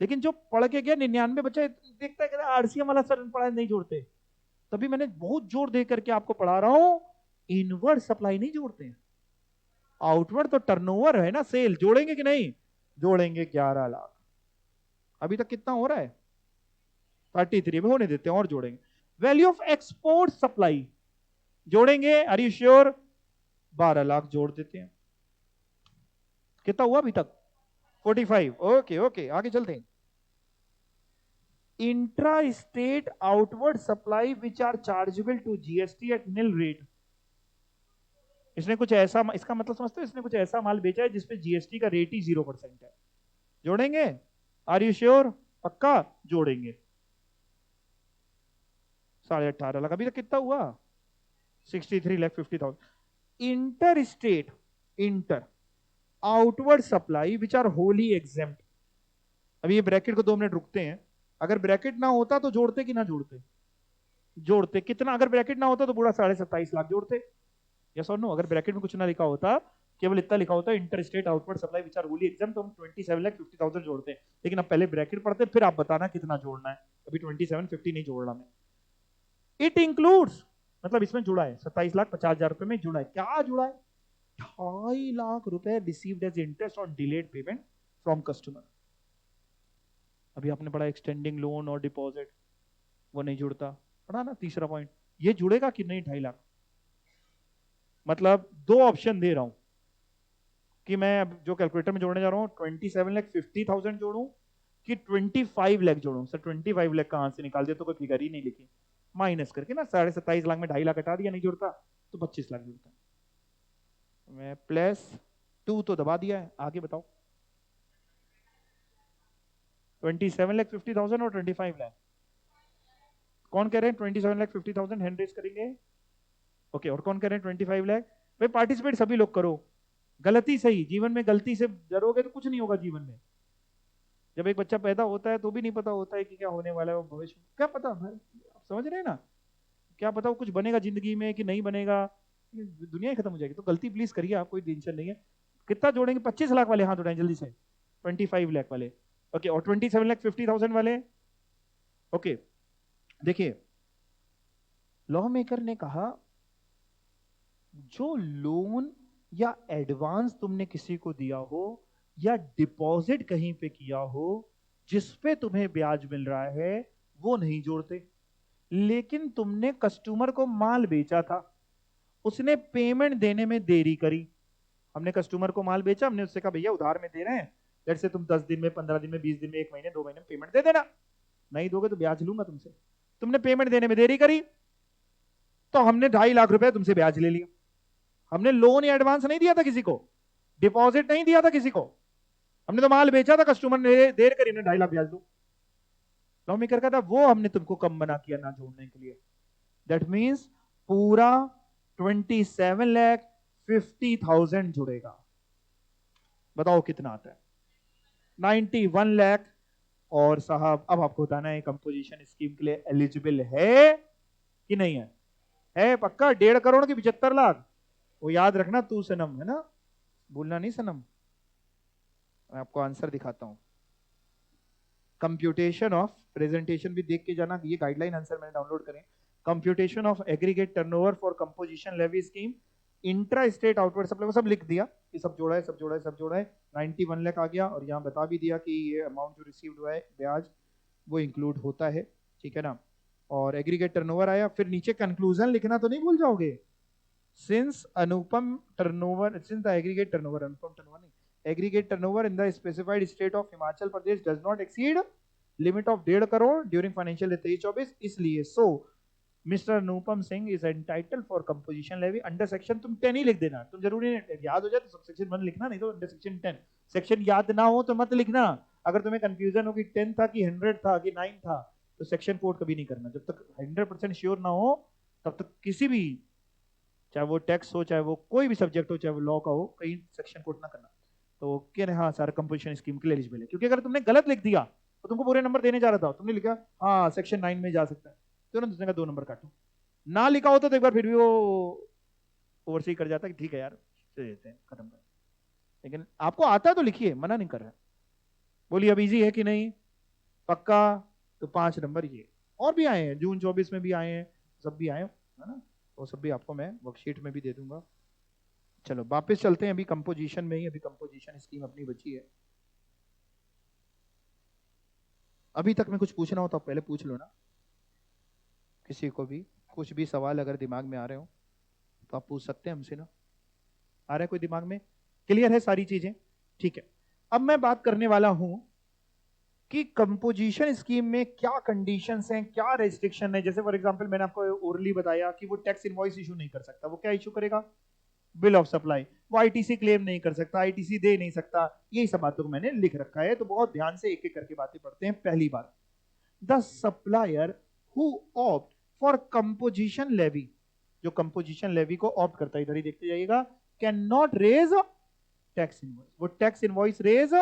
लेकिन जो पढ़ के गया 99 बच्चा देखता है कि आरसीएम वाला सर पढ़ा नहीं जोड़ते, तभी मैंने बहुत जोर दे करके आपको पढ़ा रहा हूं, इनवर्ड सप्लाई नहीं जोड़ते, आउटवर्ड तो टर्नओवर है ना, सेल, जोड़ेंगे कि नहीं? जोड़ेंगे, 11 लाख। अभी तक कितना हो रहा है? 33 भी होने देते हैं और जोड़ेंगे। वैल्यू ऑफ एक्सपोर्ट सप्लाई जोड़ेंगे, आर यू श्योर? 12 लाख जोड़ देते हैं। कितना हुआ अभी तक? 45। ओके ओके, आगे चलते हैं। Intra state outward supply which are chargeable to GST at nil rate. इसने कुछ ऐसा, इसका मतलब समझते हो, इसने कुछ ऐसा माल बेचा है जिसपे जीएसटी का रेट ही 0% है। जोड़ेंगे? Are you sure? पक्का जोड़ेंगे। 18.5 लाख, अभी तक कितना हुआ? 63,50,000। Inter state, inter outward supply which are wholly exempt. अभी ये ब्रैकेट को 2 मिनट रुकते हैं। अगर ब्रैकेट ना होता तो जोड़ते कि ना जोड़ते? जोड़ते। कितना? अगर ब्रैकेट ना होता तो पूरा 27.5 लाख जोड़ते। यस और नो? अगर ब्रैकेट में कुछ ना लिखा होता, केवल इतना लिखा होता inter state outward supply which are wholly exempt, तो हम 27,50,000 जोड़ते हैं। लेकिन अब पहले ब्रैकेट पढ़ते, फिर आप बताना कितना जोड़ना है। अभी 2750 नहीं जोड़ रहा मैं। इट इंक्लूड्स, मतलब इसमें जुड़ा है 27,50,000 रुपए में जुड़ा है। क्या जुड़ा है? 2.5 लाख रुपए received as interest on delayed payment from customer. अभी आपने पढ़ा एक्सटेंडिंग लोन और डिपॉजिट, वो नहीं जुड़ता। पढ़ा ना तीसरा पॉइंट? ये जुड़ेगा कि नहीं 2.5 लाख? मतलब 2 ऑप्शन दे रहा हूं कि मैं अब जो कैलकुलेटर में जोड़ने जा रहा हूं 27,50,000 जोड़ूं कि 25 लाख जोड़ूं। सर 25 लाख कहां से निकाल दिया? तो कोई फिगर ही नहीं लिखी, माइनस करके ना 27.5 लाख में 2.5 लाख हटा दिया, नहीं जुड़ता तो 25 लाख जुड़ता। मैं +2 तो दबा दिया है, आगे बताओ। 27,50,000 और 25 लाख। कौन कह रहे हैं 27,50,000? हैंड रेज करेंगे। ओके, और कौन कह रहे हैं 25 लाख? भाई पार्टिसिपेट सभी लोग करो। गलती सही, जीवन में गलती से डरोगे तो कुछ नहीं होगा जीवन में। जब एक बच्चा पैदा होता है तो भी नहीं पता होता है कि क्या होने वाला है वो भविष्य में। क्या पता भाई, आप समझ रहे हैं ना? क्या पता वो कुछ बनेगा जिंदगी में कि नहीं बनेगा, दुनिया ही खत्म हो जाएगी। तो गलती प्लीज करिए आप, कोई टेंशन नहीं है। कितना जोड़ेंगे? 25 लाख वाले हाथ उठाएं जल्दी से। 25 लाख वाले। ओके, और 27,50,000 वाले? ओके, देखिए लॉ मेकर ने कहा जो लोन या एडवांस तुमने किसी को दिया हो या डिपॉजिट कहीं पे किया हो जिसपे तुम्हें ब्याज मिल रहा है वो नहीं जोड़ते। लेकिन तुमने कस्टमर को माल बेचा था, उसने पेमेंट देने में देरी करी। हमने कस्टमर को माल बेचा, हमने उससे कहा भैया उधार में दे रहे हैं, जैसे से तुम 10 दिन में, 15 दिन में, 20 दिन में, 1 महीने, 2 महीने में पेमेंट दे देना, नहीं दोगे तो ब्याज लूंगा तुमसे। तुमने पेमेंट देने में देरी करी तो हमने 2.5 लाख रुपए तुमसे ब्याज ले लिया। हमने लोन या एडवांस नहीं दिया था किसी को, डिपॉजिट नहीं दिया था किसी को, हमने तो माल बेचा था, कस्टमर ने देर करी, हमने 2.5 लाख ब्याज दो। लॉ मेकर का था वो हमने तुमको कम बना किया ना जोड़ने के लिए। दैट मीन्स पूरा 27,50,000 जुड़ेगा। बताओ कितना आता है? 91 लाख। और साहब अब आपको बताना है कंपोजिशन स्कीम के लिए एलिजिबल है कि नहीं है? है पक्का? 1.5 करोड़ की 75 लाख। वो याद रखना, तू सनम है ना, भूलना नहीं सनम। मैं आपको आंसर दिखाता हूं। कंप्यूटेशन ऑफ, प्रेजेंटेशन भी देख के जाना, ये गाइडलाइन आंसर मैंने डाउनलोड करें। Computation of aggregate turnover for composition levy scheme, intra state outward supply, वो सब लिख दिया कि सब जोड़ा है, सब जोड़ा है, सब जोड़ा है। 91 लाख आ गया, और यहाँ बता भी दिया कि ये अमाउंट जो रिसीव्ड हुआ है ब्याज वो इंक्लूड होता है, ठीक है ना। और एग्रीगेट टर्नओवर आया, फिर नीचे कंक्लूजन लिखना तो नहीं भूल जाओगे। Since Anupam turnover, since the aggregate turnover, Anupam turnover नहीं, aggregate turnover in the specified state of Himachal Pradesh does not exceed limit of 1.5 crore during financial year 23-24, इसलिए so Mr. Anupam Singh is entitled for composition levy under section, तुम 10 ही लिख देना, तुम जरूरी नहीं याद हो जाए तो सेक्शन 1 लिखना, नहीं तो अंडर सेक्शन 10। सेक्शन याद ना हो तो मत लिखना। अगर तुम्हें कंफ्यूजन हो कि 10 था कि 100 था कि 9 था तो सेक्शन कोड कभी नहीं करना। जब तक 100% श्योर ना हो तब तक किसी भी, चाहे वो टैक्स हो, चाहे वो कोई भी सब्जेक्ट हो, चाहे वो लॉ का हो, कहीं सेक्शन कोड ना करना। तो कह रहे हाँ सर कंपोजिशन स्कीम के लिए एलिजिबल है, क्योंकि अगर तुमने गलत लिख दिया तो तुमको पूरे नंबर देने जा रहा था, तुमने लिखा हाँ सेक्शन 9 में जा सकता है, तो ना दूसरे का 2 नंबर काटो। ना लिखा होता तो एक बार फिर भी वो ओवरसी कर जाता कि ठीक है यार दे देते हैं, खत्म कर। लेकिन आपको आता है तो लिखिए, मना नहीं कर रहा। बोलिए अब इजी है कि नहीं? पक्का? तो 5 नंबर ये और भी आए हैं, जून 24 में भी आए हैं, सब भी आए है ना, वो सब भी आपको मैं वर्कशीट में भी दे दूंगा। चलो वापस चलते हैं, अभी कंपोजिशन में ही, अभी कंपोजिशन स्कीम अपनी बची है। अभी तक में कुछ पूछना हो तो आप पहले पूछ लो ना, किसी को भी कुछ भी सवाल अगर दिमाग में आ रहे हो तो आप पूछ सकते हैं हमसे ना। आ रहा है कोई दिमाग में? क्लियर है सारी चीजें? ठीक है। अब मैं बात करने वाला हूं कि कंपोजिशन स्कीम में क्या कंडीशंस हैं, क्या रेस्ट्रिक्शन है। जैसे फॉर एग्जांपल मैंने आपको ओरली बताया कि वो टैक्स इनवॉइस इशू नहीं कर सकता। वो क्या इशू करेगा? Bill of supply. वो आईटीसी क्लेम नहीं कर सकता, आईटीसी दे नहीं सकता। यही सब बातों को मैंने लिख रखा है, तो बहुत ध्यान से एक एक करके बातें पढ़ते हैं। पहली बात, the supplier who opt for composition levy, जो कंपोजिशन लेवी को ऑप्ट करता है, इधर ही देखते जाइएगा, can not raise tax invoice. वो टैक्स इनवॉइस रेज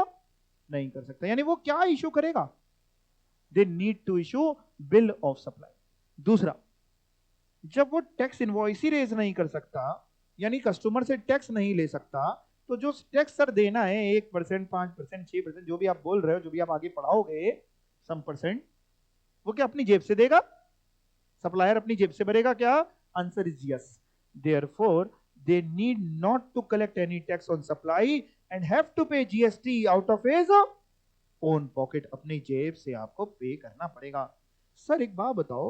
नहीं कर सकता। यानी वो क्या इशू करेगा? They need to issue bill of supply. दूसरा, जब वो टैक्स इनवॉइस ही रेज नहीं कर सकता, यानी कस्टमर से टैक्स नहीं ले सकता, तो जो टैक्स सर देना है 1%, 5%, 6%, जो भी आप बोल रहे हो, जो भी आप आगे पढ़ाओगे सम परसेंट, वो क्या अपनी जेब से देगा? सप्लायर अपनी जेब से भरेगा क्या? Answer is yes. Therefore they need not to collect any tax on supply and have to pay GST out of his own pocket. अपनी जेब से आपको पे करना पड़ेगा। सर एक बात बताओ,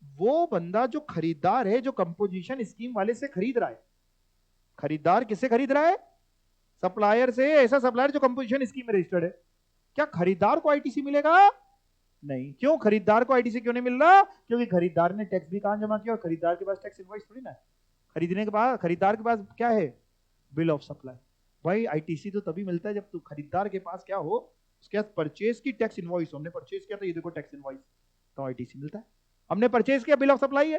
वो बंदा जो खरीदार है, जो कंपोजिशन स्कीम वाले से खरीद रहा है, खरीदार किससे खरीद रहा है? सप्लायर से। ऐसा सप्लायर जो कंपोजिशन स्कीम में रजिस्टर्ड है, क्या खरीदार को आईटीसी मिलेगा? नहीं। क्यों खरीदार को आईटीसी क्यों नहीं मिल रहा? क्योंकि खरीदार ने टैक्स भी कहां जमा किया, और खरीदार के पास टैक्स इनवॉइस थोड़ी ना है। खरीदने के बाद खरीदार के पास क्या है? Bill of supply. भाई आईटीसी तो तभी मिलता है जब तू खरीदार के पास क्या हो, उसके बाद परचेज की टैक्स इनवॉइस। हमने परचेज किया तो ये देखो टैक्स इनवॉइस, तो आईटीसी मिलता है। हमने परचेज किया, बिल ऑफ सप्लाई है।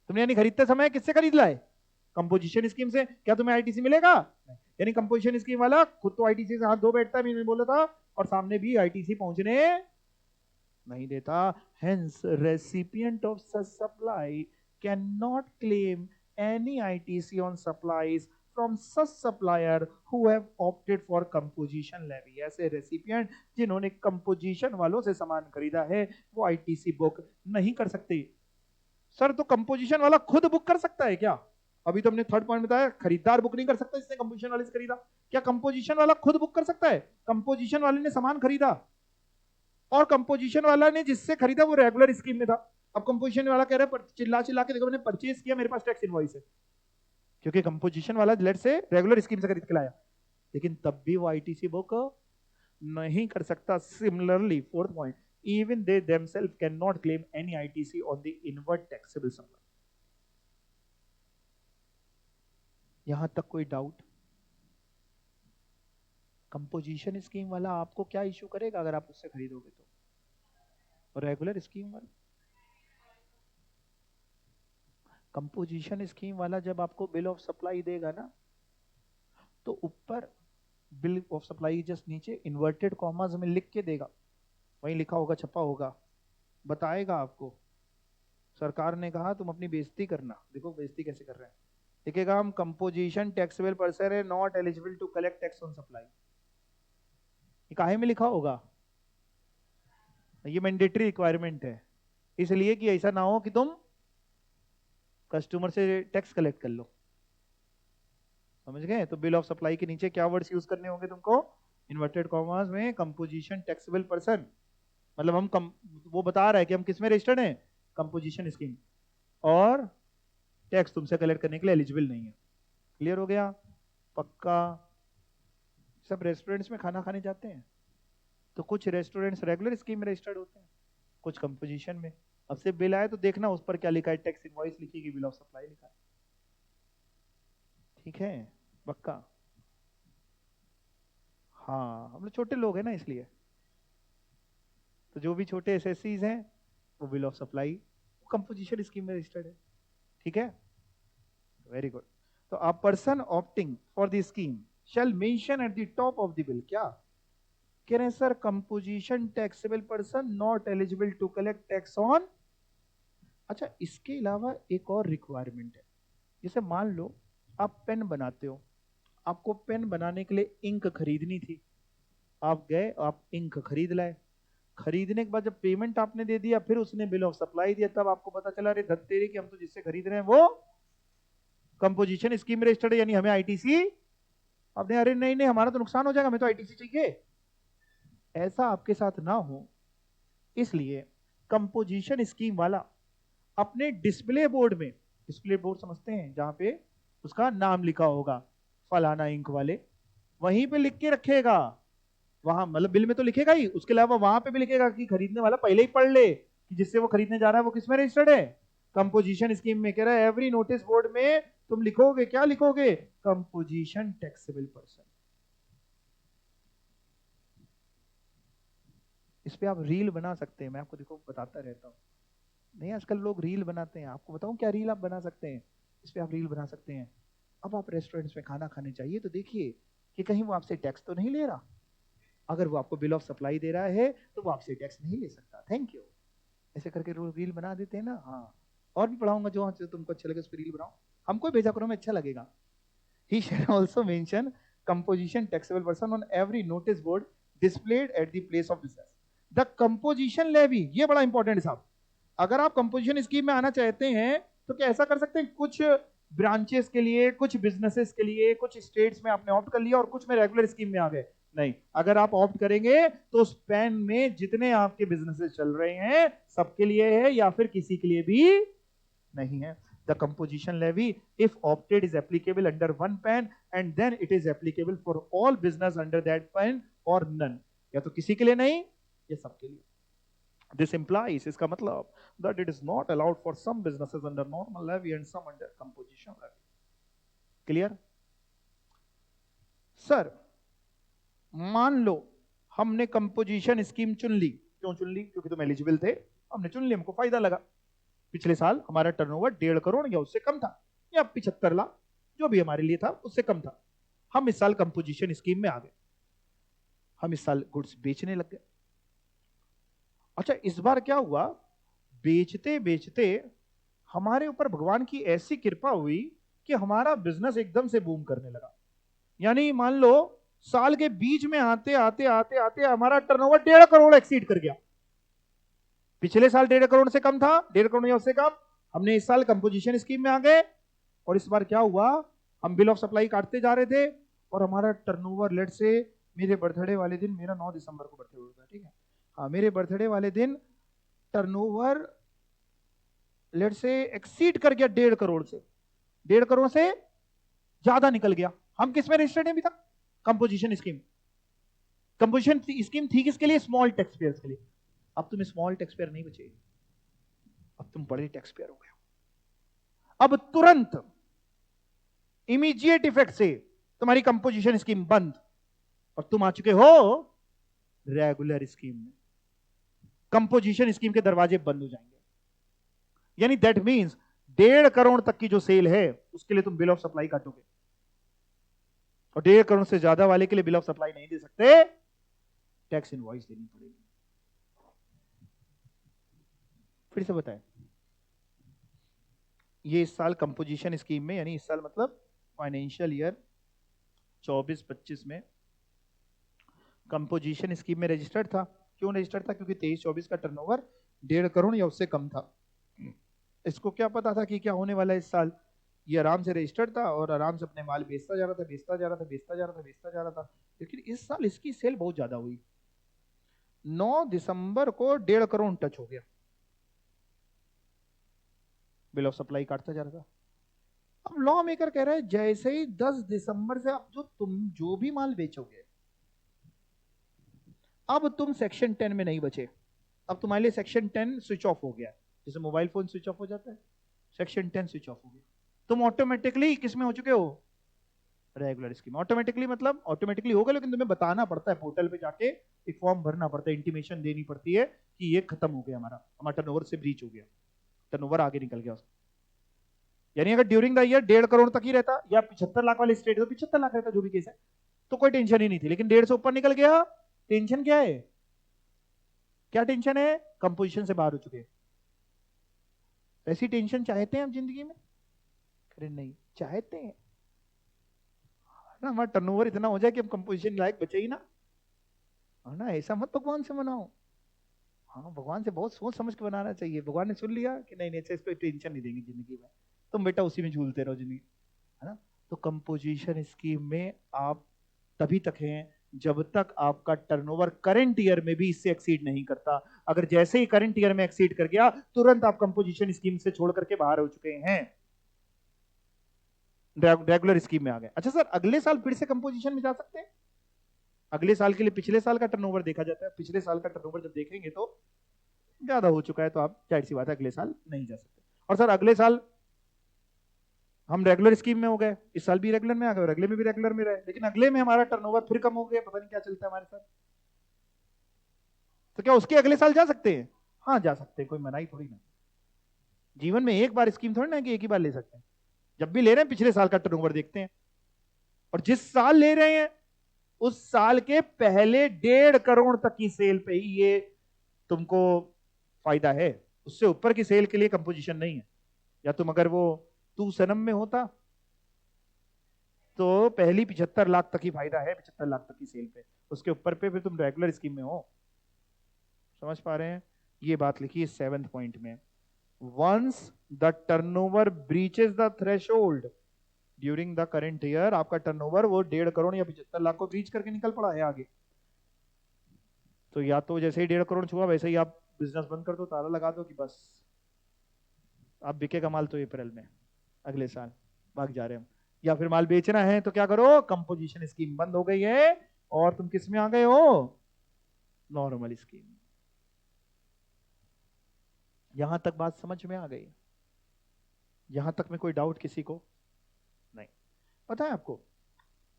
तुमने यानी खरीदते समय किससे खरीद लाए? कंपोजिशन स्कीम से। क्या तुम्हें आईटीसी मिलेगा? नहीं। यानी कंपोजिशन स्कीम वाला खुद तो आईटीसी से हाथ धो बैठता है, मैंने बोला था, और सामने भी आईटीसी पहुंचने नहीं देता। Hence, recipient of such supply cannot claim any ITC on supplies from such supplier who have opted for composition levy। ऐसे रेसिपिएंट जिन्होंने कंपोजिशन वालों से सामान खरीदा है, वो आईटीसी बुक नहीं कर सकते। सर तो कंपोजिशन वाला खुद बुक कर सकता है क्या? अभी तो हमने थर्ड पॉइंट बताया, खरीदार बुक नहीं कर सकता जिसने कंपोजिशन वाले से खरीदा। क्या कंपोजिशन वाला खुद बुक कर सकता है? कंपोजिशन वाले ने सामान खरीदा, और कंपोजिशन वाला ने जिससे खरीदा वो रेगुलर स्कीम में था। अब कंपोजिशन वाला कह रहा है, चिल्ला चिल्ला के देखो मैंने परचेज किया, मेरे पास टैक्स इनवॉइस है, क्योंकि कंपोजिशन वाला लेट से रेगुलर स्कीम से खरीद के लाया, लेकिन तब भी वो आईटीसी बुक नहीं कर सकता। Similarly fourth point, even they themselves cannot claim any ITC on the inward taxable supply। यहां तक कोई डाउट? कंपोजिशन स्कीम वाला आपको क्या इशू करेगा अगर आप उससे खरीदोगे तो? और रेगुलर स्कीम वाला, कंपोजिशन स्कीम वाला जब आपको बिल ऑफ सप्लाई देगा ना, तो ऊपर बिल ऑफ सप्लाई जस्ट नीचे इन्वर्टेड कॉमास में लिख के देगा, वहीं लिखा होगा, छपा होगा, बताएगा आपको सरकार ने कहा तुम अपनी बेइज्जती करना। देखो बेइज्जती कैसे कर रहे हैं, लिखेगा हम कंपोजिशन टैक्सेबल पर्सन है, not eligible to collect tax on supply. ये काहे में लिखा होगा? ये मैंडेटरी रिक्वायरमेंट है, इसलिए कि ऐसा ना हो कि तुम कस्टमर से टैक्स कलेक्ट कर लो। समझ गए? तो बिल ऑफ सप्लाई के नीचे क्या वर्ड्स यूज करने होंगे तुमको? इन्वर्टेड कॉमास में कंपोजिशन टैक्सेबल पर्सन, मतलब वो बता रहा है कि हम किस में रजिस्टर्ड हैं? कंपोजिशन स्कीम, और टैक्स तुमसे कलेक्ट करने के लिए एलिजिबल नहीं है। क्लियर हो गया? पक्का? सब रेस्टोरेंट्स में खाना खाने जाते हैं, तो कुछ रेस्टोरेंट्स रेगुलर स्कीम में रजिस्टर्ड होते हैं, कुछ कंपोजिशन में। अब से बिल आए तो देखना उस पर क्या लिखा है, टैक्स इनवॉइस लिखी, बिल ऑफ सप्लाई लिखा है। ठीक है? पक्का? हाँ, हम लोग छोटे लोग हैं ना, इसलिए तो जो भी छोटे एसएससीज हैं वो bill of supply composition scheme में रजिस्टर्ड है। ठीक है? Very good. तो a person opting for the scheme shall mention at the top of the bill, क्या कह रहे हैं sir? Composition taxable person not eligible to collect tax on. अच्छा, इसके अलावा एक और रिक्वायरमेंट है। जैसे मान लो आप पेन बनाते हो, आपको पेन बनाने के लिए इंक खरीदनी थी, आप गए, आप इंक खरीद लाए, खरीदने के बाद जब पेमेंट आपने दे दिया, फिर उसने बिल ऑफ सप्लाई दिया, तब आपको पता चला अरे धत्तेरी कि हम तो जिससे खरीद रहे हैं वो कंपोजिशन स्कीम रजिस्टर्ड है, यानी हमें आईटीसी। आपने अरे नहीं नहीं हमारा तो नुकसान हो जाएगा, हमें तो आईटीसी चाहिए। ऐसा आपके साथ ना हो, इसलिए कंपोजिशन स्कीम वाला अपने डिस्प्ले बोर्ड में, डिस्प्ले बोर्ड समझते हैं जहां पे उसका नाम लिखा होगा फलाना इंक वाले, वहीं पे लिख के रखेगा, वहां मतलब बिल में तो लिखेगा ही, उसके अलावा वहां पे भी लिखेगा कि खरीदने वाला पहले ही पढ़ ले कि जिससे वो खरीदने जा रहा है वो किसमें रजिस्टर्ड है, कंपोजिशन स्कीम में। कह रहा है एवरी नोटिस बोर्ड में तुम लिखोगे, क्या लिखोगे, कंपोजिशन टैक्सेबल पर्सन। इस पे आप रील बना सकते हैं, मैं आपको देखो बताता रहता हूँ। नहीं आजकल लोग रील बनाते हैं, आपको बताऊं क्या रील आप बना सकते हैं, इस पे आप रील बना सकते हैं। अब आप रेस्टोरेंट्स में खाना खाने चाहिए तो देखिए कि कहीं वो आपसे टैक्स तो नहीं ले रहा, अगर वो आपको बिल ऑफ सप्लाई दे रहा है तो वो आपसे टैक्स नहीं ले सकता, थैंक यू, ऐसे करके रील बना देते हैं ना। हाँ, और भी पढ़ाऊंगा, जो तुमको अच्छा लगे उस पर रील बनाओ, हमको भेजा करो, मैं अच्छा लगेगा। He shall also mention composition taxable person on every notice board displayed at the place of business. The composition levy, ये बड़ा इंपॉर्टेंट है साहब। अगर आप कंपोजिशन स्कीम में आना चाहते हैं तो क्या ऐसा कर सकते हैं, कुछ ब्रांचेस के लिए, कुछ बिजनेसेस के लिए, कुछ स्टेट्स में आपने ऑप्ट कर लिया और कुछ में रेगुलर स्कीम में आ गए, नहीं। अगर आप ऑप्ट करेंगे तो उस पैन में जितने आपके बिजनेसेस चल रहे हैं सबके लिए है या फिर किसी के लिए भी नहीं है। The composition levy, if opted, is applicable under one PAN and then it is applicable for all business under that PAN or none. या तो किसी के लिए नहीं या सबके लिए। This implies, इसका मतलब that it is not allowed for some businesses under normal levy and some under composition levy. Clear? Sir मान लो हमने कंपोजिशन स्कीम चुन ली, क्यों चुन ली, क्योंकि तुम एलिजिबल थे, हमने चुन ली, हमको फायदा लगा। पिछले साल हमारा टर्नओवर 1.5 करोड़ या उससे कम था, या 75 लाख जो भी हमारे लिए था उससे कम था। हम इस साल कंपोजिशन स्कीम में आ गए, हम इस साल गुड्स बेचने लग गए। अच्छा इस बार क्या हुआ, बेचते बेचते हमारे ऊपर भगवान की ऐसी कृपा हुई कि हमारा बिजनेस एकदम से बूम करने लगा। यानी मान लो साल के बीच में आते आते आते आते हमारा टर्नओवर 1.5 करोड़ एक्सीड कर गया। पिछले साल 1.5 करोड़ से कम था, 1.5 करोड़ या उससे कम, हमने इस साल कंपोजिशन स्कीम में आ गए। और इस बार क्या हुआ, हम बिल ऑफ सप्लाई काटते जा रहे थे और हमारा टर्नओवर लेट से, मेरे बर्थडे वाले दिन, मेरा 9 दिसंबर को बर्थडे होगा, ठीक है, हाँ मेरे बर्थडे वाले दिन टर्नओवर लेट से एक्सीड कर गया 1.5 करोड़ से, 1.5 करोड़ से ज्यादा निकल गया। हम किस में रजिस्टर्ड है अभी तक, कंपोजिशन स्कीम। कंपोजिशन स्कीम थी किसके लिए, स्मॉल टैक्स पेयर्स के लिए। अब तुम स्मॉल टैक्स पेयर नहीं बचे, अब तुम बड़े टैक्स पेयर हो गए हो। अब तुरंत इमीडिएट इफेक्ट से तुम्हारी कंपोजिशन स्कीम बंद और तुम आ चुके हो रेगुलर स्कीम में। कंपोजिशन स्कीम के दरवाजे बंद हो जाएंगे, यानी दैट मींस 1.5 करोड़ तक की जो सेल है उसके लिए तुम बिल ऑफ सप्लाई काटोगे और 1.5 करोड़ से ज्यादा वाले के लिए बिल ऑफ सप्लाई नहीं दे सकते, टैक्स इनवॉइस देनी पड़ेगी। फिर से बताएं, ये इस साल कंपोजिशन स्कीम में, यानी इस साल मतलब फाइनेंशियल ईयर 24-25 में कंपोजिशन स्कीम में रजिस्टर्ड था। क्यों रजिस्टर्ड था, क्योंकि 23-24 का टर्नओवर 1.5 करोड़ या उससे कम था। इसको क्या पता था कि क्या होने वाला है इस साल, ये आराम से रजिस्टर्ड था और आराम से अपने माल बेचता जा रहा था, बेचता जा रहा था, बेचता जा रहा था, बेचता जा रहा था। लेकिन इस साल इसकी सेल बहुत ज्यादा हुई, 9 दिसंबर को 1.5 करोड़ टच हो गया, बिल ऑफ सप्लाई काटता जा रहा था। अब लॉ मेकर कह रहा है जैसे ही 10 दिसंबर से अब तुम जो भी माल बेचोगे, अब तुम सेक्शन 10 में नहीं बचे, अब तुम्हारे लिए सेक्शन 10 स्विच ऑफ हो गया, जैसे मोबाइल फोन स्विच ऑफ हो जाता है, सेक्शन 10 स्विच ऑफ हो गया। तुम ऑटोमेटिकली किस में हो चुके हो, रेगुलर स्कीम। ऑटोमेटिकली मतलब ऑटोमेटिकली होगा, लेकिन तुम्हें बताना पड़ता है, पोर्टल पे जाके एक फॉर्म भरना पड़ता है, इंटीमेशन देनी पड़ती है कि ये खत्म हो गया, हमारा टर्नओवर से ब्रीच हो गया, टर्नओवर आगे निकल गया उसका। यानी अगर ड्यूरिंग द ईयर 1.5 करोड़ तक ही रहता या 75 लाख वाले स्टेट तो 75 लाख रहता, जो भी केस है, तो कोई टेंशन ही नहीं थी। लेकिन 1.5 से ऊपर निकल गया, टेंशन क्या है, क्या टेंशन है, कंपोजिशन से बाहर हो चुके हैं। ऐसी टेंशन चाहते हैं हम जिंदगी में, अरे नहीं चाहते हैं ना, हमारा टर्नओवर इतना हो जाए कि हम कंपोजिशन लायक बचे ही ना, है ना। ऐसा मत भगवान से मनाओ, हाँ भगवान से बहुत सोच समझ के बनाना चाहिए। भगवान ने सुन लिया कि नहीं नहीं इस पे टेंशन नहीं देंगे जिंदगी में, तुम बेटा उसी में झूलते रहो जिंदगी, है ना। तो कंपोजिशन स्कीम में आप तभी तक हैं जब तक आपका टर्नओवर करंट ईयर में भी इससे एक्सीड नहीं करता। अगर जैसे ही करंट ईयर में एक्सीड कर गया तुरंत आप कंपोजिशन स्कीम से छोड़ करके बाहर हो चुके हैं। रेगुलर स्कीम में आ गए। अच्छा सर, अगले साल फिर से कंपोजिशन में जा सकते हैं? अगले साल के लिए पिछले साल का टर्नओवर देखा जाता है, पिछले साल का टर्नओवर जब देखेंगे तो ज्यादा हो चुका है, तो आप जाहिर सी बात है अगले साल नहीं जा सकते। और सर अगले साल हम रेगुलर स्कीम में हो गए, इस साल भी रेगुलर में आ गए और अगले में भी रेगुलर में रहे, लेकिन अगले में हमारा टर्नओवर फिर कम हो गया, पता नहीं क्या चलता है हमारे साथ। तो क्या उसके अगले साल जा सकते हैं? हाँ जा सकते हैं, कोई मनाही थोड़ी ना। जीवन में एक बार स्कीम थोड़ी ना कि एक ही बार ले सकते हैं। जब भी ले रहे हैं पिछले साल का टर्नओवर देखते हैं, और जिस साल ले रहे हैं उस साल के पहले 1.5 करोड़ तक की सेल पे ही ये तुमको फायदा है। उससे ऊपर की सेल के लिए कंपोजिशन नहीं है। या तुम अगर वो तू सनम में होता तो पहली 75 लाख तक ही फायदा है, 75 लाख तक की सेल पे, उसके ऊपर पे फिर तुम रेगुलर स्कीम में हो। समझ पा रहे हैं? ये बात लिखी 7th पॉइंट में। Once the turnover breaches the threshold during the current year, आपका टर्नओवर वो 1.5 करोड़ या 75 लाख को ब्रीच करके निकल पड़ा है आगे, तो या तो जैसे ही 1.5 करोड़ छुआ वैसे ही आप बिजनेस बंद कर दो, ताला लगा दो कि बस आप बिकेगा माल तो अप्रैल में, अगले साल भाग जा रहे हम। या फिर माल बेचना है तो क्या करो, कंपोजिशन स्कीम बंद हो गई है और तुम किस में आ गए हो, नॉर्मल स्कीम। यहां तक बात समझ में आ गई? यहां तक में कोई डाउट किसी को? नहीं। पता है आपको,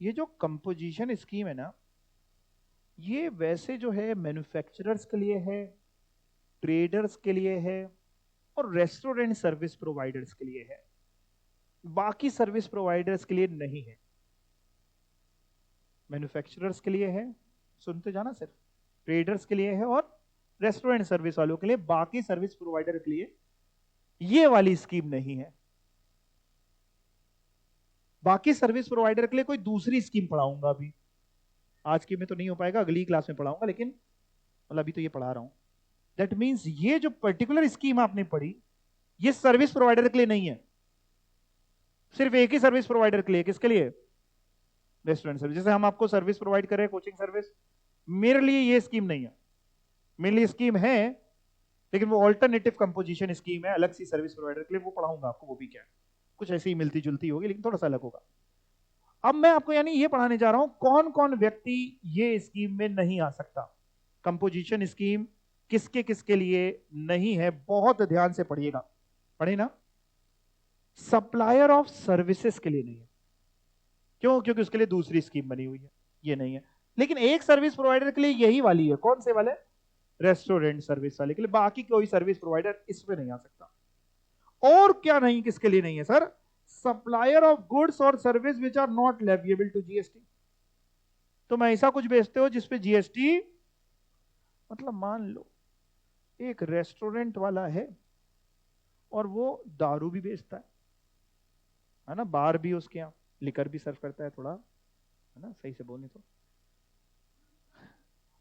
ये जो कंपोजिशन स्कीम है ना, ये वैसे जो है मैन्युफैक्चरर्स के लिए है, ट्रेडर्स के लिए है और रेस्टोरेंट सर्विस प्रोवाइडर्स के लिए है। बाकी सर्विस प्रोवाइडर्स के लिए नहीं है। मैन्युफैक्चरर्स के लिए है, सुनते जाना, सिर्फ ट्रेडर्स के लिए है और रेस्टोरेंट सर्विस वालों के लिए, बाकी सर्विस प्रोवाइडर के लिए ये वाली स्कीम नहीं है। बाकी सर्विस प्रोवाइडर के लिए कोई दूसरी स्कीम पढ़ाऊंगा अभी, आज की में तो नहीं हो पाएगा, अगली क्लास में पढ़ाऊंगा, लेकिन मतलब अभी तो ये पढ़ा रहा हूं। दैट मीन्स ये जो पर्टिकुलर स्कीम आपने पढ़ी ये सर्विस प्रोवाइडर के लिए नहीं है, सिर्फ एक ही सर्विस प्रोवाइडर के लिए। किसके लिए? Restaurant service. जैसे हम आपको सर्विस प्रोवाइड करें, कोचिंग सर्विस, मेरे लिए ये स्कीम नहीं है। मेरे लिए स्कीम है लेकिन वो ऑल्टरनेटिव कंपोजिशन स्कीम है, अलग सी सर्विस प्रोवाइडर के लिए, वो पढ़ाऊंगा आपको। वो भी क्या है, कुछ ऐसी ही मिलती जुलती होगी लेकिन थोड़ा सा अलग होगा। अब मैं आपको यानी ये पढ़ाने जा रहा हूं कौन कौन व्यक्ति ये स्कीम में नहीं आ सकता। कंपोजिशन स्कीम किसके किसके लिए नहीं है, बहुत ध्यान से पढ़िएगा, पढ़े ना। सप्लायर ऑफ सर्विसेज के लिए नहीं है। क्यों? क्योंकि उसके लिए दूसरी स्कीम बनी हुई है, ये नहीं है। लेकिन एक सर्विस प्रोवाइडर के लिए यही वाली है। कौन से वाले? रेस्टोरेंट सर्विस वाले के लिए। बाकी कोई सर्विस प्रोवाइडर इसमें नहीं आ सकता। और क्या नहीं, किसके लिए नहीं है सर? सप्लायर ऑफ गुड्स और service which are not leviable to GST. तुम ऐसा कुछ बेचते हो जिसपे जीएसटी, मतलब मान लो एक रेस्टोरेंट वाला है और वो दारू भी बेचता है ना, बार भी उसके यहाँ, लिकर भी सर्व करता है थोड़ा, है ना, सही से बोलने तो,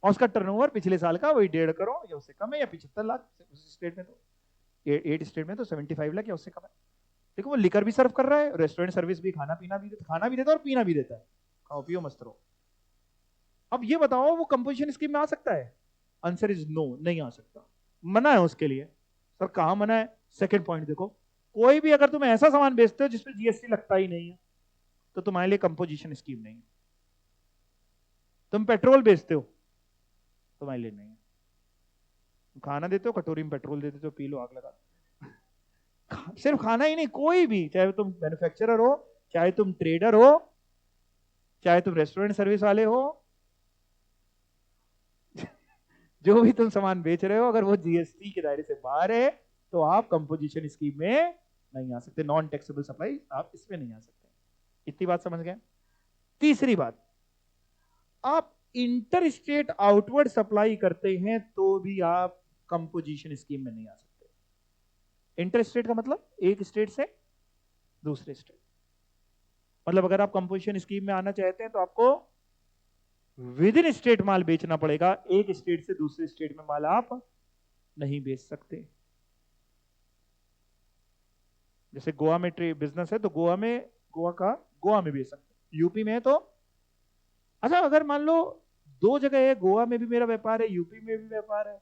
और उसका टर्नओवर पिछले साल का वही 1.5 करोड़ या उससे कम है, या 75 लाख, उस स्टेट में तो 8 स्टेट में तो 75 लाख या उससे कम है। देखो वो लिकर भी सर्व कर रहा है, रेस्टोरेंट सर्विस भी, खाना भी देता है और पीना भी देता है। खाओ पियो मस्त रहो। अब ये बताओ वो कंपोजिशन स्कीम में आ सकता है? आंसर इज नो, नहीं आ सकता, मना है उसके लिए। सर कहां मना है? सेकंड पॉइंट देखो, कोई भी अगर तुम ऐसा सामान बेचते हो जिसपे जीएसटी लगता ही नहीं है तो तुम्हारे लिए कंपोजिशन स्कीम नहीं है। तुम पेट्रोल बेचते हो, तुम्हारे लिए नहीं है। खाना देते हो, कटोरी में पेट्रोल दे देते हो, पी लो आग लगा। सिर्फ खाना ही नहीं, कोई भी, चाहे तुम मैन्युफैक्चरर हो, चाहे तुम ट्रेडर हो, चाहे तुम रेस्टोरेंट सर्विस वाले हो, जो भी तुम सामान बेच रहे हो, अगर वो जीएसटी के दायरे से बाहर है तो आप कंपोजिशन स्कीम में नहीं आ सकते। नॉन टैक्सेबल सप्लाई, आप इसमें नहीं आ सकते। इतनी बात समझ गए? तीसरी बात, आप इंटर स्टेट आउटवर्ड सप्लाई करते हैं तो भी आप कंपोजिशन स्कीम में नहीं आ सकते। इंटर स्टेट का मतलब एक स्टेट से दूसरे स्टेट, मतलब अगर आप कंपोजिशन स्कीम में आना चाहते हैं तो आपको विद इन स्टेट माल बेचना पड़ेगा, एक स्टेट से दूसरे स्टेट में माल आप नहीं बेच सकते। जैसे गोवा में ट्रेड बिजनेस है तो गोवा में, गोवा में बेच सकते, यूपी में है तो, अच्छा अगर मान लो दो जगह है, गोवा में भी मेरा व्यापार है, यूपी में भी व्यापार है,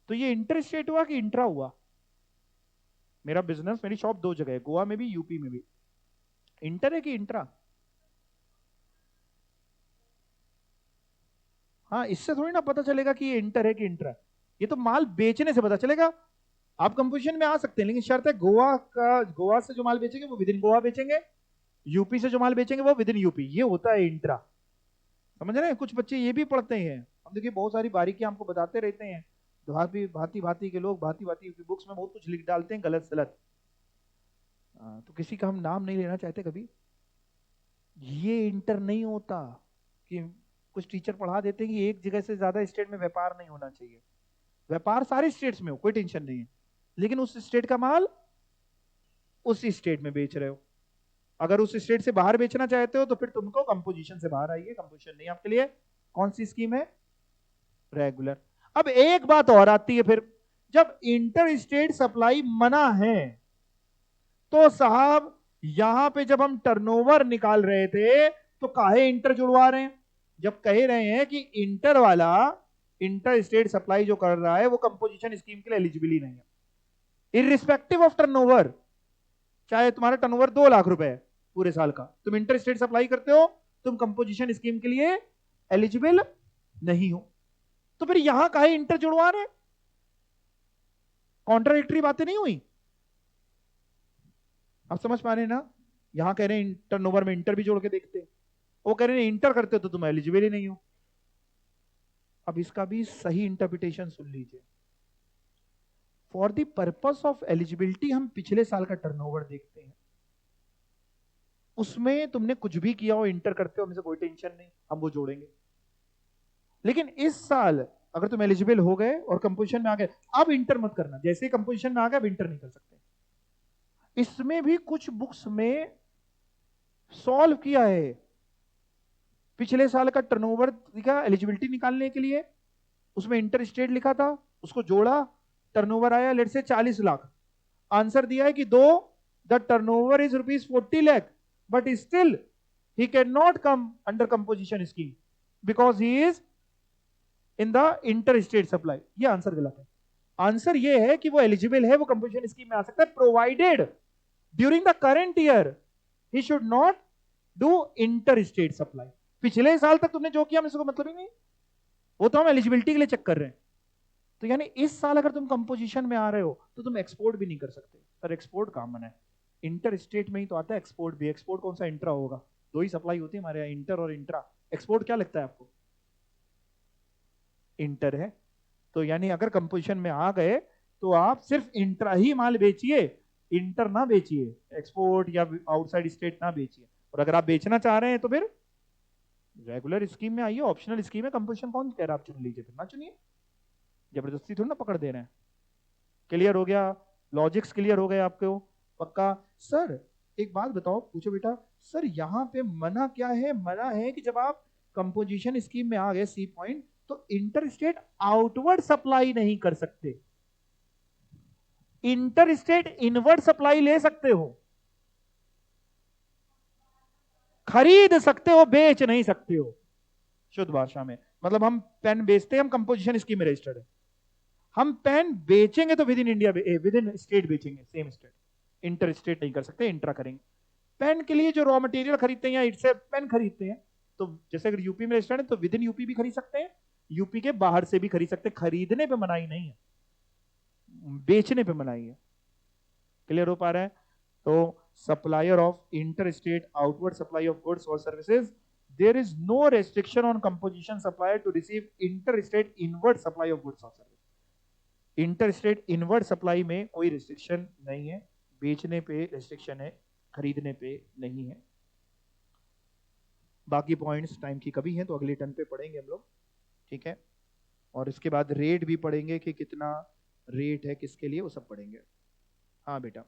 तो ये इंटर स्टेट हुआ कि इंट्रा हुआ? मेरा बिजनेस, मेरी शॉप दो जगह है, गोवा में भी यूपी में भी, इंटर है कि इंट्रा? हाँ, इससे थोड़ी ना पता चलेगा कि ये इंटर है कि इंट्रा। ये तो माल बेचने से पता चलेगा। आप कंपोजिशन में आ सकते हैं, लेकिन शर्त है गोवा से जो माल बेचेंगे वो विद इन गोवा बेचेंगे, यूपी से जो माल बेचेंगे वो विद इन यूपी। ये होता है इंट्रा। समझ रहे हैं? कुछ बच्चे ये भी पढ़ते हैं। हम देखिए बहुत सारी बारीकी हमको बताते रहते हैं। भांति भांति भांति के लोग भांति भांति की बुक्स में बहुत कुछ लिख डालते हैं गलत सलत। तो किसी का हम नाम नहीं लेना चाहते कभी। ये इंटर नहीं होता कि कुछ टीचर पढ़ा देते हैं कि एक जगह से ज्यादा स्टेट में व्यापार नहीं होना चाहिए। व्यापार सारे स्टेट्स में हो, कोई टेंशन नहीं है, लेकिन उस स्टेट का माल उस स्टेट में बेच रहे हो। अगर उस स्टेट से बाहर बेचना चाहते हो तो फिर तुमको कंपोजिशन से बाहर आइए। कंपोजिशन नहीं आपके लिए। कौन सी स्कीम है? रेगुलर। अब एक बात और आती है फिर, जब इंटर स्टेट सप्लाई मना है तो साहब यहां पे जब हम टर्नओवर निकाल रहे थे तो काहे इंटर जुड़वा रहे हैं? जब कह रहे हैं कि इंटर वाला इंटर स्टेट सप्लाई जो कर रहा है वो कंपोजिशन स्कीम के लिए एलिजिबल ही नहीं है, इररिस्पेक्टिव ऑफ टर्नओवर। चाहे तुम्हारा टर्नओवर 2 लाख रुपए है पूरे साल का, तुम इंटर स्टेट सप्लाई करते हो, तुम कंपोजिशन स्कीम के लिए एलिजिबल नहीं हो। तो फिर यहां काहे इंटर जुड़वा रहे? कॉन्ट्राडिक्टरी बातें नहीं हुई? आप समझ पा रहे हैं ना? यहां कह रहे हैं टर्नओवर में इंटर भी जोड़ के देखते हैं, वो कह रहे हैं इंटर करते हो तो तुम एलिजिबल ही नहीं हो। अब इसका भी सही इंटरप्रिटेशन सुन लीजिए। For the purpose of eligibility हम पिछले साल का टर्नओवर देखते हैं, उसमें तुमने कुछ भी किया हो, इंटर करते हो, हमें से कोई टेंशन नहीं, हम वो जोड़ेंगे। लेकिन इस साल अगर तुम एलिजिबल हो गए और कंपोजिशन में आ गए, अब इंटर मत करना। जैसे ही कंपोजिशन में आ गए अब इंटर नहीं कर सकते। इसमें भी कुछ बुक्स में सॉल्व किया है। पिछले साल का टर्नओवर दिखा एलिजिबिलिटी निकालने के लिए, उसमें इंटर स्टेट लिखा था, उसको जोड़ा, टर्नओवर आया लेट से 40 लाख। आंसर दिया है कि दो the turnover is ₹40 lakh but still he cannot come under composition scheme because he is in the interstate supply। ये आंसर गलत है। आंसर ये है कि वो एलिजिबल है, वो कंपोजिशन स्कीम में आ सकता है, provided during the current year he should not do inter state supply. पिछले साल तक तुमने जो किया हमें इसको मतलब ही नहीं, वो तो हम एलिजिबिलिटी के लिए चेक कर रहे हैं। तो यानी इस साल अगर तुम कंपोजिशन में आ रहे हो तो तुम एक्सपोर्ट भी नहीं कर सकते। सर एक्सपोर्ट कॉमन है, इंटर स्टेट में ही तो आता है एक्सपोर्ट भी। एक्सपोर्ट कौन सा इंट्रा होगा? दो ही सप्लाई होती है हमारे यहाँ, इंटर और इंट्रा। एक्सपोर्ट क्या लगता है आपको? इंटर है। तो यानी अगर कंपोजिशन में आ गए तो आप सिर्फ इंट्रा ही माल बेचिए, इंटर ना बेचिए, एक्सपोर्ट या आउटसाइड स्टेट ना बेचिए। और अगर आप बेचना चाह रहे हैं तो फिर रेगुलर स्कीम में आइए, ऑप्शनल स्कीम है। कंपोजिशन कौन कह रहा है आप चुन लीजिए, फिर ना चुनिए, जबरदस्ती थोड़ी ना पकड़ दे रहे हैं। क्लियर हो गया? लॉजिक्स क्लियर हो गए आपको? पक्का? सर एक बात बताओ, पूछो बेटा, सर यहाँ पे मना क्या है? मना है कि जब आप कंपोजिशन स्कीम में आ गए, सी पॉइंट, तो इंटर स्टेट आउटवर्ड सप्लाई नहीं कर सकते, इंटर स्टेट इनवर्ड सप्लाई ले सकते हो, खरीद सकते हो, बेच नहीं सकते हो। शुद्ध भाषा में मतलब हम पेन बेचते हैं, हम कंपोजिशन स्कीम में रजिस्टर्ड है। हम पेन बेचेंगे तो with in India, with in state बेचेंगे, सेम स्टेट। इंटर स्टेट नहीं कर सकते, इंट्रा करेंगे। पेन के लिए जो रॉ मटेरियल खरीदते हैं या इससे पेन खरीदते हैं, तो जैसे अगर यूपी में रजिस्टर्ड है तो विद इन यूपी भी खरीद सकते हैं, यूपी के बाहर से भी खरीद सकते हैं। खरीदने पे मनाही नहीं है, बेचने पे मनाही है। क्लियर हो पा रहा है? तो supplier of inter state outward supply of goods और services, there is no restriction on composition supplier to receive interstate inward supply of goods or services। Interstate inward supply में कोई रिस्ट्रिक्शन नहीं है, बेचने पे रिस्ट्रिक्शन है, खरीदने पे नहीं है। बाकी पॉइंट्स टाइम की कमी है तो अगले टर्न पे पढ़ेंगे हम लोग, ठीक है? और इसके बाद रेट भी पढ़ेंगे कि कितना रेट है किसके लिए, वो सब पढ़ेंगे। हाँ बेटा,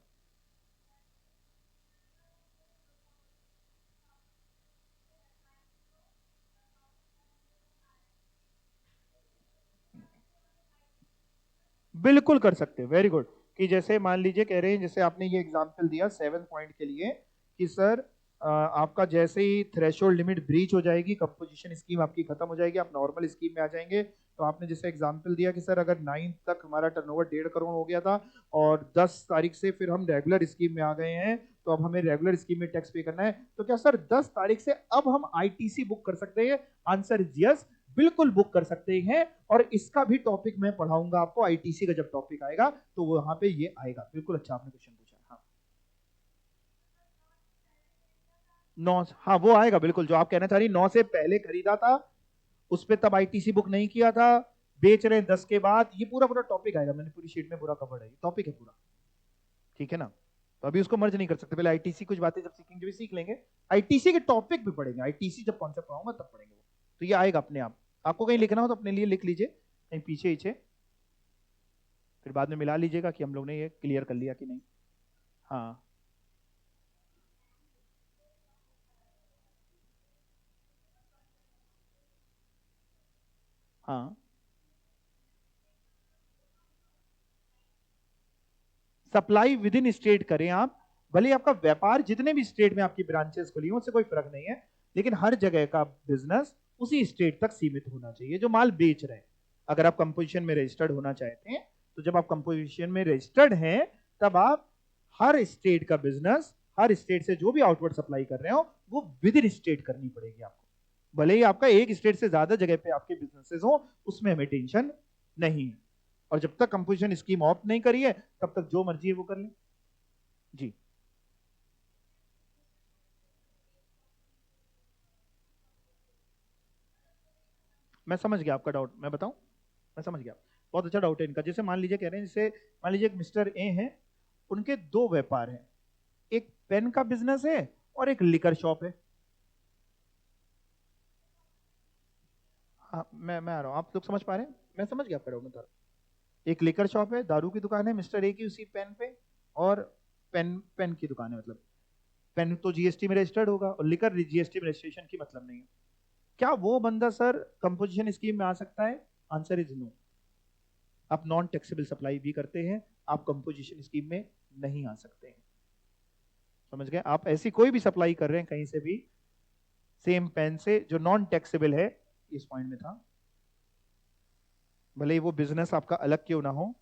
बिल्कुल कर सकते हैं, वेरी गुड। कि जैसे मान लीजिए कह रहे हैं, जैसे आपने ये एग्जांपल दिया 7 पॉइंट के लिए कि सर आपका जैसे ही थ्रेशोल्ड लिमिट ब्रीच हो जाएगी, कंपोजिशन स्कीम आपकी खत्म हो जाएगी, आप नॉर्मल स्कीम में आ जाएंगे। तो आपने जैसे एग्जांपल दिया कि सर अगर 9 तक हमारा टर्नओवर 1.5 करोड़ हो गया था और 10 तारीख से फिर हम रेगुलर स्कीम में आ गए हैं, तो अब हमें रेगुलर स्कीम में टैक्स पे करना है। तो क्या सर 10 तारीख से अब हम आईटीसी बुक कर सकते हैं? आंसर इज यस, बिल्कुल बुक कर सकते हैं। और इसका भी टॉपिक मैं पढ़ाऊंगा आपको, आईटीसी का जब टॉपिक आएगा तो वहां पे ये आएगा। बिल्कुल अच्छा आपने क्वेश्चन पूछा। हाँ 9, हाँ वो आएगा बिल्कुल, जो आप कहना चाह रही 9 से पहले खरीदा था उस पर तब आईटीसी बुक नहीं किया था, बेच रहे हैं 10 के बाद, ये पूरा पूरा टॉपिक आएगा। मैंने पूरी शीट में पूरा कवर्ड है, टॉपिक है पूरा, ठीक है ना। तो अभी उसको मर्ज नहीं कर सकते, पहले आईटीसी कुछ बातें जब सीखेंगे भी सीख लेंगे, आईटीसी के टॉपिक भी पढ़ेंगे, आईटीसी जब कॉन्सेप्ट पढ़ाऊंगा तब पढ़ेंगे वो। तो ये आएगा अपने आप। आपको कहीं लिखना हो तो अपने लिए लिख लीजिए कहीं पीछे पीछे, फिर बाद में मिला लीजिएगा कि हम लोग ने ये क्लियर कर लिया कि नहीं। हाँ हाँ, सप्लाई विद इन स्टेट करें आप, भले आपका व्यापार जितने भी स्टेट में आपकी ब्रांचेस खुली हो उससे कोई फर्क नहीं है, लेकिन हर जगह का बिजनेस उसी स्टेट तक सीमित होना चाहिए जो माल बेच रहे हैं। अगर आप कंपोजिशन में रजिस्टर्ड होना चाहते हैं तो जब आप कंपोजिशन में रजिस्टर्ड हैं तब आप हर स्टेट का बिजनेस, हर स्टेट से जो भी आउटवर्ड सप्लाई कर रहे हो वो विद इन स्टेट करनी पड़ेगी आपको। भले ही आपका एक स्टेट से ज्यादा जगह पे आपके बिजनेसेस हो, उसमें हमें टेंशन नहीं है। और जब तक कंपोजिशन स्कीम ऑफ नहीं करी है तब तक जो मर्जी है वो कर ले। जी मैं समझ गया आपका डाउट, मैं बताऊं, मैं समझ गया। बहुत अच्छा डाउट है इनका। जैसे मान लीजिए कह रहे हैं, जैसे मान लीजिए एक मिस्टर ए हैं, उनके दो व्यापार हैं, एक पेन का बिजनेस है और एक लिकर शॉप है। हाँ मैं आ रहा हूँ, आप लोग समझ पा रहे हैं, मैं समझ गया आपका डाउट, बता रहा हूँ। एक लिकर शॉप है, दारू की दुकान है मिस्टर ए की उसी पेन पे, और पेन पेन की दुकान है, मतलब पेन तो जीएसटी में रजिस्टर्ड होगा और लिकर जीएसटी में रजिस्ट्रेशन की मतलब नहीं है। क्या वो बंदा सर कंपोजिशन स्कीम में आ सकता है? Answer is no. आप नॉन टैक्सेबल सप्लाई भी करते हैं, आप कंपोजिशन स्कीम में नहीं आ सकते हैं। समझ गए? आप ऐसी कोई भी सप्लाई कर रहे हैं कहीं से भी सेम पेन से जो नॉन टैक्सेबल है, इस पॉइंट में था, भले ही वो बिजनेस आपका अलग क्यों ना हो,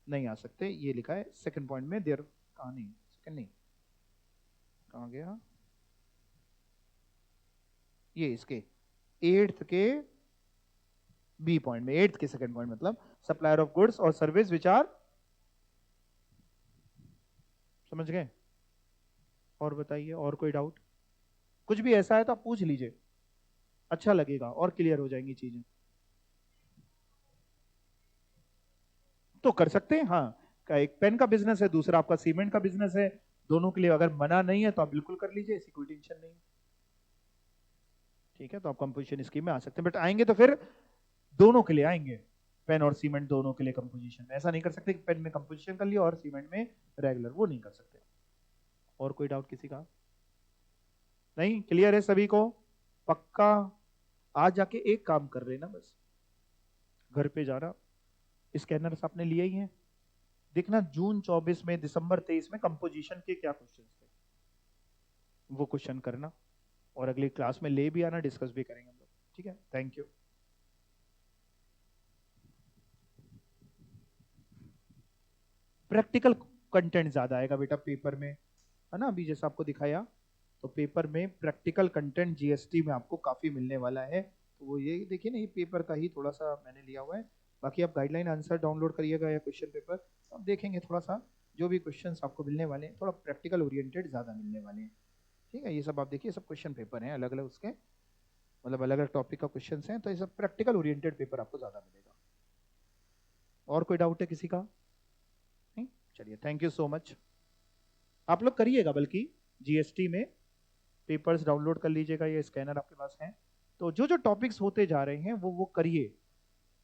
नहीं आ सकते। ये लिखा है सेकंड पॉइंट में, देर कहां नहीं, सेकंड नहीं, कहां गया ये, इसके एट्थ के बी पॉइंट में, एट्थ के सेकंड पॉइंट, मतलब सप्लायर ऑफ गुड्स और सर्विस विच आर, समझ गए? और बताइए, और कोई डाउट? कुछ भी ऐसा है तो आप पूछ लीजिए, अच्छा लगेगा और क्लियर हो जाएंगी चीजें। तो कर सकते हैं हाँ, का एक पेन का बिजनेस है, दूसरा आपका सीमेंट का बिजनेस है, दोनों के लिए अगर मना नहीं है तो आप बिल्कुल कर लीजिए, ऐसी कोई टेंशन नहीं। ठीक है, तो आप कंपोजिशन स्कीम में आ सकते हैं, बट आएंगे तो फिर दोनों के लिए आएंगे, पेन और सीमेंट दोनों के लिए कंपोजिशन में। ऐसा नहीं कर सकते कि पेन में कंपोजिशन कर लिया और सीमेंट में रेगुलर, वो नहीं कर सकते। और कोई डाउट किसी का? नहीं, क्लियर है सभी को? पक्का? आज जाके एक काम कर रहे हैं ना बस, घर पे जाना, स्कैनर आपने लिया ही है, देखना जून 24 में, दिसंबर 23 में कंपोजिशन के क्या क्वेश्चन थे, वो क्वेश्चन करना, और अगली क्लास में ले भी आना, डिस्कस भी करेंगे हम लोग। ठीक है, थैंक यू। प्रैक्टिकल कंटेंट ज्यादा आएगा बेटा पेपर में, है ना, अभी जैसा आपको दिखाया, तो पेपर में प्रैक्टिकल कंटेंट जीएसटी में आपको काफी मिलने वाला है। तो वो ये देखिए ना, ये पेपर का ही थोड़ा सा मैंने लिया हुआ है, बाकी आप गाइडलाइन आंसर डाउनलोड करिएगा या क्वेश्चन पेपर, तो आप देखेंगे थोड़ा सा जो भी क्वेश्चंस आपको मिलने वाले हैं थोड़ा प्रैक्टिकल ओरिएंटेड ज्यादा मिलने वाले हैं। ठीक है, ये सब आप देखिए, सब क्वेश्चन पेपर हैं अलग अलग उसके, मतलब अलग अलग टॉपिक का क्वेश्चन हैं, तो ये सब प्रैक्टिकल ओरिएंटेड पेपर आपको ज्यादा मिलेगा। और कोई डाउट है किसी का? नहीं, चलिए थैंक यू सो मच। आप लोग करिएगा, बल्कि जीएसटी में पेपर्स डाउनलोड कर लीजिएगा, ये स्कैनर आपके पास है, तो जो जो टॉपिक्स होते जा रहे हैं वो करिए,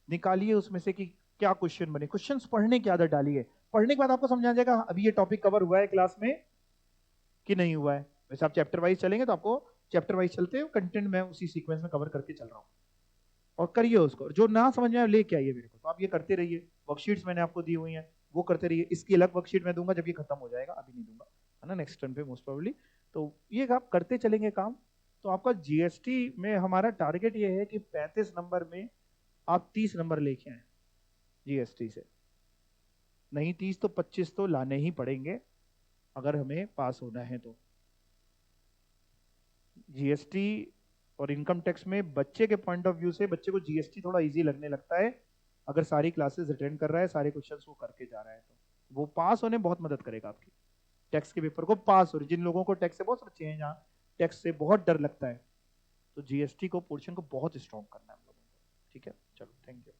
निकालिए उसमें से कि क्या क्वेश्चन बने, क्वेश्चंस पढ़ने की आदत डालिए। पढ़ने के बाद आपको समझ आ जाएगा अभी ये टॉपिक कवर हुआ है क्लास में कि नहीं हुआ है। वैसे आप चैप्टर वाइज चलेंगे तो आपको चैप्टर वाइज चलते हो, कंटेंट मैं उसी सीक्वेंस में कवर करके चल रहा हूँ, और करिए उसको, जो ना समझ में आए लेके आइए मेरे को, तो आप ये करते रहिए। वर्कशीट्स मैंने आपको दी हुई हैं, वो करते रहिए। इसकी अलग वर्कशीट मैं दूंगा जब ये खत्म हो जाएगा, अभी नहीं दूंगा, है ना, नेक्स्ट टर्म पे मोस्ट प्रोबेबली। तो ये आप करते चलेंगे काम, तो आपका जीएसटी में हमारा टारगेट ये है कि 35 नंबर में आप 30 नंबर लेके आए जीएसटी से, नहीं 30 तो 25 तो लाने ही पड़ेंगे। अगर हमें पास होना है तो। जीएसटी और इनकम टैक्स में बच्चे के पॉइंट ऑफ व्यू से बच्चे को जीएसटी थोड़ा इजी लगने लगता है अगर सारी क्लासेस अटेंड कर रहा है, सारे क्वेश्चंस वो करके जा रहा है, तो वो पास होने में बहुत मदद करेगा आपकी। टैक्स के पेपर को पास, और जिन लोगों को टैक्स से बहुत बच्चे हैं जहाँ टैक्स से बहुत डर लगता है, तो जीएसटी को पोर्शन को बहुत स्ट्रॉन्ग करना है हम लोगों को। ठीक है, चलो, थैंक यू।